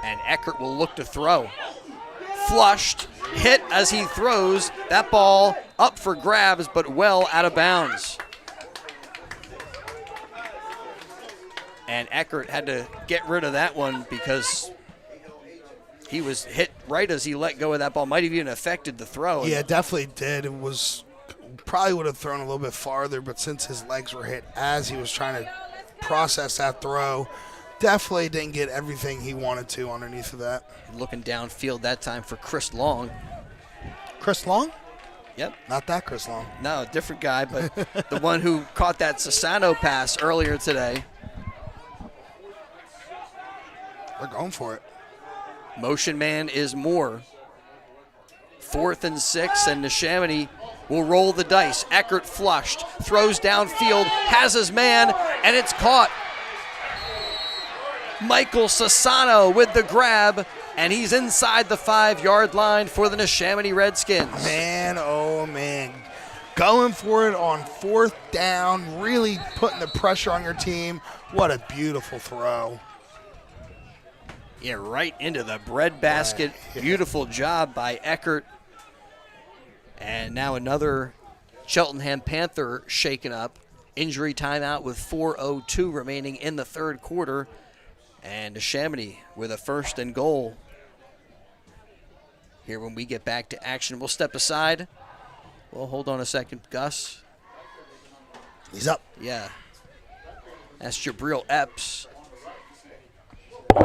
and Eckert will look to throw. Flushed, hit as he throws. That ball up for grabs, but well out of bounds. And Eckert had to get rid of that one because he was hit right as he let go of that ball. Might have even affected the throw. Yeah, it definitely did. It was probably would have thrown a little bit farther, but since his legs were hit as he was trying to process that throw, definitely didn't get everything he wanted to underneath of that. Looking downfield that time for Chris Long. Chris Long? Yep. Not that Chris Long. No, different guy, but the one who caught that Sassano pass earlier today. We're going for it. Motion man is Moore. 4th and 6, and Neshaminy will roll the dice. Eckert flushed, throws downfield, has his man, and it's caught. Michael Sassano with the grab, and he's inside the 5-yard line for the Neshaminy Redskins. Man, oh man. Going for it on 4th down, really putting the pressure on your team. What a beautiful throw. Yeah, right into the bread basket. Beautiful job by Eckert. And now another Cheltenham Panther shaken up. Injury timeout with 4:02 remaining in the 3rd quarter. And Neshaminy with a 1st and goal. Here when we get back to action, we'll step aside. Well, hold on a second, Gus. He's up. Yeah. That's Jabril Epps.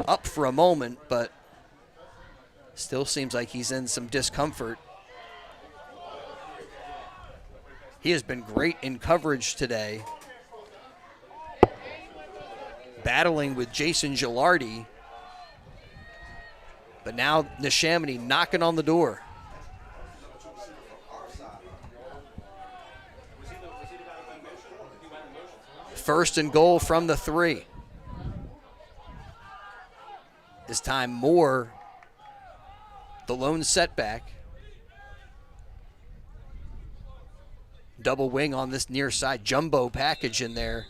Up for a moment, but still seems like he's in some discomfort. He has been great in coverage today. Battling with Jason Gilardi. But now Neshaminy knocking on the door. First and goal from the 3. This time Moore, the lone setback. Double wing on this near side, jumbo package in there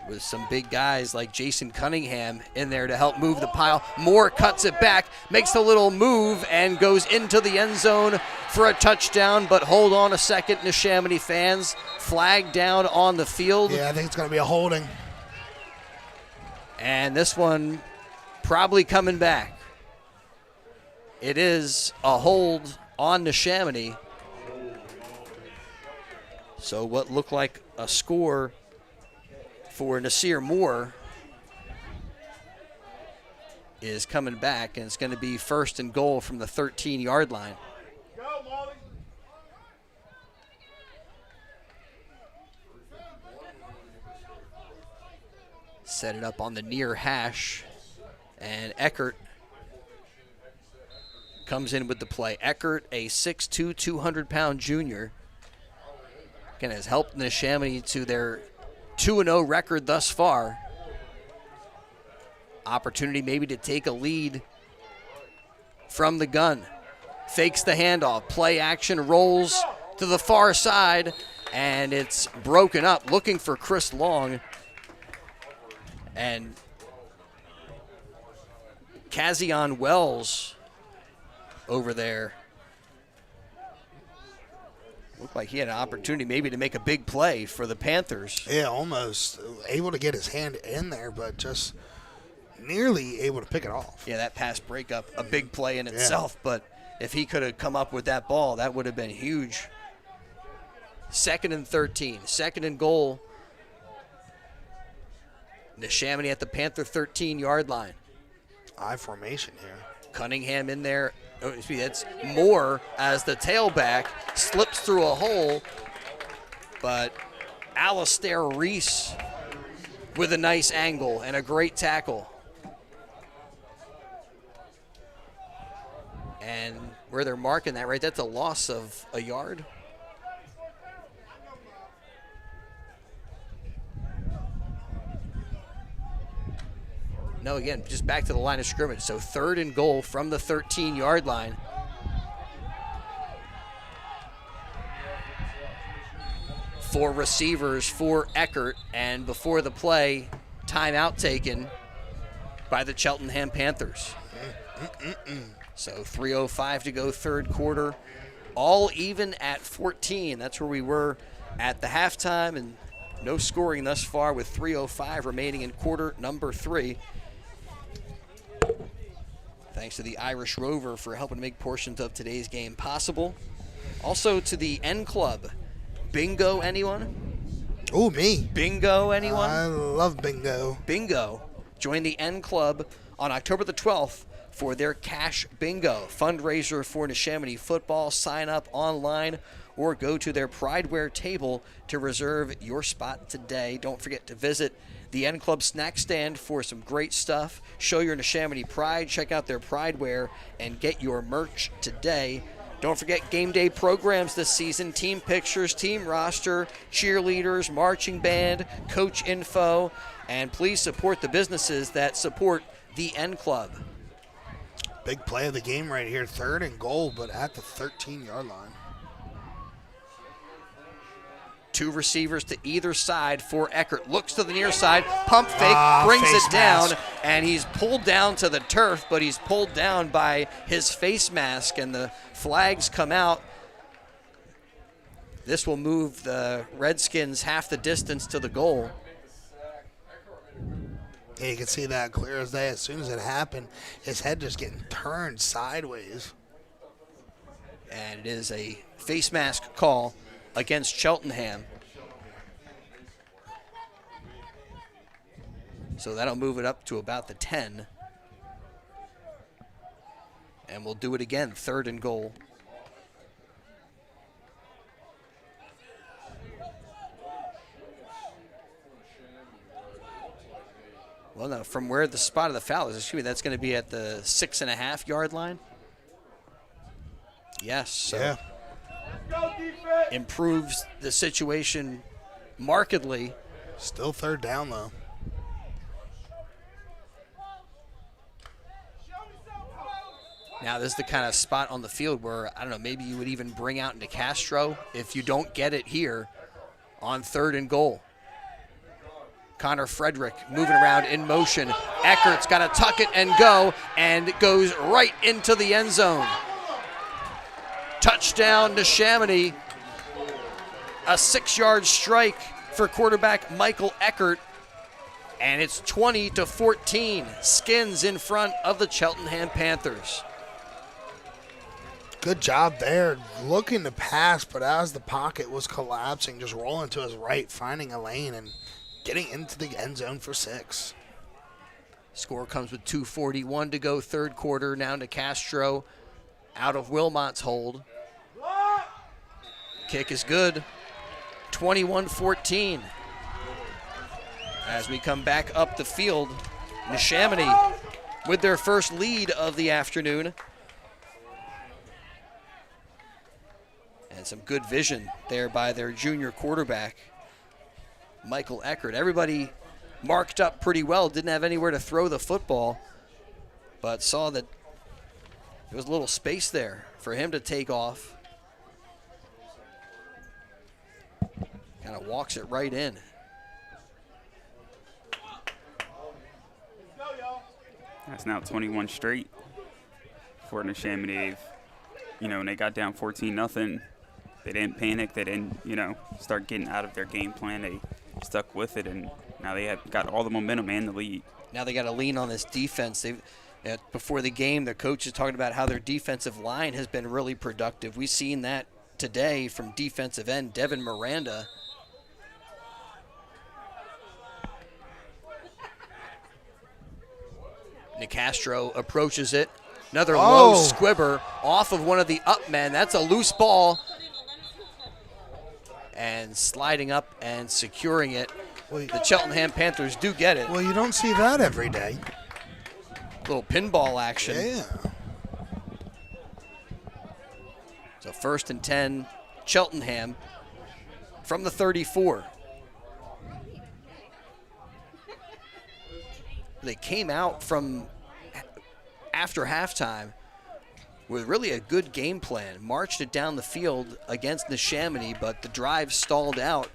with some big guys like Jason Cunningham in there to help move the pile. Moore cuts it back, makes a little move, and goes into the end zone for a touchdown, but hold on a second, Neshaminy fans. Flag down on the field. Yeah, I think it's going to be a holding. And this one probably coming back. It is a hold on Neshaminy. So what looked like a score for Nasir Moore is coming back, and it's going to be first and goal from the 13-yard line. Go, Molly. Set it up on the near hash, and Eckert comes in with the play. Eckert, a 6'2", 200-pound junior, again, has helped Neshaminy to their 2-0 record thus far. Opportunity maybe to take a lead from the gun. Fakes the handoff. Play action, rolls to the far side, and it's broken up. Looking for Chris Long. And Kazion Wells over there. Looked like he had an opportunity maybe to make a big play for the Panthers. Yeah, almost able to get his hand in there, but just nearly able to pick it off. Yeah, that pass breakup, a big play in itself, but if he could have come up with that ball, that would have been huge. 2nd and 13, 2nd and goal. Neshaminy at the Panther 13-yard line. I formation here. Cunningham in there. Oh, excuse me, that's Moore as the tailback, slips through a hole, but Alistair Reese with a nice angle and a great tackle. And where they're marking that, right, that's a loss of a yard. No, again, just back to the line of scrimmage. So 3rd and goal from the 13-yard line. Four receivers for Eckert, and before the play, timeout taken by the Cheltenham Panthers. So 3:05 to go, 3rd quarter. All even at 14. That's where we were at the halftime, and no scoring thus far with 3:05 remaining in quarter number 3. Thanks to the Irish Rover for helping to make portions of today's game possible. Also to the N Club. Bingo, anyone? Oh, me. Bingo, anyone? I love bingo. Bingo. Join the N Club on October the 12th for their Cash Bingo fundraiser for Neshaminy football. Sign up online or go to their Prideware table to reserve your spot today. Don't forget to visit the N Club snack stand for some great stuff. Show your Neshaminy pride. Check out their Prideware and get your merch today. Don't forget game day programs this season. Team pictures, team roster, cheerleaders, marching band, coach info. And please support the businesses that support the N Club. Big play of the game right here. 3rd and goal, but at the 13-yard line. 2 receivers to either side for Eckert. Looks to the near side, pump fake, brings it down, and he's pulled down to the turf, but he's pulled down by his face mask, and the flags come out. This will move the Redskins half the distance to the goal. Yeah, you can see that clear as day. As soon as it happened, his head just getting turned sideways. And it is a face mask call against Cheltenham. So that'll move it up to about the 10. And we'll do it again, 3rd and goal. Well, no, from where the spot of the foul is, excuse me, that's going to be at the 6.5-yard line. Yes. So yeah. improves the situation markedly. Still third down, though. Now this is the kind of spot on the field where, I don't know, maybe you would even bring out into Castro if you don't get it here on 3rd and goal. Connor Frederick moving around in motion. Eckert's got to tuck it and go, and it goes right into the end zone. Touchdown Neshaminy. A 6-yard strike for quarterback Michael Eckert. And it's 20-14. Skins in front of the Cheltenham Panthers. Good job there, looking to pass, but as the pocket was collapsing, just rolling to his right, finding a lane and getting into the end zone for 6. Score comes with 2:41 to go, 3rd quarter. Now to Castro, out of Wilmot's hold. Kick is good. 21-14. As we come back up the field, Neshaminy with their first lead of the afternoon. And some good vision there by their junior quarterback, Michael Eckert. Everybody marked up pretty well, didn't have anywhere to throw the football, but saw that there was a little space there for him to take off. Kind of walks it right in. That's now 21 straight for Neshaminy. When they got down 14-0, they didn't panic. They didn't, start getting out of their game plan. They stuck with it, and now they have got all the momentum and the lead. Now they got to lean on this defense. Before the game, the coach is talking about how their defensive line has been really productive. We've seen that today from defensive end Devin Miranda. Nicastro approaches it. Another low squibber off of one of the up men. That's a loose ball. And sliding up and securing it. The Cheltenham Panthers do get it. Well, you don't see that every day. Little pinball action. Yeah. So 1st and 10, Cheltenham from the 34. They came out from after halftime with really a good game plan. Marched it down the field against Neshaminy, but the drive stalled out.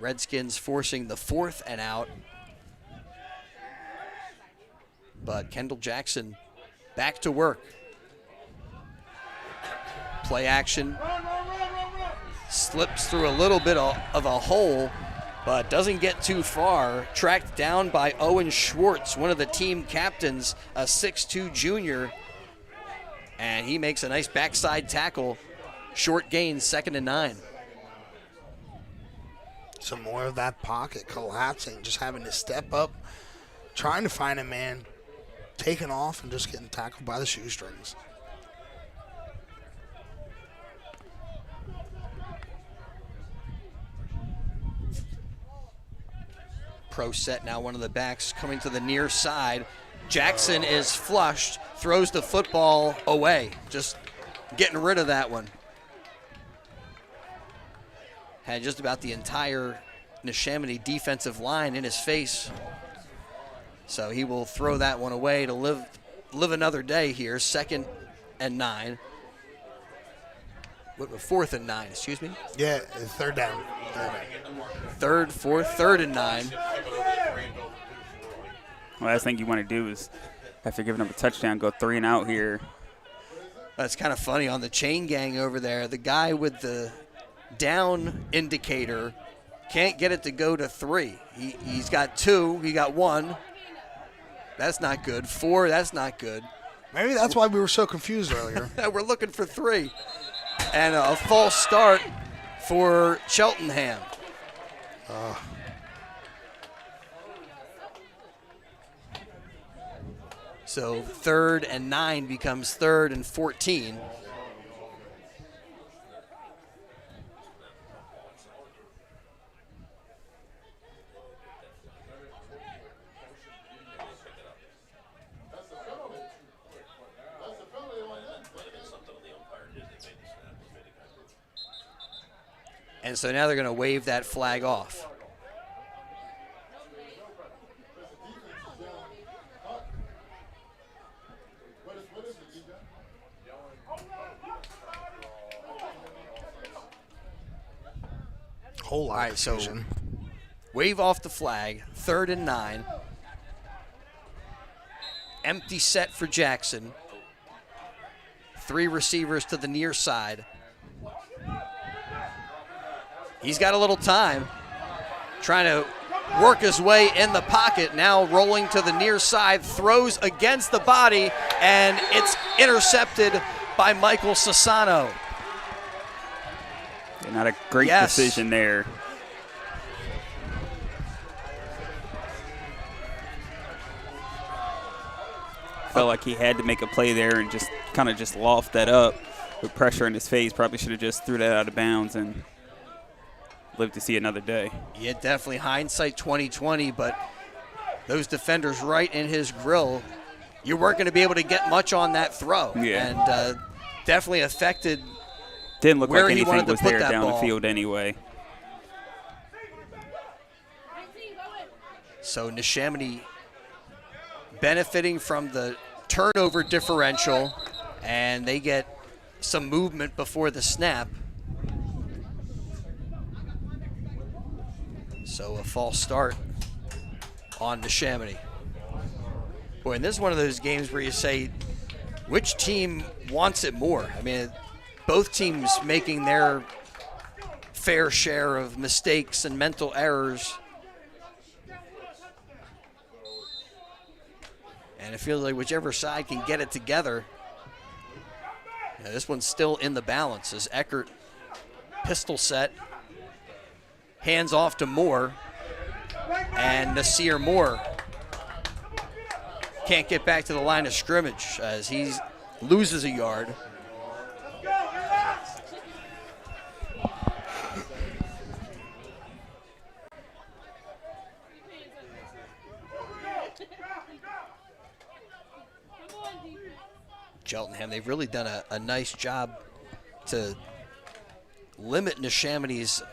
Redskins forcing the 4th and out. But Kendall Jackson back to work. Play action. Slips through a little bit of a hole, but doesn't get too far. Tracked down by Owen Schwartz, one of the team captains, a 6'2 junior. And he makes a nice backside tackle. Short gain, 2nd and 9. Some more of that pocket collapsing, just having to step up, trying to find a man, taking off and just getting tackled by the shoestrings. Pro set now, one of the backs coming to the near side. Jackson is flushed, throws the football away, just getting rid of that one. Had just about the entire Neshaminy defensive line in his face. So he will throw that one away to live another day here. 2nd and 9. 4th and 9, excuse me. Yeah, 3rd down. 3rd, 4th, 3rd and 9. Well, last thing you want to do is, after giving up a touchdown, go 3 and out here. That's kind of funny. On the chain gang over there, the guy with the down indicator can't get it to go to 3. He's got 2. He got 1. That's not good. 4. That's not good. Maybe that's why we were so confused earlier. We're looking for 3. And a false start for Cheltenham. So 3rd and 9 becomes 3rd and 14. And so now they're going to wave that flag off. Whole lot. All right, so wave off the flag, 3rd and 9. Empty set for Jackson. 3 receivers to the near side. He's got a little time, trying to work his way in the pocket. Now rolling to the near side, throws against the body, and it's intercepted by Michael Sassano. Not a great decision there. Felt like he had to make a play there and just kind of just loft that up with pressure in his face. Probably should have just threw that out of bounds and lived to see another day. Yeah, definitely hindsight 2020, but those defenders right in his grill, you weren't going to be able to get much on that throw. Yeah. And definitely affected Didn't look where like he anything wanted to was put there that down ball. the field anyway. So Neshaminy benefiting from the turnover differential, and they get some movement before the snap. So a false start on Neshaminy. Boy, and this is one of those games where you say, which team wants it more? I mean, both teams making their fair share of mistakes and mental errors. And it feels like whichever side can get it together. Now, this one's still in the balance as Eckert, pistol set, hands off to Moore, and Nasir Moore can't get back to the line of scrimmage as he loses a yard. Cheltenham, they've really done a nice job to limit Neshaminy's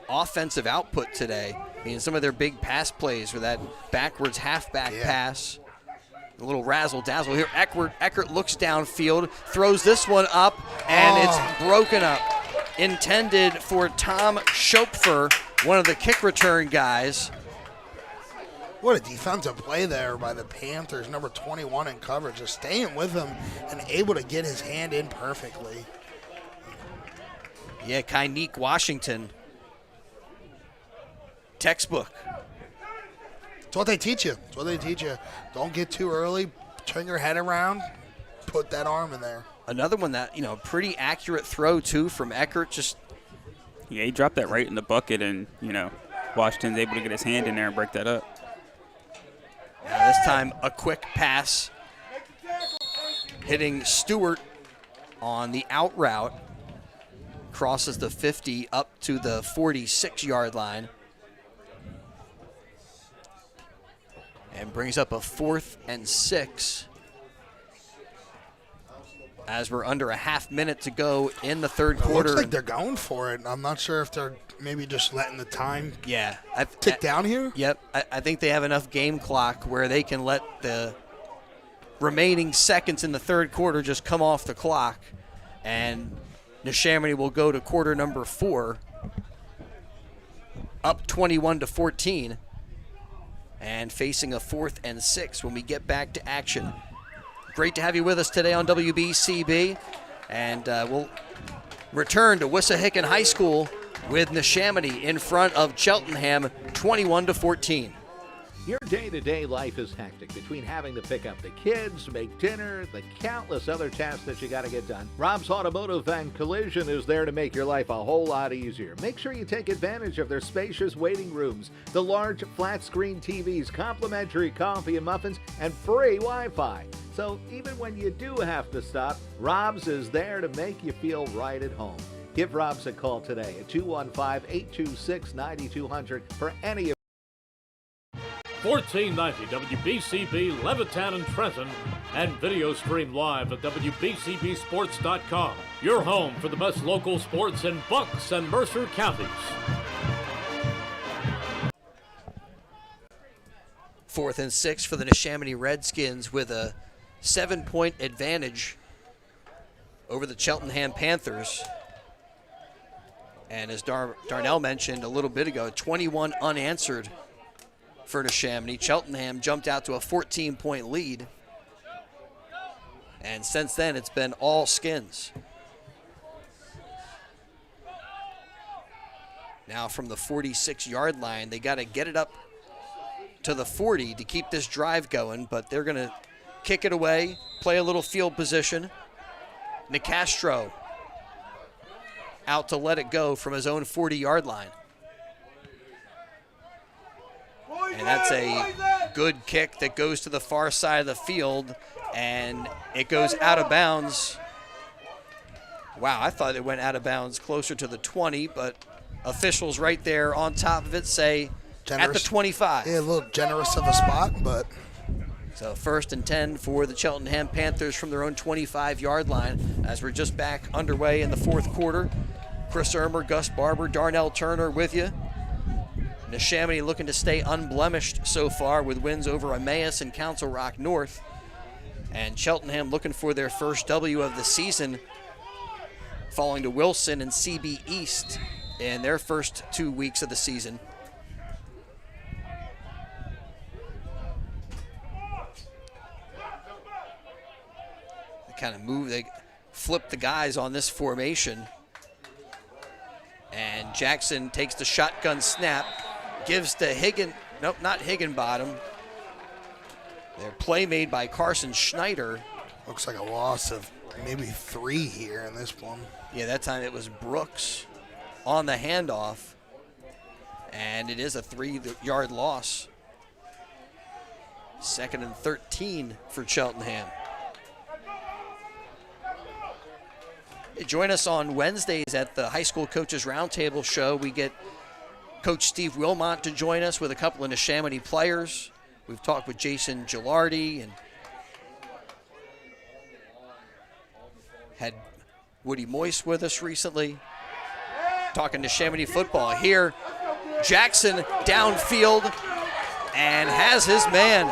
offensive output today. I mean, some of their big pass plays were that backwards halfback pass, a little razzle-dazzle here. Eckert looks downfield, throws this one up, and it's broken up. Intended for Tom Schopfer, one of the kick return guys. What a defensive play there by the Panthers, number 21 in coverage, just staying with him and able to get his hand in perfectly. Yeah, Kainik Washington. Textbook. It's what they teach you. It's what they teach you. Don't get too early, turn your head around, put that arm in there. Another one that, pretty accurate throw, too, from Eckert. Yeah, he dropped that right in the bucket, and, Washington's able to get his hand in there and break that up. Now this time, a quick pass hitting Stewart on the out route. Crosses the 50 up to the 46-yard line. And brings up a 4th and 6 as we're under a half minute to go in the third quarter. Looks like they're going for it. I'm not sure if they're maybe just letting the time tick down here. Yep. I think they have enough game clock where they can let the remaining seconds in the third quarter just come off the clock. And Neshaminy will go to quarter number 4, up 21-14, and facing a 4th and 6 when we get back to action. Great to have you with us today on WBCB, and we'll return to Wissahickon High School with Neshaminy in front of Cheltenham, 21-14. Your day-to-day life is hectic between having to pick up the kids, make dinner, the countless other tasks that you got to get done. Rob's Automotive and Collision is there to make your life a whole lot easier. Make sure you take advantage of their spacious waiting rooms, the large flat-screen TVs, complimentary coffee and muffins, and free Wi-Fi. So even when you do have to stop, Rob's is there to make you feel right at home. Give Rob's a call today at 215-826-9200 for any of 1490 WBCB Levittown and Trenton, and video stream live at WBCBsports.com. Your home for the best local sports in Bucks and Mercer counties. 4th and 6 for the Neshaminy Redskins with a 7-point advantage over the Cheltenham Panthers. And as Darnell mentioned a little bit ago, 21 unanswered for Neshaminy. Cheltenham jumped out to a 14-point lead. And since then, it's been all Skins. Now from the 46-yard line, they got to get it up to the 40 to keep this drive going, but they're going to kick it away, play a little field position. Nicastro out to let it go from his own 40-yard line. And that's a good kick that goes to the far side of the field, and it goes out of bounds. Wow, I thought it went out of bounds closer to the 20, but officials right there on top of it say generous, at the 25. Yeah, a little generous of a spot, but. So 1st and 10 for the Cheltenham Panthers from their own 25-yard line as we're just back underway in the 4th quarter. Chris Ermer, Gus Barber, Darnell Turner with you. Neshaminy looking to stay unblemished so far with wins over Emmaus and Council Rock North. And Cheltenham looking for their first W of the season, falling to Wilson and CB East in their first 2 weeks of the season. They kind of move, they flip the guys on this formation. And Jackson takes the shotgun snap, gives to not Higginbottom. Their play made by Carson Schneider. Looks like a loss of maybe 3 here in this one. Yeah, that time it was Brooks on the handoff. And it is a 3-yard loss. 2nd and 13 for Cheltenham. Join us on Wednesdays at the High School Coaches Roundtable show. We get Coach Steve Wilmot to join us with a couple of Neshaminy players. We've talked with Jason Gilardi and had Woody Moist with us recently. Talking Neshaminy football here. Jackson downfield and has his man.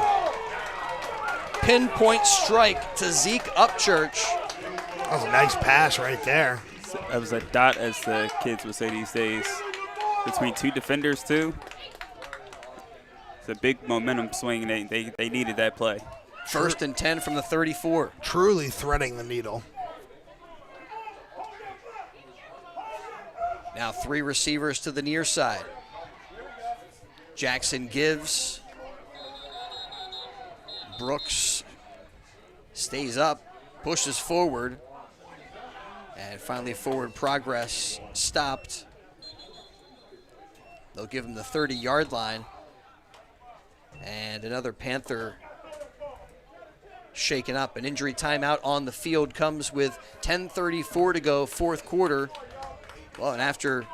Pinpoint strike to Zeke Upchurch. That was a nice pass right there. That was a dot, as the kids would say these days, between 2 defenders, too. It's a big momentum swing. They needed that play. 1st and 10 from the 34. Truly threading the needle. Now 3 receivers to the near side. Jackson gives. Brooks stays up, pushes forward. And finally forward progress stopped. They'll give him the 30-yard line. And another Panther shaken up. An injury timeout on the field comes with 10:34 to go, 4th quarter. Well, and after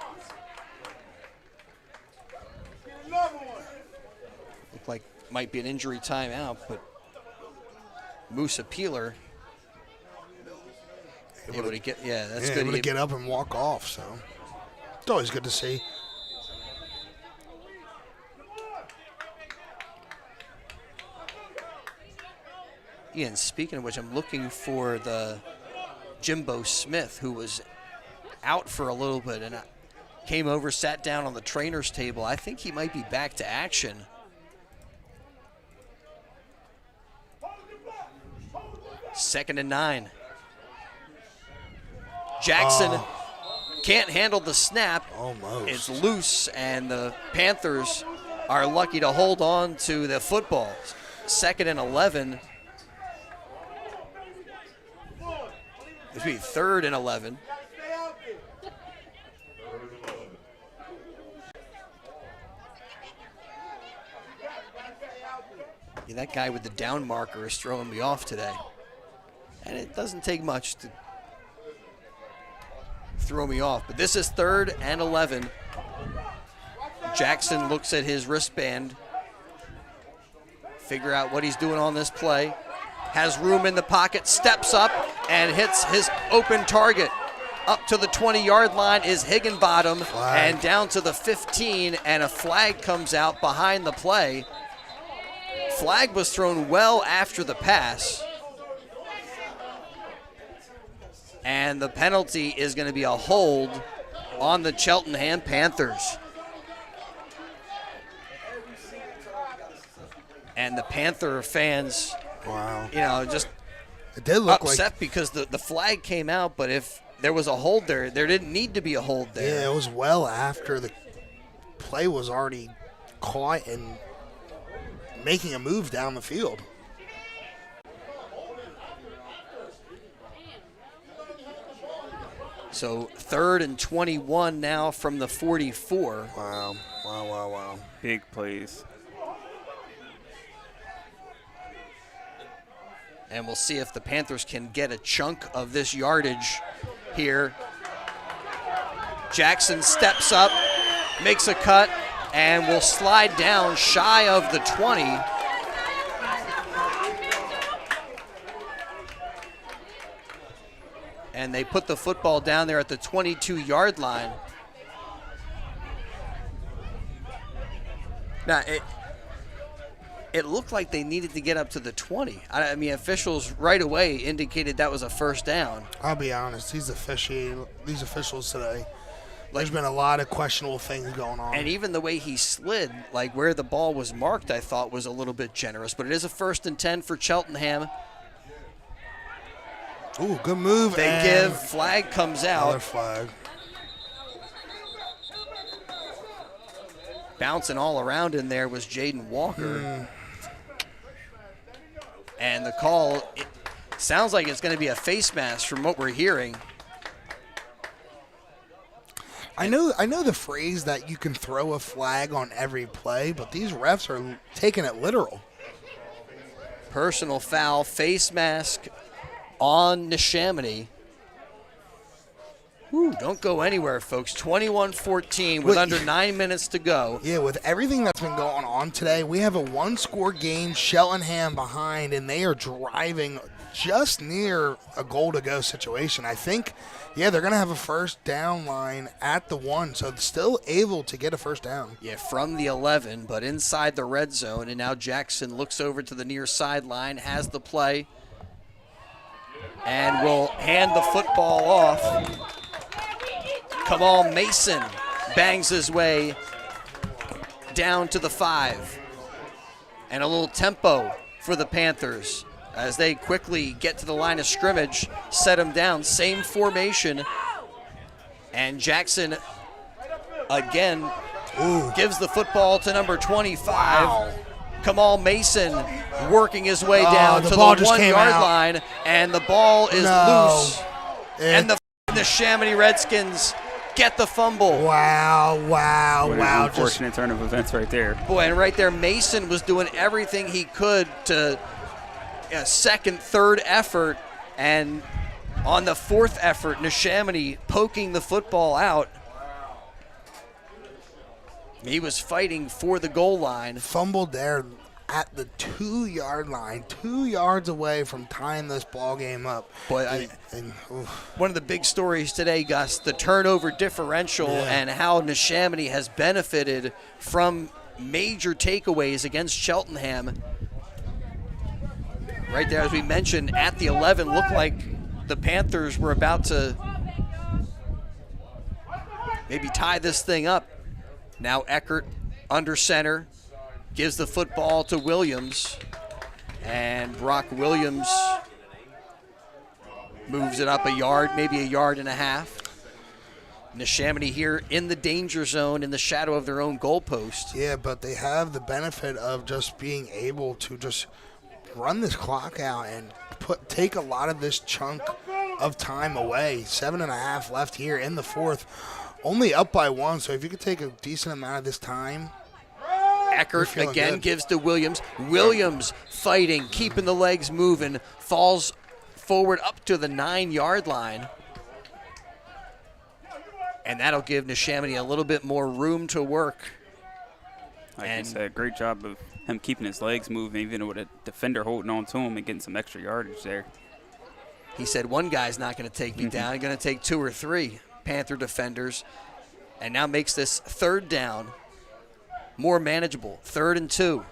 looked like might be an injury timeout, but Musa Peeler able to get, that's good. Able to get up and walk off, so it's always good to see. Ian, speaking of which, I'm looking for the Jimbo Smith, who was out for a little bit and came over, sat down on the trainer's table. I think he might be back to action. Second and 9. Jackson can't handle the snap. Almost. It's loose, and the Panthers are lucky to hold on to the football. 2nd and 11. This would be 3rd and 11. Yeah, that guy with the down marker is throwing me off today. And it doesn't take much to throw me off. But this is 3rd and 11. Jackson looks at his wristband. figure out what he's doing on this play. Has room in the pocket, steps up, and hits his open target. Up to the 20-yard line is Higginbottom, and down to the 15, and a flag comes out behind the play. Flag was thrown well after the pass. And the penalty is going to be a hold on the Cheltenham Panthers. And the Panther fans, just it did look upset because the flag came out, but if there was a hold there didn't need to be a hold there. Yeah, it was well after the play was already caught and making a move down the field. So 3rd and 21 now from the 44. Wow. Big plays. And we'll see if the Panthers can get a chunk of this yardage here. Jackson steps up, makes a cut, and will slide down shy of the 20. And they put the football down there at the 22-yard line. Now, it looked like they needed to get up to the 20. I mean, officials right away indicated that was a first down. I'll be honest, these officials today, there's been a lot of questionable things going on. And even the way he slid, like where the ball was marked, I thought was a little bit generous. But it is a 1st and 10 for Cheltenham. Ooh, good move. They give, flag comes out. Another flag. Bouncing all around in there was Jaden Walker. And the call, it sounds like it's going to be a face mask from what we're hearing. I know the phrase that you can throw a flag on every play, but these refs are taking it literal. Personal foul, face mask on Neshaminy. Whew, don't go anywhere, folks. 21-14 with under 9 minutes to go. Yeah, with everything that's been going on today, we have a one-score game, Cheltenham behind, and they are driving just near a goal-to-go situation. I think, they're going to have a first down line at the 1, so still able to get a first down. Yeah, from the 11, but inside the red zone, and now Jackson looks over to the near sideline, has the play, and will hand the football off. Kamal Mason bangs his way down to the 5. And a little tempo for the Panthers as they quickly get to the line of scrimmage, set him down, same formation. And Jackson again gives the football to number 25. Wow. Kamal Mason working his way down to the 1-yard line, and the ball is loose. And the Neshaminy Redskins get the fumble. Wow. Unfortunate turn of events right there. Boy, and right there, Mason was doing everything he could to a second, third effort, and on the 4th effort, Neshaminy poking the football out. He was fighting for the goal line. Fumbled there at the 2-yard line, 2 yards away from tying this ball game up. Boy, one of the big stories today, Gus, the turnover differential and how Neshaminy has benefited from major takeaways against Cheltenham. Right there, as we mentioned, at the 11, looked like the Panthers were about to maybe tie this thing up. Now Eckert under center, gives the football to Williams, and Brock Williams moves it up a yard, maybe a yard and a half. Neshaminy here in the danger zone in the shadow of their own goalpost. Yeah, but they have the benefit of just being able to just run this clock out and take a lot of this chunk of time away. 7.5 left here in the 4th. Only up by 1, so if you could take a decent amount of this time. Eckert again gives to Williams. Williams fighting, keeping the legs moving, falls forward up to the 9-yard line. And that'll give Neshaminy a little bit more room to work. Like you said, great job of him keeping his legs moving, even with a defender holding on to him and getting some extra yardage there. He said one guy's not going to take me down. He's going to take 2 or 3 Panther defenders, and now makes this 3rd down more manageable. 3rd and 2.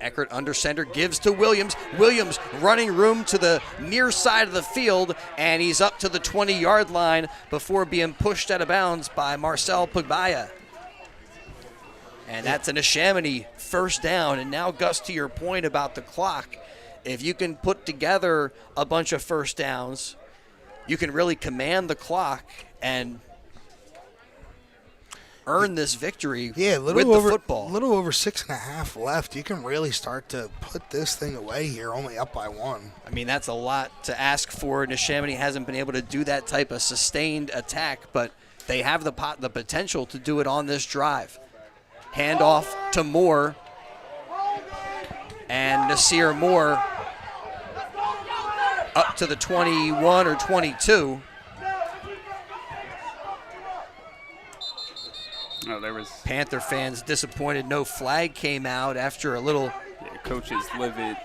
Eckert under center, gives to Williams. Williams running room to the near side of the field, and he's up to the 20-yard line before being pushed out of bounds by Marcel Pugbaya. And that's a Neshaminy 1st down. And now, Gus, to your point about the clock, if you can put together a bunch of 1st downs, you can really command the clock and earn this victory with the football. A little over 6.5 left. You can really start to put this thing away here, only up by 1. I mean, that's a lot to ask for. Neshaminy hasn't been able to do that type of sustained attack, but they have the potential to do it on this drive. Handoff to Moore, and Nasir Moore up to the 21 or 22. Oh, there was Panther fans disappointed. No flag came out after a little. Yeah, coach is livid.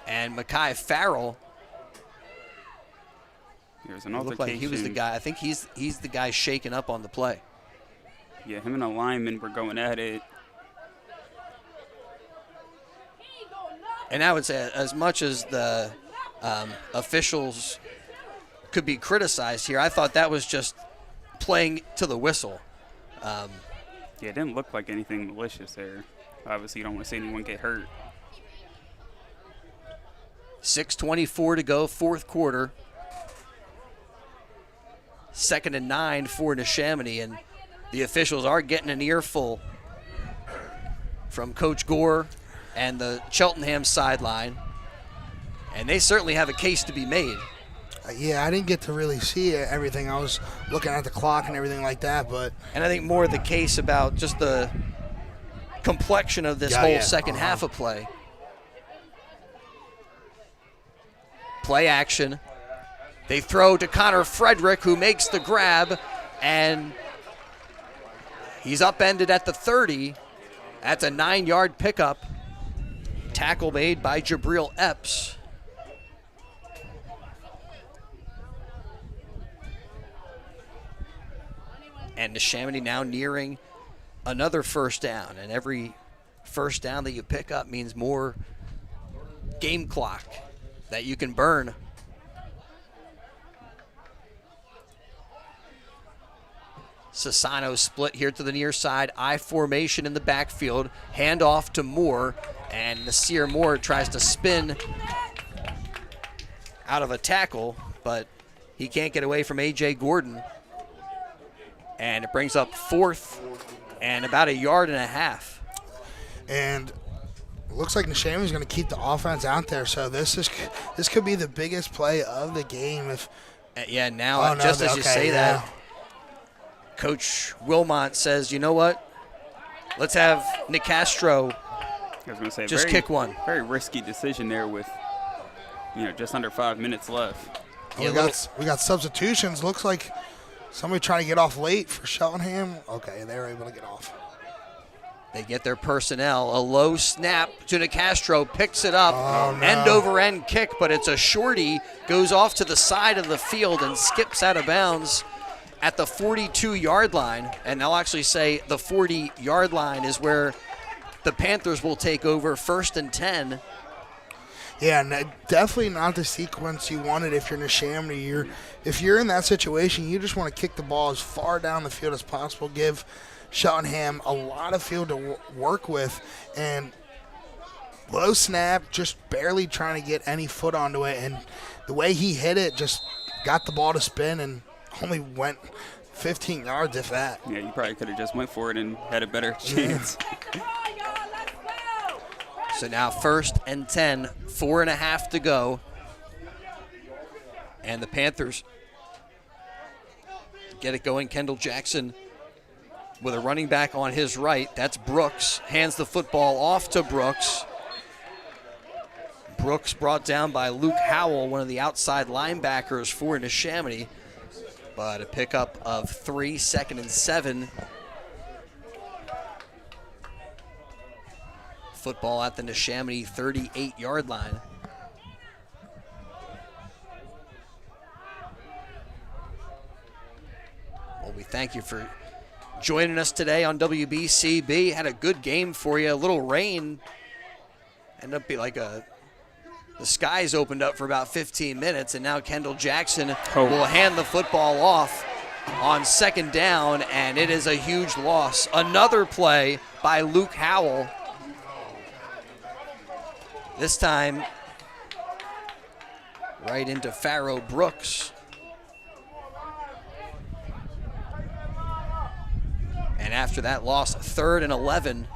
And Mekhi Farrell. There's an Looked altercation. like he was the guy. I think he's the guy shaking up on the play. Yeah, him and a lineman were going at it. And I would say, as much as the officials could be criticized here, I thought that was just playing to the whistle. Yeah, it didn't look like anything malicious there. Obviously, you don't want to see anyone get hurt. 6:24 to go, 4th quarter. 2nd and 9 for Neshaminy, and the officials are getting an earful from Coach Gore and the Cheltenham sideline, and they certainly have a case to be made. Yeah, I didn't get to really see everything. I was looking at the clock and everything like that, but... And I think more the case about just the complexion of this whole second half of play. Play action. They throw to Connor Frederick, who makes the grab, and he's upended at the 30. That's a 9-yard pickup. Tackle made by Jabril Epps. And Neshaminy now nearing another 1st down. And every 1st down that you pick up means more game clock that you can burn. Sassano split here to the near side. I formation in the backfield. Handoff to Moore. And Nasir Moore tries to spin out of a tackle, but he can't get away from A.J. Gordon. And it brings up 4th and about 1.5 yards. And it looks like Neshaminy's going to keep the offense out there. So this could be the biggest play of the game. If yeah, now as you say that, Coach Wilmot says, you know what? Let's have Nick Castro just kick one. Very risky decision there with just under 5 minutes left. We got substitutions. Looks like somebody trying to get off late for Cheltenham. Okay, they're able to get off. They get their personnel. A low snap to Nicastro, picks it up. Oh, no. End over end kick, but it's a shorty. Goes off to the side of the field and skips out of bounds at the 42-yard line. And I'll actually say the 40-yard line is where the Panthers will take over, 1st and 10. Yeah, and definitely not the sequence you wanted if you're Neshaminy. If you're in that situation, you just want to kick the ball as far down the field as possible, give Cheltenham a lot of field to work with, and low snap, just barely trying to get any foot onto it, and the way he hit it just got the ball to spin and only went 15 yards, if that. Yeah, you probably could have just went for it and had a better chance. So now 1st and 10, 4.5 to go. And the Panthers get it going. Kendall Jackson with a running back on his right. That's Brooks. Hands the football off to Brooks. Brooks brought down by Luke Howell, one of the outside linebackers for Neshaminy. But a pickup of 3, 2nd and 7. Football at the Neshaminy 38-yard line. Well, we thank you for joining us today on WBCB. Had a good game for you. A little rain. Ended up being like the skies opened up for about 15 minutes, and now Kendall Jackson will hand the football off on second down, and it is a huge loss. Another play by Luke Howell. This time right into Farrow Brooks. And after that loss, 3rd and 11.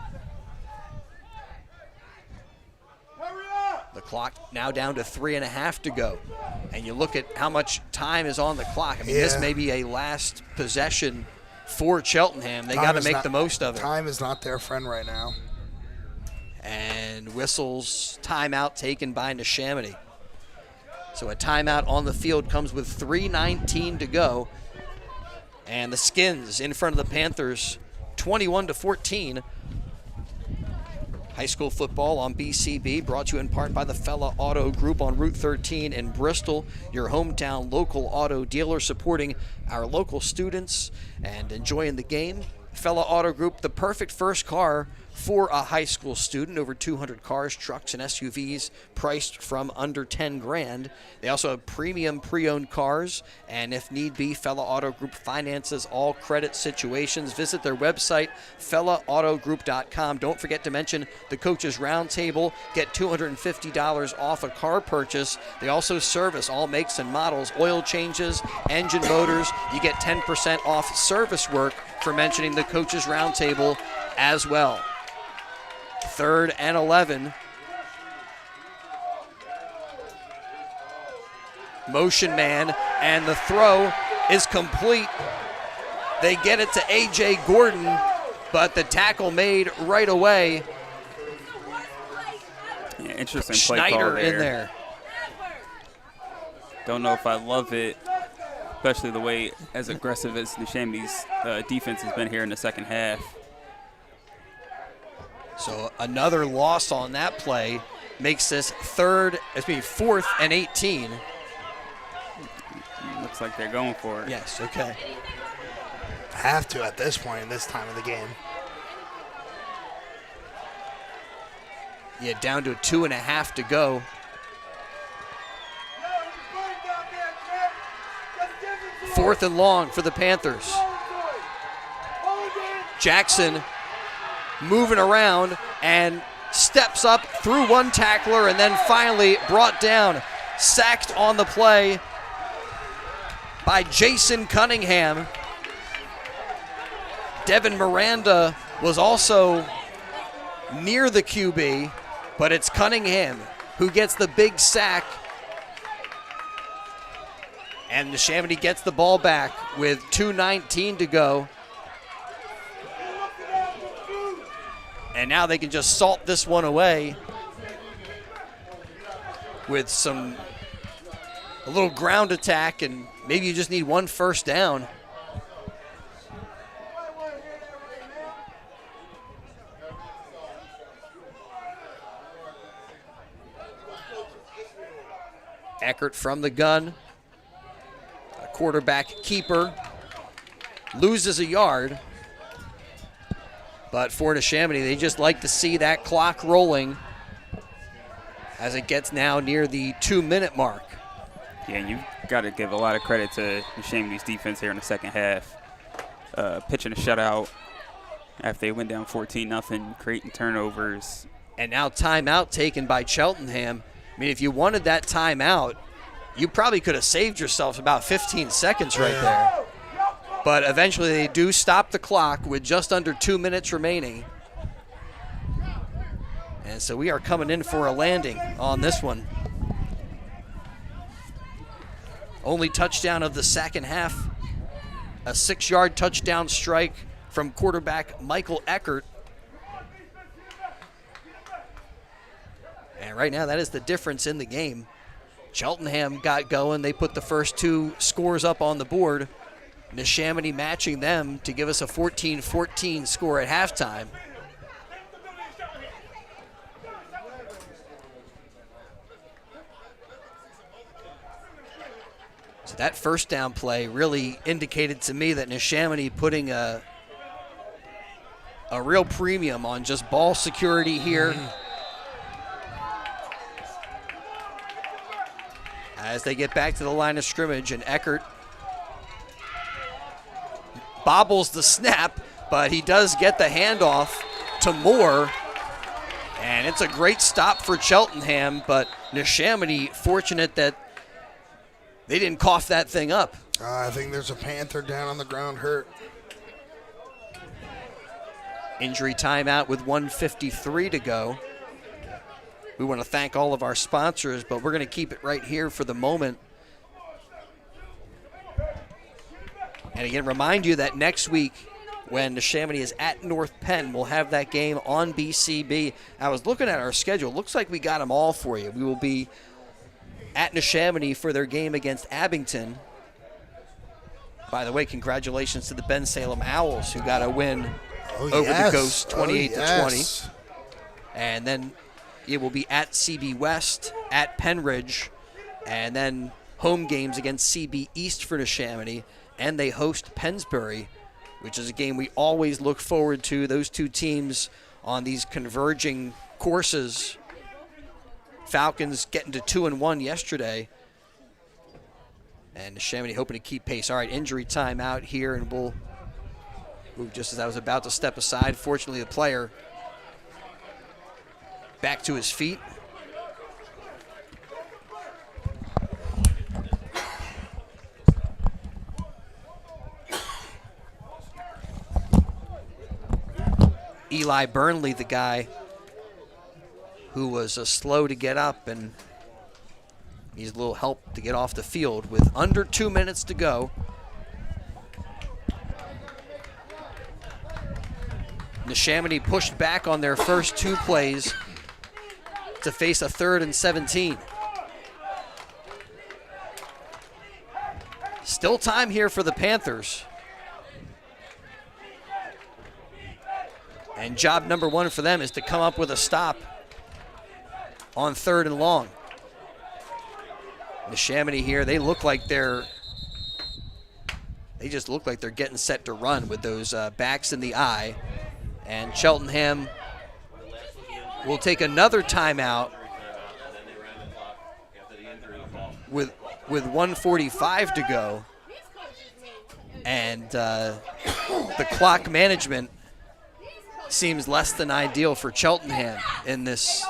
The clock now down to 3.5 to go. And you look at how much time is on the clock. I mean, this may be a last possession for Cheltenham. They got to make the most of it. Time is not their friend right now. And whistles, timeout taken by Neshaminy. So a timeout on the field comes with 3:19 to go. And the Skins in front of the Panthers, 21-14. High school football on BCB, brought to you in part by the Fella Auto Group on Route 13 in Bristol, your hometown local auto dealer, supporting our local students and enjoying the game. Fella Auto Group, the perfect first car for a high school student. Over 200 cars, trucks, and SUVs priced from under 10 grand. They also have premium pre-owned cars, and if need be, Fella Auto Group finances all credit situations. Visit their website, fellaAutogroup.com. Don't forget to mention the Coaches Roundtable. Get $250 off a car purchase. They also service all makes and models, oil changes, engine motors. You get 10% off service work for mentioning the Coaches Roundtable as well. 3rd and 11. Motion man, and the throw is complete. They get it to A.J. Gordon, but the tackle made right away. Yeah, interesting play call Schneider there. in there. Don't know if I love it, especially the way as aggressive as Neshaminy's defense has been here in the second half. So another loss on that play makes this 4th and 18. Looks like they're going for it. Yes, okay. Have to at this point in this time of the game. Yeah, down to 2.5 to go. Fourth and long for the Panthers. Jackson moving around and steps up through one tackler and then finally brought down, sacked on the play by Jason Cunningham. Devin Miranda was also near the QB, but it's Cunningham who gets the big sack. And Neshaminy gets the ball back with 2:19 to go. And now they can just salt this one away with a little ground attack, and maybe you just need one first down. Eckert from the gun. A quarterback keeper loses a yard. But for Neshaminy, they just like to see that clock rolling as it gets now near the 2-minute mark. Yeah, and you've got to give a lot of credit to Neshaminy's defense here in the second half. Pitching a shutout after they went down 14-0, creating turnovers. And now timeout taken by Cheltenham. I mean, if you wanted that timeout, you probably could have saved yourself about 15 seconds right there. But eventually they do stop the clock with just under 2 minutes remaining. And so we are coming in for a landing on this one. Only touchdown of the second half. A 6-yard touchdown strike from quarterback Michael Eckert. And right now that is the difference in the game. Cheltenham got going. They put the first 2 scores up on the board. Neshaminy matching them to give us a 14-14 score at halftime. That first down play really indicated to me that Neshaminy putting a real premium on just ball security here. As they get back to the line of scrimmage, and Eckert bobbles the snap, but he does get the handoff to Moore. And it's a great stop for Cheltenham, but Neshaminy fortunate that they didn't cough that thing up. I think there's a Panther down on the ground hurt. Injury timeout with 1:53 to go. We want to thank all of our sponsors, but we're going to keep it right here for the moment. And again, remind you that next week when Neshaminy is at North Penn, we'll have that game on BCB. I was looking at our schedule. Looks like we got them all for you. We will be at Neshaminy for their game against Abington. By the way, congratulations to the Ben Salem Owls, who got a win over the Ghosts 28-20. And then it will be at CB West, at Penridge, and then home games against CB East for Neshaminy, and they host Pennsbury, which is a game we always look forward to. Those two teams on these converging courses. Falcons getting to 2-1 yesterday. And Neshaminy hoping to keep pace. All right, injury time out here, and we'll move just as I was about to step aside. Fortunately, the player back to his feet. Eli Burnley, the guy who was slow to get up, and needs a little help to get off the field with under 2 minutes to go. Neshaminy pushed back on their first two plays to face a 3rd and 17. Still time here for the Panthers. And job number one for them is to come up with a stop on 3rd and long. Neshaminy here, they just look like they're getting set to run with those backs in the eye. And Cheltenham will take another timeout with 1:45 to go. And the clock management seems less than ideal for Cheltenham in this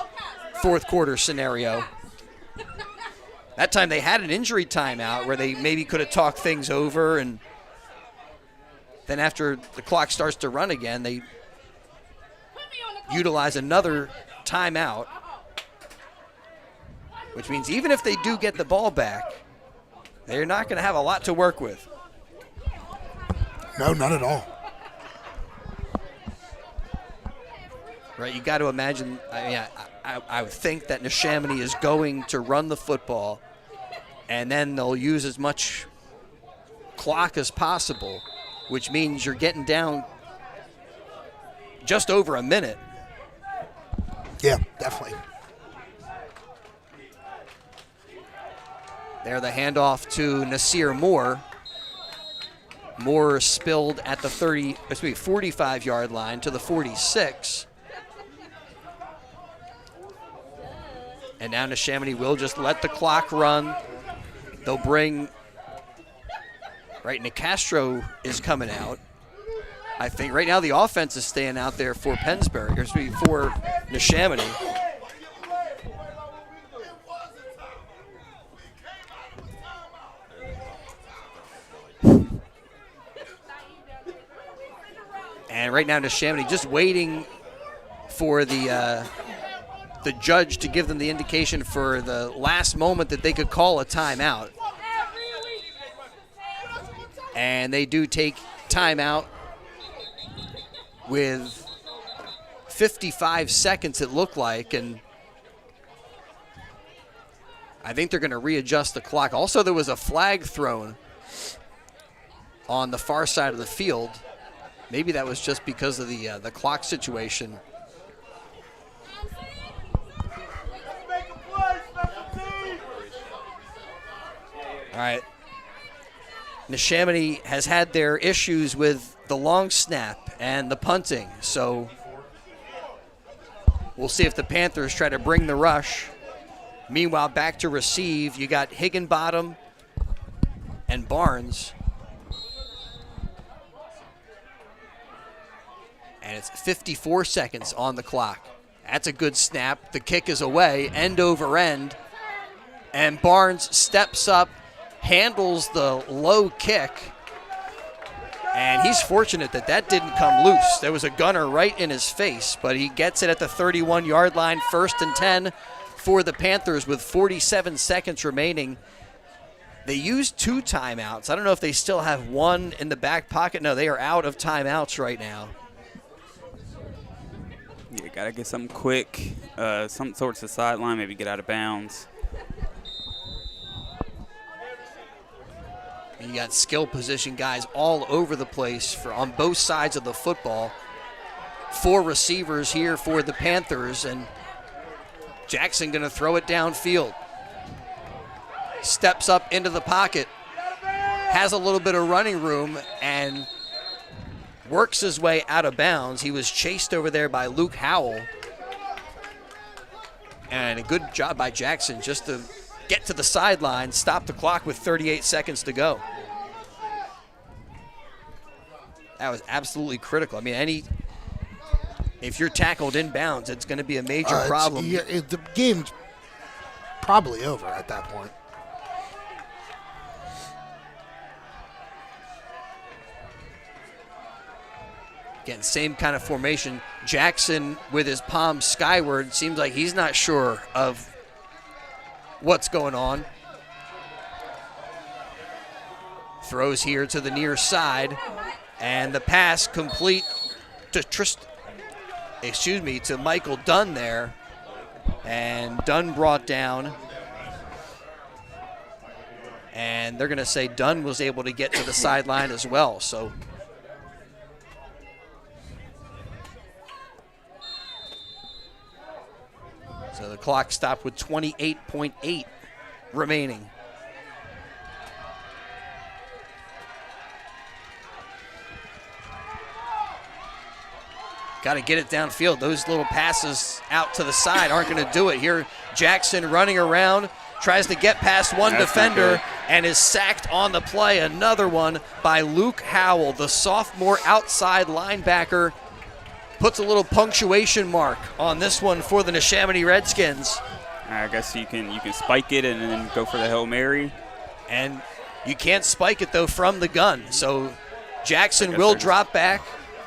fourth quarter scenario. That time they had an injury timeout where they maybe could have talked things over, and then after the clock starts to run again, they utilize another timeout, which means even if they do get the ball back, they're not going to have a lot to work with. No, not at all. Right, you got to imagine, I would think that Neshaminy is going to run the football, and then they'll use as much clock as possible, which means you're getting down just over a minute. Yeah, definitely. There, the handoff to Nasir Moore. Moore spilled at the 45-yard line to the 46. And now Neshaminy will just let the clock run. They'll bring, right, Nicastro is coming out. I think right now the offense is staying out there for Pennsbury, or for Neshaminy. And right now Neshaminy just waiting for the judge to give them the indication for the last moment that they could call a timeout. And they do take timeout with 55 seconds, it looked like, and I think they're going to readjust the clock. Also, there was a flag thrown on the far side of the field. Maybe that was just because of the clock situation. All right, Neshaminy has had their issues with the long snap and the punting, so we'll see if the Panthers try to bring the rush. Meanwhile, back to receive, you got Higginbottom and Barnes. And it's 54 seconds on the clock. That's a good snap. The kick is away, end over end. And Barnes steps up, handles the low kick. And he's fortunate that that didn't come loose. There was a gunner right in his face, but he gets it at the 31-yard line, 1st and 10 for the Panthers with 47 seconds remaining. They used 2 timeouts. I don't know if they still have one in the back pocket. No, they are out of timeouts right now. Yeah, got to get something quick, some sorts of sideline, maybe get out of bounds. You got skill position guys all over the place on both sides of the football. 4 receivers here for the Panthers, and Jackson going to throw it downfield. Steps up into the pocket, has a little bit of running room, and works his way out of bounds. He was chased over there by Luke Howell. And a good job by Jackson just to get to the sideline, stop the clock with 38 seconds to go. That was absolutely critical. I mean, if you're tackled inbounds, it's going to be a major problem. The game's probably over at that point. Again, same kind of formation. Jackson with his palms skyward, seems like he's not sure of what's going on. Throws here to the near side, and the pass complete to to Michael Dunn there, and Dunn brought down. And they're going to say Dunn was able to get to the sideline as well. So the clock stopped with 28.8 remaining. Got to get it downfield. Those little passes out to the side aren't going to do it. Here, Jackson running around, tries to get past one defender and is sacked on the play. Another one by Luke Howell, the sophomore outside linebacker. Puts a little punctuation mark on this one for the Neshaminy Redskins. I guess you can spike it and then go for the Hail Mary. And you can't spike it, though, from the gun. So Jackson will drop back,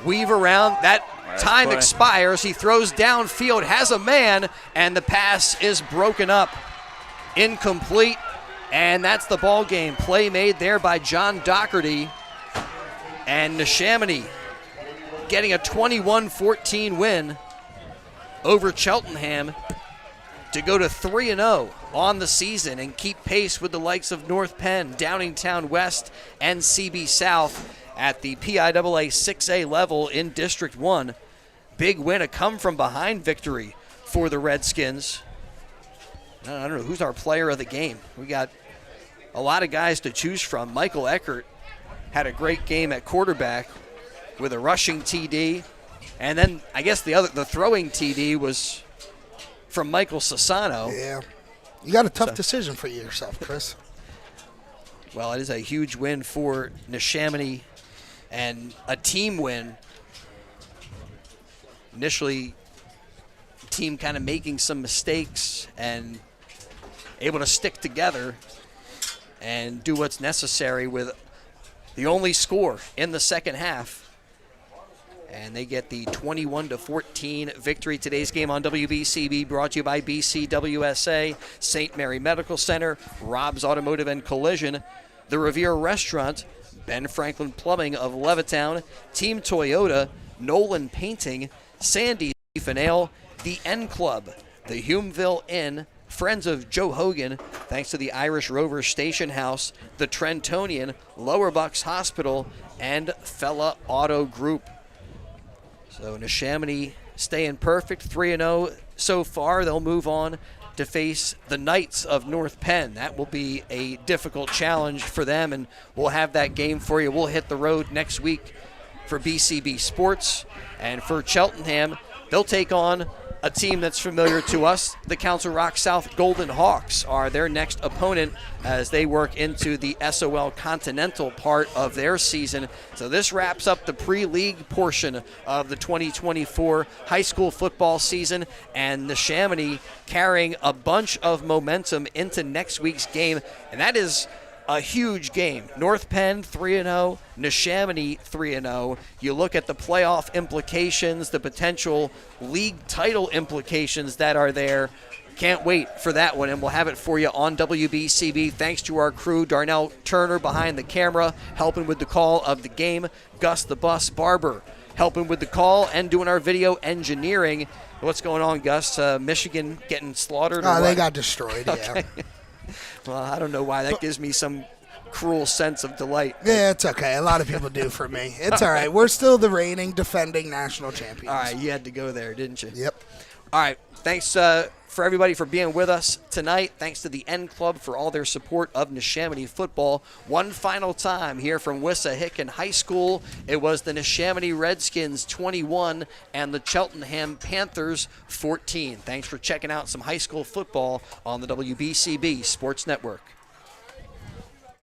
weave around. That time expires. He throws downfield, has a man, and the pass is broken up. Incomplete, and that's the ball game. Play made there by John Doherty. And Neshaminy getting a 21-14 win over Cheltenham to go to 3-0 on the season and keep pace with the likes of North Penn, Downingtown West, and CB South at the PIAA 6A level in District 1. Big win, a come-from-behind victory for the Redskins. I don't know, who's our player of the game? We got a lot of guys to choose from. Michael Eckert had a great game at quarterback with a rushing TD, and then I guess the throwing TD was from Michael Sassano. Yeah, you got a tough decision for yourself, Chris. Well, it is a huge win for Neshaminy and a team win. Initially, team kind of making some mistakes and able to stick together and do what's necessary with the only score in the second half. And they get the 21-14 victory. Today's game on WBCB brought to you by BCWSA, St. Mary Medical Center, Rob's Automotive and Collision, the Revere Restaurant, Ben Franklin Plumbing of Levittown, Team Toyota, Nolan Painting, Sandy's Beef and Ale, the N Club, the Humeville Inn, Friends of Joe Hogan, thanks to the Irish Rover Station House, the Trentonian, Lower Bucks Hospital, and Fella Auto Group. So Neshaminy staying perfect, 3-0 so far. They'll move on to face the Knights of North Penn. That will be a difficult challenge for them, and we'll have that game for you. We'll hit the road next week for BCB Sports. And for Cheltenham, they'll take on a team that's familiar to us. The Council Rock South Golden Hawks are their next opponent as they work into the SOL Continental part of their season. So this wraps up the pre-league portion of the 2024 high school football season, and Neshaminy carrying a bunch of momentum into next week's game, and that is a huge game. North Penn 3-0, Neshaminy 3-0. You look at the playoff implications, the potential league title implications that are there. Can't wait for that one, and we'll have it for you on WBCB. Thanks to our crew, Darnell Turner behind the camera, helping with the call of the game. Gus the Bus Barber helping with the call and doing our video engineering. What's going on, Gus? Michigan getting slaughtered? Oh, they got destroyed, okay. Yeah. Well, I don't know why. That gives me some cruel sense of delight. Yeah, it's okay. A lot of people do for me. It's all right. We're still the reigning, defending national champions. All right, you had to go there, didn't you? Yep. All right, thanks for everybody for being with us tonight. Thanks to the N Club for all their support of Neshaminy football. One final time here from Wissahickon High School. It was the Neshaminy Redskins 21 and the Cheltenham Panthers 14. Thanks for checking out some high school football on the WBCB Sports Network.